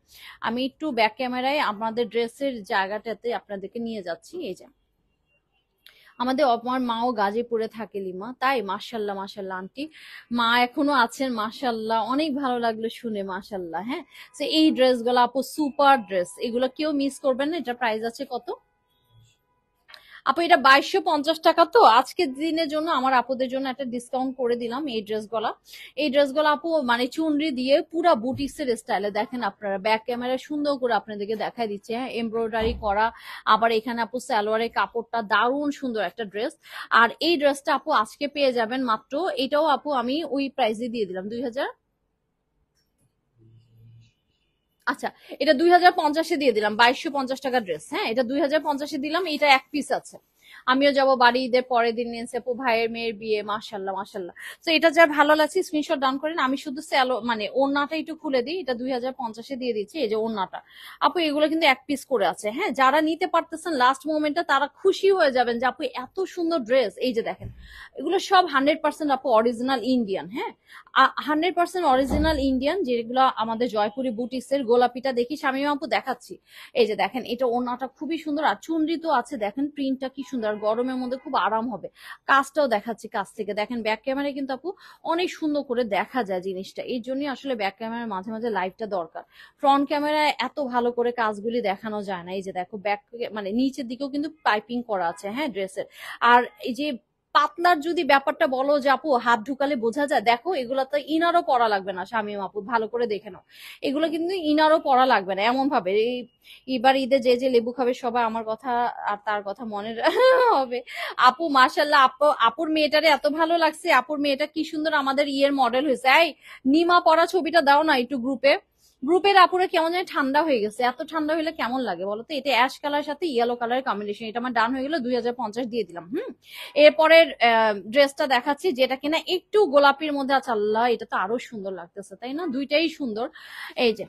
আমি একটু ব্যাক ক্যামেরায় আমাদের ড্রেসের জায়গাটাতে আপনাদেরকে নিয়ে যাচ্ছি। এই যে আমার মাও গাজীপুরে থাকে লিমা, তাই? মাশাল্লাহ মাশাল্লাহ আন্টি, মা এখনো আছেন মাশাল্লাহ, অনেক ভালো লাগলো শুনে মাশাল্লাহ। হ্যাঁ, তো এই ড্রেসগুলো আপু সুপার ড্রেস, এগুলো কেউ মিস করবেন না। এটা প্রাইস আছে কত আপু? এটা 2250 টাকা। তো আজকের দিনের জন্য আমার আপুদের জন্য একটা ডিসকাউন্ট করে দিলাম এই ড্রেসগুলা। এই ড্রেসগুলো আপু মানে চুনরি দিয়ে পুরা বুটিক্সের স্টাইলে, দেখেন আপনারা ব্যাক ক্যামেরা সুন্দর করে আপনাদেরকে দেখাই দিচ্ছে। হ্যাঁ, এমব্রয়ডারি করা, আবার এখানে আপু সালোয়ারের কাপড়টা দারুণ সুন্দর একটা ড্রেস। আর এই ড্রেসটা আপু আজকে পেয়ে যাবেন মাত্র, এটাও আপু আমি ওই প্রাইসে দিয়ে দিলাম 2000। আচ্ছা, এটা 2050-এ দিয়ে দিলাম, 2250 টাকা ড্রেস। হ্যাঁ, এটা 2050-এ দিলাম, এটা এক পিস আছে। আমিও যাব বাড়ি, ঈদের পরের দিন নিয়ে আপু ভাইয়ের মেয়ের বিয়ে, মাশাল্লাহ মাশাল্লাহ। তো এটা যার ভালো লাগছে স্ক্রিনশট ডাউন করেন। আমি শুধু স্যালো মানে ওড়নাটা একটু খুলে দিই, এটা 2050-এ দিয়ে দিচ্ছি। এই যে ওড়নাটা আপু, এগুলো কিন্তু এক পিস করে আছে। হ্যাঁ, যারা নিতে পারতেছেন লাস্ট মোমেন্টে তারা খুশি হয়ে যাবেন যে আপু এত সুন্দর ড্রেস। এই যে দেখেন, এগুলো সব 100% আপু অরিজিনাল ইন্ডিয়ান। হ্যাঁ, 100% অরিজিনাল ইন্ডিয়ান, যেগুলো আমাদের জয়পুরি বুটিক্সের। গোলাপিটা দেখি শামিমা আপু দেখাচ্ছি। এই যে দেখেন, এটা ওড়নাটা খুবই সুন্দর, আর চুনরি তো আছে, দেখেন প্রিন্টটা কি সুন্দর, আর গরমের মধ্যে খুব আরাম হবে। কাজটাও দেখাচ্ছি কাছ থেকে, দেখেন ব্যাক ক্যামেরায় কিন্তু আপু অনেক সুন্দর করে দেখা যায় জিনিসটা। এই জন্যই আসলে ব্যাক ক্যামেরার মাঝে মাঝে লাইভটা দরকার। ফ্রন্ট ক্যামেরায় এত ভালো করে কাজগুলি দেখানো যায় না। এই যে দেখো ব্যাক মানে নিচের দিকেও কিন্তু পাইপিং করা আছে হ্যাঁ ড্রেসের। আর এই যে পাতলার যদি ব্যাপারটা বলো যে আপু হাত ঢুকালে বোঝা যায়, দেখো এগুলো তো ইনারও পরা লাগবে না শামিম আপু, ভালো করে দেখে নাও। এগুলো কিন্তু ইনারও পরা লাগবে না এমন ভাবে। এবার ঈদে যে যে লেবু খাবে সবাই আমার কথা আর তার কথা মনে হবে। আপু মাশাল্লাহ, আপুর মেয়েটারে এত ভালো লাগছে। আপুর মেয়েটা কি সুন্দর আমাদের ইয়ের মডেল হয়েছে। এই নিমা পরা ছবিটা দাও না একটু গ্রুপে। গ্রুপের আপুরে কেমন জানি ঠান্ডা হয়ে গেছে, এত ঠান্ডা হলে কেমন লাগে বলো তো? এটা অ্যাশ কালার সাথে ইয়েলো কালারের কম্বিনেশন, এটা আমার ডান হয়ে গেল, 2050 দিয়ে দিলাম। এরপরের ড্রেসটা দেখাচ্ছি, যেটা কিনা একটু গোলাপির মধ্যে আছে। আল্লাহ, এটা তো আরো সুন্দর লাগতেছে তাই না? দুইটাই সুন্দর। এই যে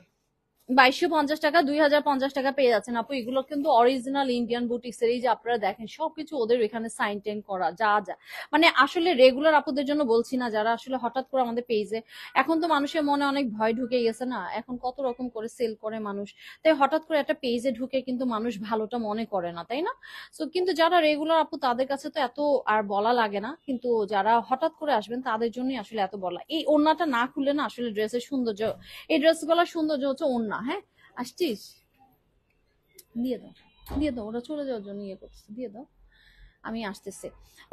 2250 টাকা, 2050 টাকা পেয়ে যাচ্ছেন আপু। এগুলো কিন্তু অরিজিনাল ইন্ডিয়ান বুটিক্সের। এই যে আপনারা দেখেন সবকিছু ওদের এখানে সাইন টেন করা, যা যা মানে আসলে রেগুলার আপুদের জন্য বলছি না, যারা আসলে হঠাৎ করে আমাদের পেজে, এখন তো মানুষের মনে অনেক ভয় ঢুকে গেছে না, এখন কত রকম করে সেল করে মানুষ। তাই হঠাৎ করে একটা পেজে ঢুকে কিন্তু মানুষ ভালোটা মনে করে না, তাই না? তো কিন্তু যারা রেগুলার আপু তাদের কাছে তো এত আর বলা লাগে না, কিন্তু যারা হঠাৎ করে আসবেন তাদের জন্যই আসলে এত বলা। এই ওড়নাটা না খুললে না আসলে ড্রেসের সৌন্দর্য, এই ড্রেস গুলোর সৌন্দর্য হচ্ছে ওড়না। হ্যাঁ, আসছিস, দিয়ে দাও, দিয়ে দাও, ওরা চলে যাওয়ার জন্য ইয়ে করতেছে, দিয়ে দাও, আমি আসতেছি।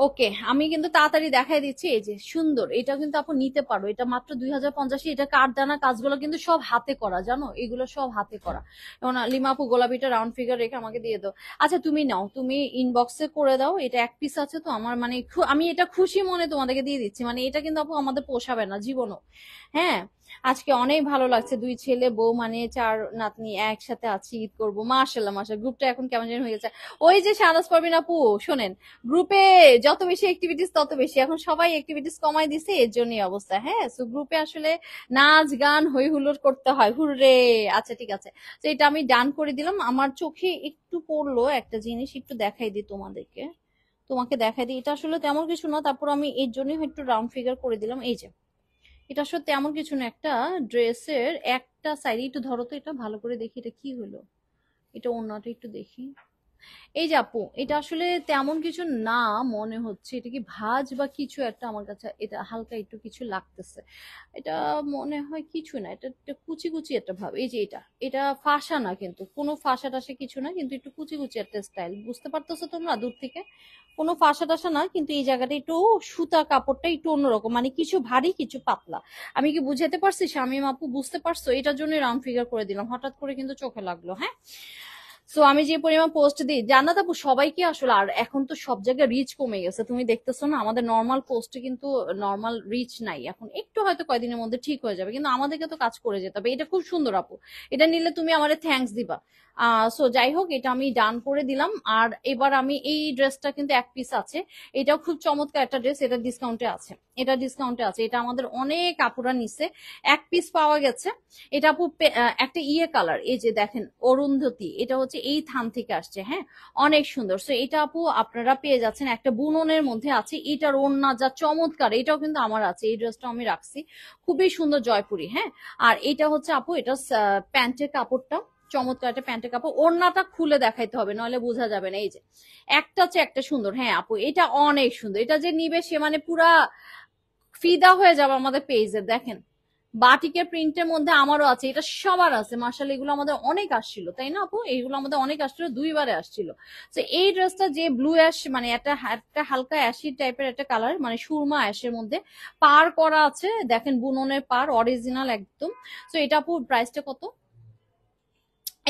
ওকে, আমি কিন্তু তাড়াতাড়ি দেখাই দিচ্ছি। এই যে সুন্দর, এটা কিন্তু আপনি নিতে পারো, এটা মাত্র 2050। এটা কাঠদানা কাজগুলো কিন্তু সব হাতে করা, জানো এগুলো সব হাতে করা। এবং লিমা আপু গোলাপিটা রাউন্ড ফিগার রেখে আমাকে দিয়ে দাও। আচ্ছা তুমি নাও, তুমি ইনবক্সে করে দাও। এটা এক পিস আছে তো আমার, মানে আমি এটা খুশি মনে তোমাদেরকে দিয়ে দিচ্ছি। মানে এটা কিন্তু আপু আমাদের পোষাবে না জীবনও। হ্যাঁ, আজকে অনেক ভালো লাগছে, দুই ছেলে বউ মানে চার নাতনি একসাথে আছি, ঈদ করবো। মাশাল্লাহ মাশাল্লাহ, গ্রুপটা এখন কেমন যেন হয়ে গেছে। ওই যে শাহনাজ পারভিন আপু, শোনেন, গ্রুপে যত বেশি অ্যাক্টিভিটিস তত বেশি, এখন সবাই অ্যাক্টিভিটিস কমাই দিছে, এর জন্যই অবস্থা। হ্যাঁ, সো গ্রুপে আসলে নাচ গান হই হুল্লোড় করতে হয়, হুররে। আচ্ছা ঠিক আছে, তো এটা আমি ডান করে দিলাম। আমার চোখে একটু পড়লো একটা জিনিস, একটু দেখাই দিই তোমাদেরকে, তোমাকে দেখাই দিই। এটা আসলে তেমন কিছু না, তারপর আমি এর জন্যই একটু রাউন্ড ফিগার করে দিলাম। এই যে এটা আসলে তেমন কিছু না, একটা ড্রেসের একটা সাইড, একটু ধরো তো এটা ভালো করে দেখি, এটা কি হলো, এটা অন্যটা একটু দেখি। এই যে আপু, এটা আসলে তেমন কিছু না মনে হচ্ছে, এটা কি ভাঁজ বা কিছু একটা, আমার কাছে এটা হালকা একটু কিছু লাগতেছে। এটা মনে হয় কিছু না, এটা একটা কুচি কুচি একটা ভাব। এই যে এটা, এটা ফাঁসা না, কিন্তু কোনো ফাঁসা টাসা কিছু না, কিন্তু একটু কুচি কুচি একটা স্টাইল, বুঝতে পারতেছো তোমরা দূর থেকে? কোনো ফাঁসা টাসা না, কিন্তু এই জায়গাটা একটু সুতা কাপড়টা একটু অন্যরকম, মানে কিছু ভারী কিছু পাতলা। আমি কি বুঝাতে পারছি শামীম আপু? বুঝতে পারছো? এটার জন্য রাউন্ড ফিগার করে দিলাম, হঠাৎ করে কিন্তু চোখে লাগলো। হ্যাঁ, সো আমি যে পরিমাণ পোস্ট দিই জান্নাত আপু সবাইকে আসলে, আর এখন তো সব জায়গায় রিচ কমে গেছে, তুমি দেখতেছো না আমাদের নর্মাল পোস্টে কিন্তু নর্মাল রিচ নাই এখন, একটু হয়তো কয়দিনের মধ্যে ঠিক হয়ে যাবে, কিন্তু আমাদেরকে তো কাজ করে যেতে হবে। এটা খুব সুন্দর আপু, এটা নিলে তুমি আমারে থ্যাঙ্কস দিবা। সো যাই হোক, এটা আমি ডান করে দিলাম। আর এবার আমি এই ড্রেসটা কিন্তু এক পিস আছে, এটাও খুব চমৎকার একটা ড্রেস, এটা ডিসকাউন্টে আছে, এটা ডিসকাউন্টে আছে, এটা আমাদের অনেক আপুরা নিছে, এক পিস পাওয়া গেছে। এটা আপু একটা ইয়ে কালার, এই যে দেখেন অরুন্ধতী, এটা হচ্ছে এই থান থেকে আসছে। হ্যাঁ, অনেক সুন্দর। সো এটা আপু আপনারা পেয়ে যাচ্ছেন, একটা বুননের মধ্যে আছে, এটার ওড়না যা চমৎকার, এটাও কিন্তু আমার আছে, এই ড্রেসটা আমি রাখছি, খুবই সুন্দর জয়পুরি। হ্যাঁ, আর এটা হচ্ছে আপু, এটা প্যান্টের কাপড়টা, চমৎকার একটা প্যান্টের কাপড়, ওড়নাটা খুলে দেখাইতে হবে নইলে বোঝা যাবে না। এই যে একটা চেয়ে একটা সুন্দর। হ্যাঁ আপু এটা অনেক সুন্দর, এটা যে নিবে সে মানে পুরা ফিদা হয়ে যাবে আমাদের পেজে। দেখেন বাটিকের প্রিন্টের মধ্যে আমারও আছে, এটা সবার আছে মার্শাল, এগুলো আমাদের অনেক আসছিল তাই না আপু, এইগুলো আমাদের অনেক আসছিল, দুইবারে আসছিল। তো এই ড্রেসটা যে ব্লু অ্যাশ মানে একটা একটা হালকা অ্যাশি টাইপের একটা কালার, মানে সুরমা অ্যাশের মধ্যে পার করা আছে, দেখেন বুননের পার অরিজিনাল একদম। তো এটা আপু প্রাইসটা কত?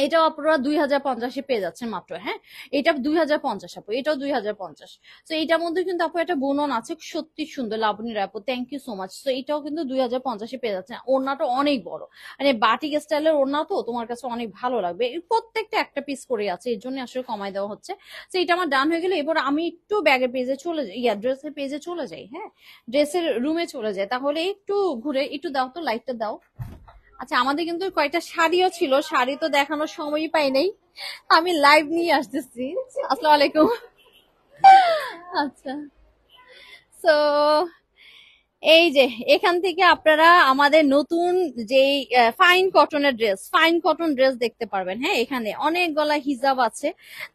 এটাও আপনারা 2050 পেয়ে যাচ্ছেন মাত্র। হ্যাঁ এটা 2050 আপু, এটাও 2050। তো এটার মধ্যে কিন্তু আপু একটা বুনন আছে সত্যি সুন্দর, লাবণী আপু থ্যাংক ইউ সো মাচ। তো এটাও কিন্তু 2050 পেয়ে যাচ্ছেন। ওড়নাটা অনেক বড়, মানে বাটিক স্টাইলের ওড়না, তো তোমার কাছে অনেক ভালো লাগবে। প্রত্যেকটা একটা পিস করে আছে, এর জন্য আসলে কমাই দেওয়া হচ্ছে। তো এটা আমার ডান হয়ে গেলে এবার আমি একটু ব্যাগের পেজে চলে যাই, ড্রেসের পেজে চলে যাই। হ্যাঁ ড্রেসের রুমে চলে যাই, তাহলে একটু ঘুরে একটু দাও তো, লাইটটা দাও। আচ্ছা আমাদের কিন্তু কয়টা শাড়িও ছিল, শাড়ি তো দেখানোর সময়ই পাই নাই, আমি লাইভ নিয়ে আসতেছি। আসসালামু আলাইকুম। আচ্ছা সো এই যে এখান থেকে আপনারা আমাদের নতুন যে ফাইন কটনের ড্রেস, ফাইন কটন ড্রেস দেখতে পারবেন। হ্যাঁ এখানে অনেক গলা হিজাব আছে।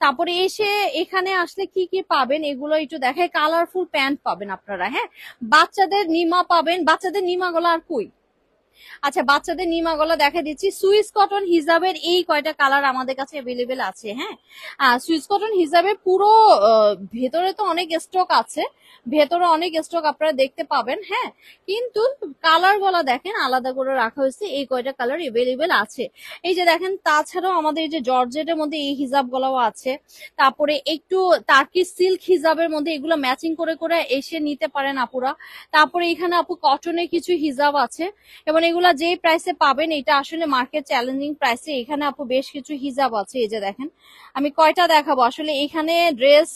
তারপরে এসে এখানে আসলে কি কি পাবেন এগুলো একটু দেখায়, কালারফুল প্যান্ট পাবেন আপনারা। হ্যাঁ বাচ্চাদের নিমা পাবেন, বাচ্চাদের নিমা গলা আর কই। আচ্ছা বাচ্চাদের নিমা গলা দেখা দিচ্ছি, সুইস কটন হিজাবের এই কয়টা কালার আমাদের কাছে অ্যাভেলেবেল আছে। হ্যাঁ সুইস কটন হিজাবের পুরো ভেতরে তো অনেক স্টক আছে, ভেতরে অনেক স্টক আপনারা দেখতে পাবেন। হ্যাঁ কিন্তু কালার গলা দেখেন আলাদা করে রাখা হয়েছে, এই কয়টা কালার অ্যাভেলেবেল আছে। এই যে দেখেন, তাছাড়াও আমাদের এই যে জর্জেটের মধ্যে এই হিজাব গলাও আছে, তারপরে একটু টার্কি সিল্ক হিজাবের মধ্যে এগুলো ম্যাচিং করে করে এসে নিতে পারেন আপুরা। তারপরে এখানে আপু কটনের কিছু হিজাব আছে, এবং এগুলা যে প্রাইসে পাবেন এটা আসলে মার্কেট চ্যালেঞ্জিং প্রাইসে। এখানে আপু বেশ কিছু হিজাব আছে, এই যে দেখেন আমি কয়টা দেখাবো আসলে, এখানে ড্রেস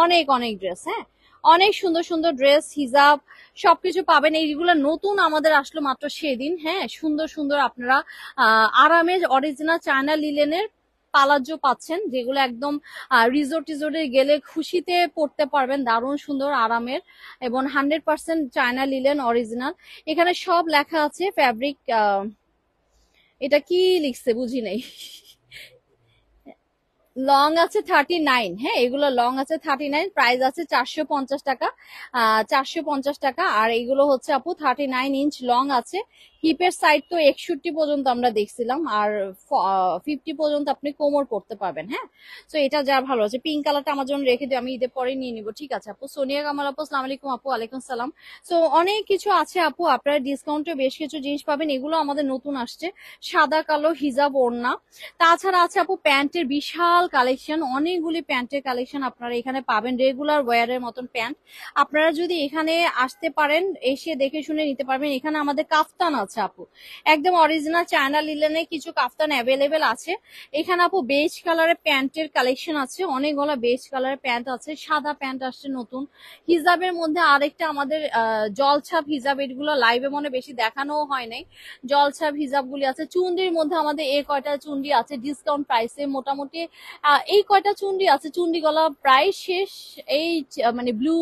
অনেক অনেক ড্রেস। হ্যাঁ অনেক সুন্দর সুন্দর ড্রেস হিজাব সবকিছু পাবেন। এইগুলো নতুন আমাদের আসলো মাত্র সেদিন। হ্যাঁ সুন্দর সুন্দর আপনারা আরামের অরিজিনাল চায়না লিলেনের পালাজো পাচ্ছেন, যেগুলো একদম রিসোর্ট টিজোর্টে গেলে খুশিতে পড়তে পারবেন, দারুণ সুন্দর আরামের এবং 100% চায়না লিলেন অরিজিনাল। এখানে সব লেখা আছে ফ্যাব্রিক, এটা কি লিখছে বুঝি নাই। লং আছে 39। হ্যাঁ এগুলো লং আছে 39, প্রাইস আছে 450 টাকা। 450 টাকা। আর এগুলো হচ্ছে আপু 39 ইঞ্চ লং আছে। হিপের সাইড তো 61 পর্যন্ত আমরা দেখছিলাম, আর 50 পর্যন্ত আপনি কোমর পড়তে পারবেন। হ্যাঁ তো এটা যা ভালো আছে, পিঙ্ক কালারটা আমার জন্য রেখে দিও, আমি ঈদের পরে নিয়ে নিবো। ঠিক আছে আপু। সোনিয়া কামাল আপু আসসালামু আলাইকুম আপু। ওয়ালাইকুম সালাম। সো অনেক কিছু আছে আপু, আপনারা ডিসকাউন্টে বেশ কিছু জিনিস পাবেন, এগুলো আমাদের নতুন আসছে, সাদা কালো হিজাব ওড়না। তাছাড়া আছে আপু প্যান্টের বিশাল কালেকশন, অনেকগুলি প্যান্টের কালেকশন আপনারা এখানে পাবেন, রেগুলার ওয়ারের মতন প্যান্ট। আপনারা যদি এখানে আসতে পারেন এসে দেখে শুনে নিতে পারবেন। এখানে আমাদের কাফতান আছে আপু, একদম অরিজিনাল চায়না লিলেনের কিছু কাফতান অ্যাভেলেবেল আছে। এখানে আপু বেজ কালারের প্যান্টের কালেকশন আছে, অনেকগুলো বেজ কালারের প্যান্ট আছে, সাদা প্যান্ট আসছে নতুন। হিজাবের মধ্যে আরেকটা আমাদের জলছাপ হিজাব, এগুলো লাইভে মনে বেশি দেখানো হয় নাই, জলছাপ হিজাব গুলি আছে। চুন্ডির মধ্যে আমাদের এই কয়টা চুন্ডি আছে ডিসকাউন্ট প্রাইসে, মোটামুটি এই কয়টা চুন্ডি আছে, চুন্ডি গলা প্রায় শেষ। এই মানে ব্লু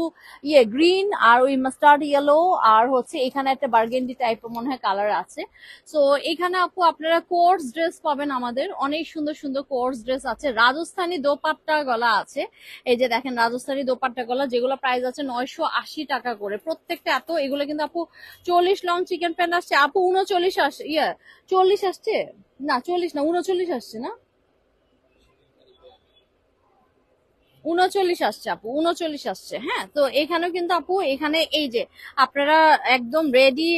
গ্রিন আর ওই মাস্টার্ড ইয়েলো, আর হচ্ছে এখানে একটা বার্গেন্ডি টাইপের মনে হয় কালার আছে। সো এখানে আপু আপনারা কোর্স ড্রেস পাবেন, আমাদের অনেক সুন্দর সুন্দর কোর্স ড্রেস আছে। রাজস্থানী দোপাট্টা গলা আছে, এই যে দেখেন রাজস্থানী দোপাট্টা গলা, যেগুলো প্রাইস আছে 980 টাকা করে প্রত্যেকটা। এত এগুলো কিন্তু আপু 40 লং চিকেন প্যান্ট আসছে আপু, 39 আসছে, 40 আসছে না, 40 না 39 আসছে না, 39 আসছে আপু, 39 আসছে। হ্যাঁ তো এখানেও কিন্তু আপু এখানে এই যে আপনারা একদম রেডি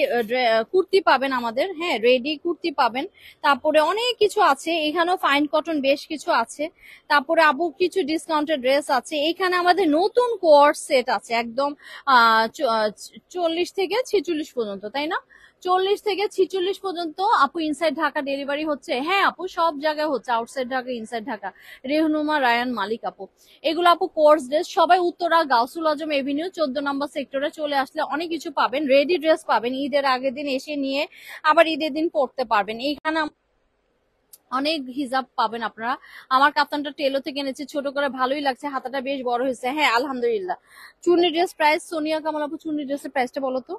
কুর্তি পাবেন আমাদের। হ্যাঁ রেডি কুর্তি পাবেন, তারপরে অনেক কিছু আছে এখানেও, ফাইন কটন বেশ কিছু আছে। তারপরে আপু কিছু ডিসকাউন্টেড ড্রেস আছে এখানে, আমাদের নতুন কোর্স সেট আছে একদম 40 থেকে 46 পর্যন্ত, তাই না? 40 থেকে 46 পর্যন্ত আপু, ইনসাইড ঢাকা ডেলিভারি হচ্ছে। হ্যাঁ আপু সব জায়গায় হচ্ছে, আউটসাইড ঢাকা ইনসাইড ঢাকা। রেহনুমা রায়ান মালিক আপু, এগুলো আপু কোর্স ড্রেস, সবাই উত্তরা গাউসুল আজম এভিনিউ 14 নম্বর সেক্টরে চলে আসলে অনেক কিছু পাবেন, রেডি ড্রেস পাবেন, ঈদের আগের দিন এসে নিয়ে আবার ঈদের দিন পড়তে পারবেন। এইখানে অনেক হিজাব পাবেন আপনারা। আমার কাপ্তানটা টেলো থেকে এনেছি, ছোট করে ভালোই লাগছে, হাতাটা বেশ বড় হয়েছে। হ্যাঁ আলহামদুলিল্লাহ। চুন্নি ড্রেস প্রাইস, সোনিয়া কামাল আপু চুন্নি ড্রেসের প্রাইসটা বলো তো।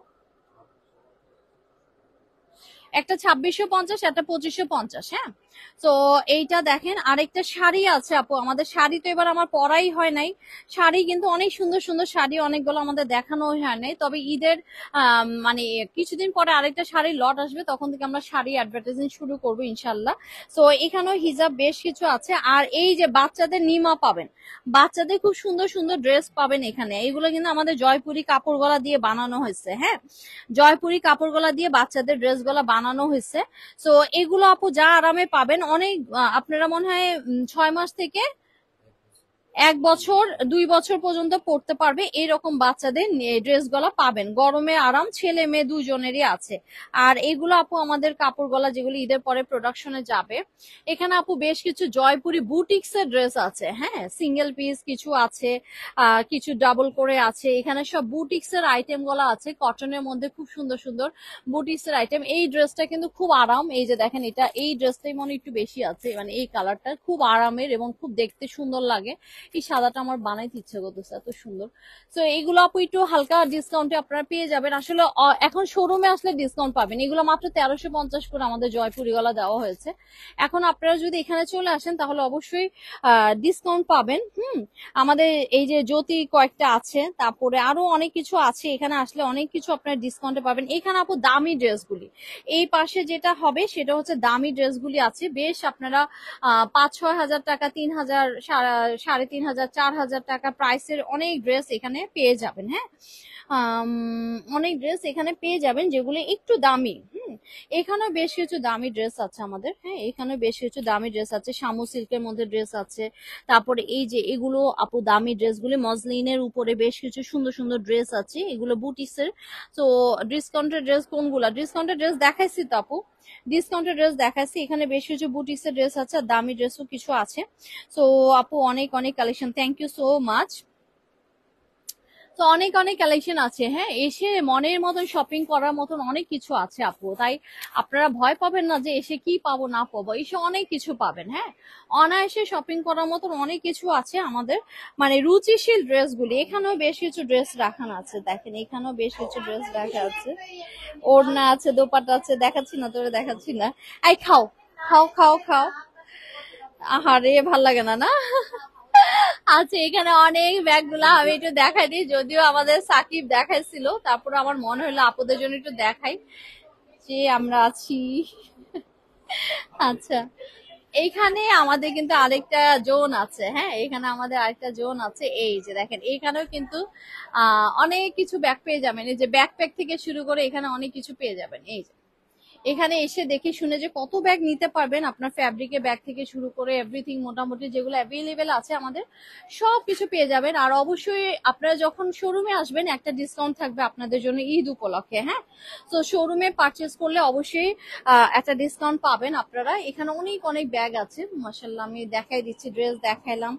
একটা 2650, একটা 2550। হ্যাঁ, তো এইটা দেখেন। আরেকটা শাড়ি আছে আপু, আমাদের শাড়ি তো এবার আমার পরাই হয় নাই। শাড়ি কিন্তু অনেক সুন্দর সুন্দর শাড়ি অনেকগুলো আমাদের দেখানো হয় নাই, তবে ঈদের মানে কিছুদিন পরে আরেকটা শাড়ির লট আসবে, তখন থেকে আমরা শাড়ি অ্যাডভার্টাইজিং শুরু করবো ইনশাল্লাহ। তো এখানেও হিজাব বেশ কিছু আছে। আর এই যে বাচ্চাদের নিমা পাবেন, বাচ্চাদের খুব সুন্দর সুন্দর ড্রেস পাবেন এখানে। এগুলো কিন্তু আমাদের জয়পুরি কাপড় গলা দিয়ে বানানো হয়েছে। হ্যাঁ, জয়পুরি কাপড় গলা দিয়ে বাচ্চাদের ড্রেস গলা বানানো হয়েছে। তো এগুলো আপু যা আরামে পাবেন, অনেক আপনারা মনে হয় 6 মাস থেকে 1 বছর 2 বছর পর্যন্ত পড়তে পারবে এরকম বাচ্চাদের ড্রেস গুলা পাবেন। গরমে আরাম, ছেলে মেয়ে দুজনেরই আছে। আর এগুলো আপু আমাদের কাপড় গলা যেগুলো ঈদের পরে প্রোডাকশনে যাবে। এখানে আপু বেশ কিছু জয়পুরি বুটিক্স এর ড্রেস আছে। হ্যাঁ, সিঙ্গেল পিস কিছু আছে, কিছু ডাবল করে আছে। এখানে সব বুটিক্স এর আইটেম গুলা আছে, কটনের মধ্যে খুব সুন্দর সুন্দর বুটিক্স এর আইটেম। এই ড্রেসটা কিন্তু খুব আরাম। এই যে দেখেন, এটা এই ড্রেসটাই মনে একটু বেশি আছে, মানে এই কালারটা খুব আরামের এবং খুব দেখতে সুন্দর লাগে। এই সাদাটা আমার বানাইতে ইচ্ছে করতেছে, এত সুন্দর। তো এইগুলো আপু একটু হালকা ডিসকাউন্টে আপনারা পেয়ে যাবেন। আসলে এখন শোরুমে আসলে ডিসকাউন্ট পাবেন। এগুলো মাত্র 1350 করে আমাদের জয়পুরিওয়ালা দেওয়া হয়েছে। এখন আপনারা যদি এখানে চলে আসেন তাহলে অবশ্যই ডিসকাউন্ট পাবেন। আমাদের এই যে জ্যোতি কয়েকটা আছে, তারপরে আরো অনেক কিছু আছে। এখানে আসলে অনেক কিছু আপনারা ডিসকাউন্টে পাবেন। এখানে আপু দামি ড্রেসগুলি, এই পাশে যেটা হবে সেটা হচ্ছে দামি ড্রেসগুলি আছে বেশ। আপনারা 5-6 হাজার টাকা, 3000, 3500, 4000 টাকা প্রাইসের অনেক ড্রেস এখানে পেয়ে যাবেন। হ্যাঁ, অনেক ড্রেস এখানে পেয়ে যাবেন যেগুলো একটু দামি। এখানেও বেশ কিছু দামি ড্রেস আছে আমাদের। হ্যাঁ, এখানেও বেশ কিছু দামি ড্রেস আছে, শামু সিল্কের মধ্যে ড্রেস আছে। তারপরে এই যে এগুলো আপু দামি ড্রেসগুলি, মসলিনের উপরে বেশ কিছু সুন্দর সুন্দর ড্রেস আছে, এগুলো বুটিক্সের। তো ডিসকাউন্টের ড্রেস কোনগুলা? ডিসকাউন্টের ড্রেস দেখাইছি তো আপু, ডিসকাউন্টের ড্রেস দেখাচ্ছি। এখানে বেশ কিছু বুটিক্সের ড্রেস আছে, আর দামি ড্রেসও কিছু আছে। তো আপু অনেক অনেক collection, thank you so much. তো অনেক অনেক কালেকশন আছে। হ্যাঁ, এসে মনের মতন শপিং করার মতন অনেক কিছু আছে আপু। তাই আপনারা ভয় পাবেন না যে এসে কি পাবো না পাবো, এসে অনেক কিছু পাবেন। হ্যাঁ, অনায়াসে শপিং করার মতন অনেক কিছু আছে আমাদের, মানে রুচিশীল ড্রেসগুলি। এখানেও বেশ কিছু ড্রেস রাখানো আছে, দেখেন এখানেও বেশ কিছু ড্রেস রাখা আছে। ওড়না আছে, দোপাট্টা আছে, দেখাচ্ছি না তোরে, দেখাচ্ছি না। এই খাও, খাও খাও খাও। আহারে ভাল লাগে না না? আচ্ছা, এখানে অনেক ব্যাগ গুলা আমি একটু দেখাই দিই, যদিও আমাদের সাকিব দেখাইছিল, তারপর আমার মনে হলো আপুদের জন্য একটু দেখাই যে আমরা আছি। আচ্ছা, এইখানে আমাদের কিন্তু আরেকটা জোন আছে। হ্যাঁ, এখানে আমাদের আরেকটা জোন আছে। এই যে দেখেন, এখানেও কিন্তু অনেক কিছু ব্যাগ পেয়ে যাবেন। এই যে ব্যাকপ্যাক থেকে শুরু করে এখানে অনেক কিছু পেয়ে যাবেন। এই যে এখানে এসে দেখে শুনে যে কত ব্যাগ নিতে পারবেন, আপনার ফ্যাব্রিকের ব্যাগ থেকে শুরু করে এভরিথিং মোটামুটি যেগুলো অ্যাভেলেবেল আছে আমাদের সব কিছু পেয়ে যাবেন। আর অবশ্যই আপনারা যখন শোরুমে আসবেন একটা ডিসকাউন্ট থাকবে আপনাদের জন্য ঈদ উপলক্ষে। হ্যাঁ, তো শোরুমে পারচেস করলে অবশ্যই একটা ডিসকাউন্ট পাবেন আপনারা। এখানে অনেক অনেক ব্যাগ আছে মাশাআল্লাহ, আমি দেখাই দিচ্ছি, ড্রেস দেখাইলাম।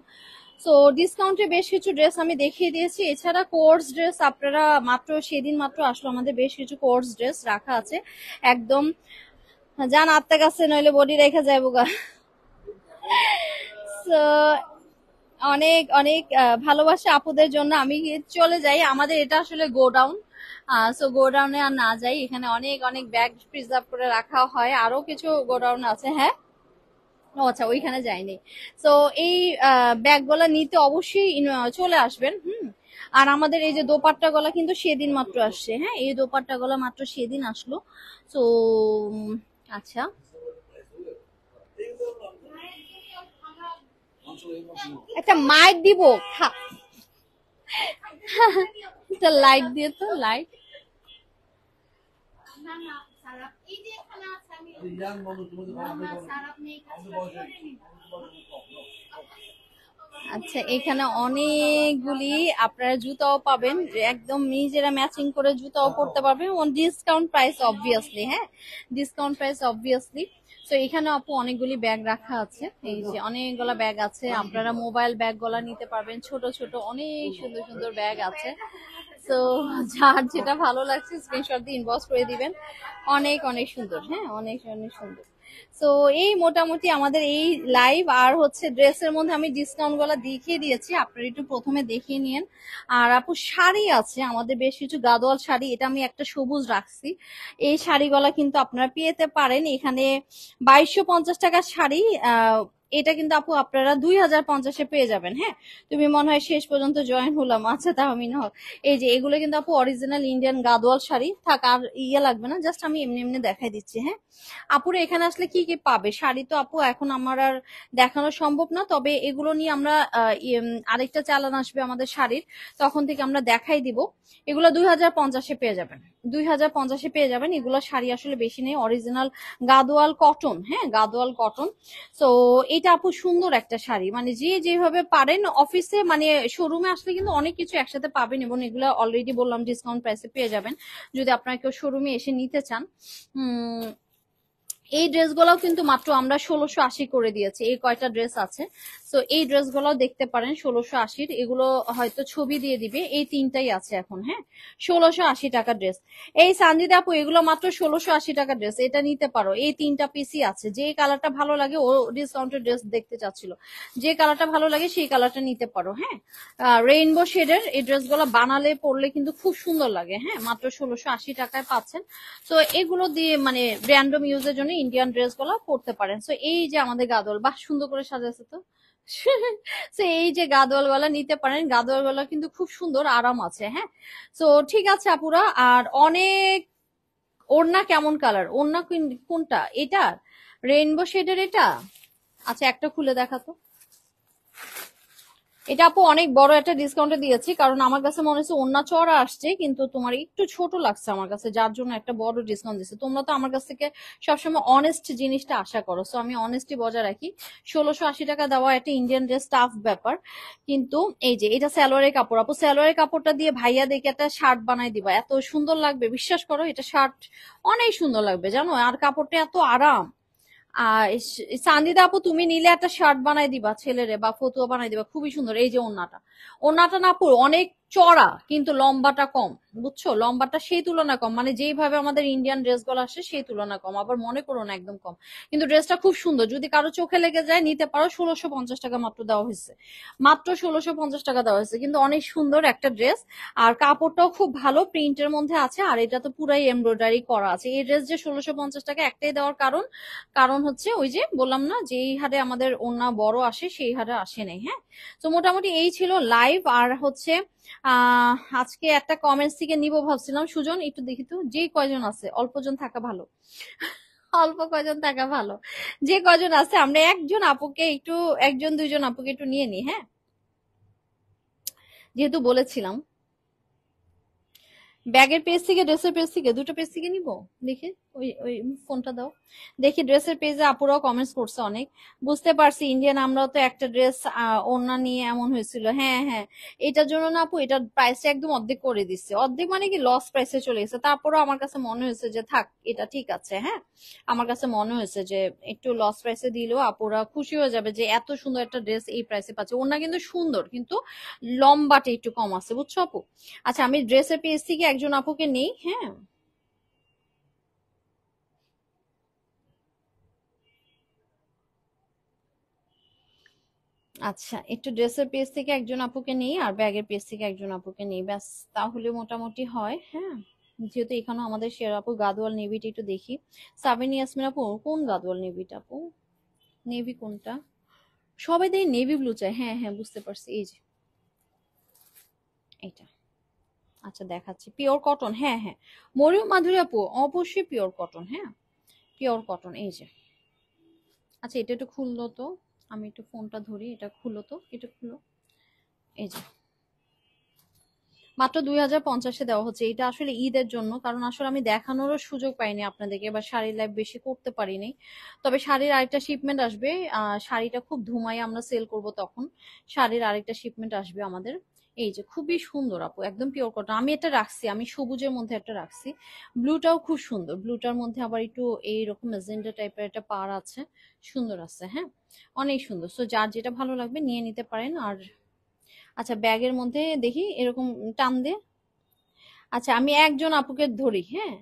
সো ডিসকাউন্টে বেশ কিছু ড্রেস আমি দেখিয়ে দিয়েছি। এছাড়া কোর্স ড্রেস আপনারা মাত্র সেদিন মাত্র আসলো, আমাদের বেশ কিছু কোর্স ড্রেস রাখা আছে একদম। যান আত্মা কাছে, নইলে বডি রেখা যাবো গা। So, অনেক অনেক ভালোবাসা আপুদের জন্য। আমি চলে যাই, আমাদের এটা আসলে গোডাউন। সো গোডাউনে আর না যাই, এখানে অনেক অনেক ব্যাগ প্রিজার্ভ করে রাখা হয়, আরো কিছু গোডাউন আছে। হ্যাঁ, ও আচ্ছা, ওইখানে যাইনি। তো এই ব্যাগ গুলা নিতে অবশ্যই চলে আসবেন। আর আমাদের এই যে দোপাট্টা গলা কিন্তু সেদিন মাত্র আসছে। হ্যাঁ, এই দোপাট্টা গলা মাত্র সেদিন আসলো। তো আচ্ছা, একটা মাইক দিব, একটা লাইট দিয়ে তো, লাইট। আচ্ছা, এখানে অনেকগুলি আপনারা জুতাও পাবেন, একদম নিজেরা ম্যাচিং করে জুতাও পরতে পারবেন, ডিসকাউন্ট প্রাইস অবভিয়াসলি। হ্যাঁ, ডিসকাউন্ট প্রাইস অবভিয়াসলি। তো এখানে আপু অনেকগুলি ব্যাগ রাখা আছে, এই যে অনেকগুলা ব্যাগ আছে। আপনারা মোবাইল ব্যাগ গুলা নিতে পারবেন, ছোট ছোট অনেক সুন্দর সুন্দর ব্যাগ আছে। তো যার যেটা ভালো লাগছে স্ক্রিনশট দিয়ে ইনবক্স করে দিবেন। অনেক অনেক সুন্দর। হ্যাঁ, অনেক অনেক সুন্দর। তো এই মোটামুটি আমাদের এই লাইভ আর হচ্ছে ড্রেসের মধ্যে আমি ডিসকাউন্ট গুলা দেখিয়ে দিয়েছি, আপনারা একটু প্রথমে দেখিয়ে নিন। আর আপু শাড়ি আছে আমাদের বেশ কিছু গাদোয়াল শাড়ি, এটা আমি একটা সবুজ রাখছি। এই শাড়িগুলা কিন্তু আপনারা পেতে পারেন এখানে। 2250 টাকার শাড়ি, এটা কিন্তু আপু আপনারা 2050-এ পেয়ে যাবেন। হ্যাঁ, তুমি মনে হয় শেষ পর্যন্ত জয়েন হলাম, আচ্ছা তাহমিনা হক। এই যে এগুলো কিন্তু আপু অরিজিনাল ইন্ডিয়ান গাদোয়াল শাড়ি, থাক আর ইয়ে লাগবে না, জাস্ট আমি এমনি এমনি দেখাই দিচ্ছি। হ্যাঁ, আপুরে এখানে আসলে কি কি পাবে, শাড়ি তো আপু এখন আমার আর দেখানো সম্ভব না, তবে এগুলো নিয়ে আমরা আরেকটা চালান আসবে আমাদের শাড়ির, তখন থেকে আমরা দেখাই দিব। এগুলো 2050-এ পেয়ে যাবেন, 2050-এ পেয়ে যাবেন। এগুলো শাড়ি আসলে বেশি নেই, অরিজিনাল গাদোয়াল কটন। হ্যাঁ, গাদোয়াল কটন। তো এটা আপু সুন্দর একটা শাড়ি, মানে যে যেভাবে পারেন অফিসে মানে শোরুমে আসলে কিন্তু অনেক কিছু একসাথে পাবেন, এবং এগুলো অলরেডি বললাম ডিসকাউন্ট প্রাইসে পেয়ে যাবেন যদি আপনারা কেউ শোরুমে এসে নিতে চান। উম এই ড্রেসগুলোও কিন্তু মাত্র আমরা 1680 করে দিয়েছি, এই কয়টা ড্রেস আছে। তো এই ড্রেসগুলো দেখতে পারেন 1680-র, এগুলো হয়তো ছবি দিয়ে দিবে, এই তিনটাই আছে এখন। হ্যাঁ, 1680 টাকা ড্রেস। এই সানজিদা আপু এগুলো মাত্র 1680 টাকা ড্রেস, এটা নিতে পারো, এই তিনটা পিসই আছে। যে কালারটা ভালো লাগে, ও ডিসকাউন্টের ড্রেস দেখতে চাচ্ছিল, যে কালারটা ভালো লাগে সেই কালারটা নিতে পারো। হ্যাঁ, রেইনবো শেডের এই ড্রেসগুলো বানালে পরলে কিন্তু খুব সুন্দর লাগে। হ্যাঁ, মাত্র 1680 টাকায় পাচ্ছেন। তো এগুলো দিয়ে মানে র্যান্ডম ইউজের জন্য ইন্ডিয়ান ড্রেস গুলো পরতে পারেন। তো এই যে আমাদের গাদোয়াল, বাহ সুন্দর করে সাজাচ্ছে তো। তো এই যে গাদোয়াল গুলা নিতে পারেন, গাদোয়াল গুলা কিন্তু খুব সুন্দর, আরাম আছে। হ্যাঁ, তো ঠিক আছে আপুরা। আর অনেক ওড়না কেমন কালার, ওড়না কোনটা, এটা রেইনবো শেডের এটা? আচ্ছা একটা খুলে দেখাতো। এটা আপু অনেক বড় একটা ডিসকাউন্টে দিয়েছি, কারণ আমার কাছে মনে হচ্ছে অন্য চড়া আসছে কিন্তু তোমার একটু ছোট লাগছে আমার কাছে, যার জন্য একটা বড় ডিসকাউন্ট দিচ্ছে। তোমরা তো আমার কাছ থেকে সবসময় অনেস্ট জিনিসটা আশা করো, সো আমি অনেস্টি বজায় রাখি। 1680 টাকা দেওয়া একটা ইন্ডিয়ান ড্রেস টাফ ব্যাপার, কিন্তু এই যে এটা সালোয়ারের কাপড়, আপু সালোয়ারের কাপড়টা দিয়ে ভাইয়া দেখে একটা শার্ট বানাই দিবা, এত সুন্দর লাগবে বিশ্বাস করো, এটা শার্ট অনেক সুন্দর লাগবে জানো, আর কাপড়টা এত আরাম। আর সান্দিদা আপু তুমি নিলে একটা শার্ট বানাই দিবা ছেলেরে, বা ফতুয়া বানাই দিবা, খুবই সুন্দর। এই যে ওন্নাটা, ওন্নাটা না আপু অনেক চড়া কিন্তু লম্বাটা কম, বুঝছো, লম্বাটা সেই তুলনায় কম, মানে যেইভাবে আমাদের ইন্ডিয়ান ড্রেস গুলো আসে সেই তুলনায় কম, আবার মনে করো না একদম কম। কিন্তু ড্রেসটা খুব সুন্দর, যদি কারো চোখে লেগে যায় নিতে পারো। 1650 টাকা মাত্র দেওয়া হয়েছে, মাত্র 1650 টাকা দেওয়া হয়েছে, কিন্তু অনেক সুন্দর একটা ড্রেস। আর কাপড়টাও খুব ভালো, প্রিন্টের মধ্যে আছে, আর এটা তো পুরাই এমব্রয়ডারি করা আছে। এই ড্রেস যে 1650 টাকা একটাই দেওয়ার কারণ, কারণ হচ্ছে ওই যে বললাম না, যেই হারে আমাদের ওড়না বড় আসে সেই হারে আসে নাই। হ্যাঁ, তো মোটামুটি এই ছিল লাইভ। আর হচ্ছে আজকে একটা কমেন্টস থেকে নিব ভাবছিলাম, সুজন একটু দেখি তো, যে কয়জন আছে অল্পজন থাকা ভালো, অল্প কয়জন থাকা ভালো, যে কয়জন আছে আমরা একজন আপুকে একটু, একজন দুইজন আপুকে একটু নিয়ে নিই। হ্যাঁ, যেহেতু বলেছিলাম ব্যাগের পেজ থেকে ড্রেসের পেজ থেকে দুটো পেজ থেকে নিব। দেখি, ওই ওই ফোনটা দাও। দেখি ড্রেসের পেজে আপুরাও কমেন্টস করছে অনেক, বুঝতে পারছি ইন্ডিয়ান আমরাও তো একটা ড্রেস ওড়না নিয়ে এমন হয়েছিল। হ্যাঁ হ্যাঁ, এটার জন্য না আপু এটার প্রাইসটা একদম অর্ধেক করে দিচ্ছে, অর্ধেক মানে কি লস প্রাইসে চলে গেছে। তারপরেও আমার কাছে মনে হয়েছে যে থাক এটা ঠিক আছে। হ্যাঁ, আমার কাছে মনে হয়েছে যে একটু লস প্রাইসে দিলেও আপুরা খুশি হয়ে যাবে যে এত সুন্দর একটা ড্রেস এই প্রাইসে পাচ্ছে। ওড়না কিন্তু সুন্দর, কিন্তু লম্বাটা একটু কম আছে, বুঝছো আপু। আচ্ছা আমি ড্রেসের পেজ থেকে একজন আপুকে নেই। হ্যাঁ, আচ্ছা একটু ড্রেসের পেজ থেকে একজন আপুকে নেই আর ব্যাগের পেজ থেকে একজন আপুকে নেই, ব্যাস তাহলে মোটামুটি হয়। হ্যাঁ, যেহেতু এখানেও আমাদের শেয়ার আপু গাদোয়াল নেভিটা একটু দেখি। সাবিন ইয়াসমিন আপু কোন গাদোয়াল নেভিটা আপু, নেভি কোনটা? সবাই দেখি নেভি ব্লু চাই। হ্যাঁ হ্যাঁ বুঝতে পারছি, এই যে এটা। আচ্ছা দেখাচ্ছি, পিওর কটন। হ্যাঁ হ্যাঁ, মরিয়ম মাধুরী আপু অবশ্যই পিওর কটন। হ্যাঁ, পিওর কটন, এই যে। আচ্ছা এটা একটু খুললো তো, আমি একটু ফোনটা ধরি, এটা খুলো তো, এটা খুলো। এই যে মাত্র 2050-এ দেওয়া হচ্ছে। এটা আসলে ঈদের জন্য, কারণ আসলে আমি দেখানোরও সুযোগ পাইনি আপনাদেরকে, বা শাড়ির লাইভ বেশি করতে পারিনি। তবে শাড়ির আরেকটা শিপমেন্ট আসবে, শাড়িটা খুব ধুমাই আমরা সেল করব তখন। শাড়ির আরেকটা শিপমেন্ট আসবে আমাদের। এই যে খুবই সুন্দর আপু, একদম পিওর কটন। আমি এটা রাখছি, আমি সবুজের মধ্যে একটা রাখছি। ব্লুটাও খুব সুন্দর, ব্লুটার মধ্যে আবার একটু এইরকম মেজেন্টা টাইপের একটা পার আছে, সুন্দর আছে। হ্যাঁ, অনেক সুন্দর। সো যার যেটা ভালো লাগবে নিয়ে নিতে পারেন। আর আচ্ছা ব্যাগের মধ্যে দেখি এরকম টান দে। আচ্ছা আমি একজন আপুকে ধরি। হ্যাঁ,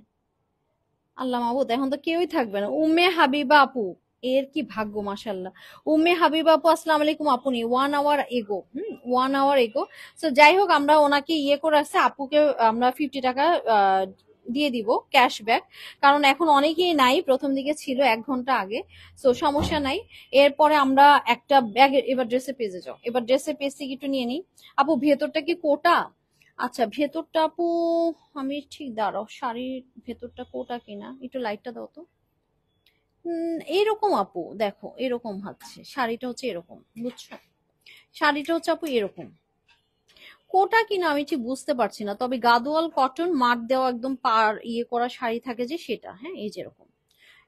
আল্লাহ মাহবুদ, এখন তো কেউই থাকবে না। উম্মে হাবিবা আপু, এর কি ভাগ্য, মাশাল্লাহ। উম্মে হাবিবা আপু, আসসালামু আলাইকুম। আপনি 1 আওয়ার এগো, 1 আওয়ার এগো। তো যাই হোক, আমরা ওনাকে ইয়ে করে আসছে, আপুকে আমরা 50 টাকা দিয়ে দিব ক্যাশব্যাক, কারণ এখন অনেকেই নাই, প্রথম দিকে ছিল 1 ঘন্টা আগে। তো সমস্যা নাই। এরপরে আমরা একটা ব্যাগ, এবার ড্রেসের পেজে যাও, এবার ড্রেসের পেজ থেকে একটু নিয়ে নিই। আপু ভেতরটা কি কোটা? আচ্ছা ভেতরটা আপু, আমি ঠিক দাঁড়াও, শাড়ির ভেতরটা কোটা কিনা একটু লাইটটা দাও তো। এরকম আপু, দেখো এরকম হচ্ছে শাড়িটা, হচ্ছে এরকম, বুঝছো? শাড়িটা হচ্ছে আপু এরকম। কোটা কিনা আমি ঠিক বুঝতে পারছি না, তবে গাদোয়াল কটন মার দেওয়া একদম পার ইয়ে করা শাড়ি থাকে যে, সেটা, হ্যাঁ এই যেরকম।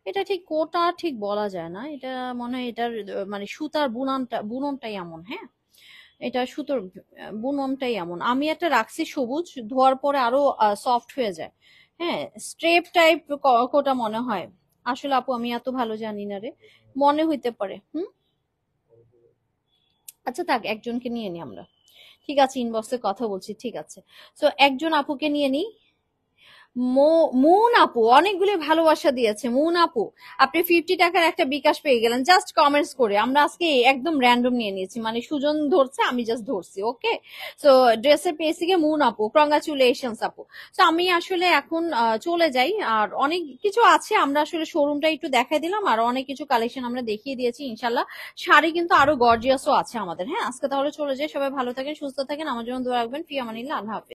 এটা ঠিক কোটা ঠিক বলা যায় না, এটা মনে হয় এটার মানে সুতার বুননটাই এমন, হ্যাঁ। এটা সুতোর বুননটাই এমন। আমি একটা রাখছি সবুজ, ধোয়ার পরে আরো সফট হয়ে যায়। হ্যাঁ, স্ট্রেপ টাইপ কোটা মনে হয়। আসলে আপু আমি এত ভালো জানি না রে, মনে হইতে পারে। আচ্ছা থাক, একজনকে নিয়ে নি আমরা। ঠিক আছে, ইনবক্সে কথা বলছি, ঠিক আছে। তো একজন আপুকে নিয়ে নি। মুন আপু অনেকগুলি ভালোবাসা দিয়েছে। মুন আপু, আপনি 50 টাকার একটা বিকাশ পেয়ে গেলেন জাস্ট কমেন্টস করে। আমরা আজকে একদম র্যান্ডম নিয়ে নিয়েছি, মানে সুজন ধরছে, আমি জাস্ট ধরছি, ওকে। তো ড্রেসের পেয়েছি গিয়ে মুন আপু, কংগ্রাচুলেশনস আপু। তো আমি আসলে এখন চলে যাই, আর অনেক কিছু আছে, আমরা আসলে শোরুমটা একটু দেখাই দিলাম, আর অনেক কিছু কালেকশন আমরা দেখিয়ে দিয়েছি ইনশাল্লাহ। শাড়ি কিন্তু আরো গর্জিয়াসও আছে আমাদের। হ্যাঁ, আজকে তাহলে চলে যাই, সবাই ভালো থাকেন, সুস্থ থাকেন, আমার জন্য দোয়া রাখবেন। ফি আমানিল্লাহ, আল্লাহ হাফেজ।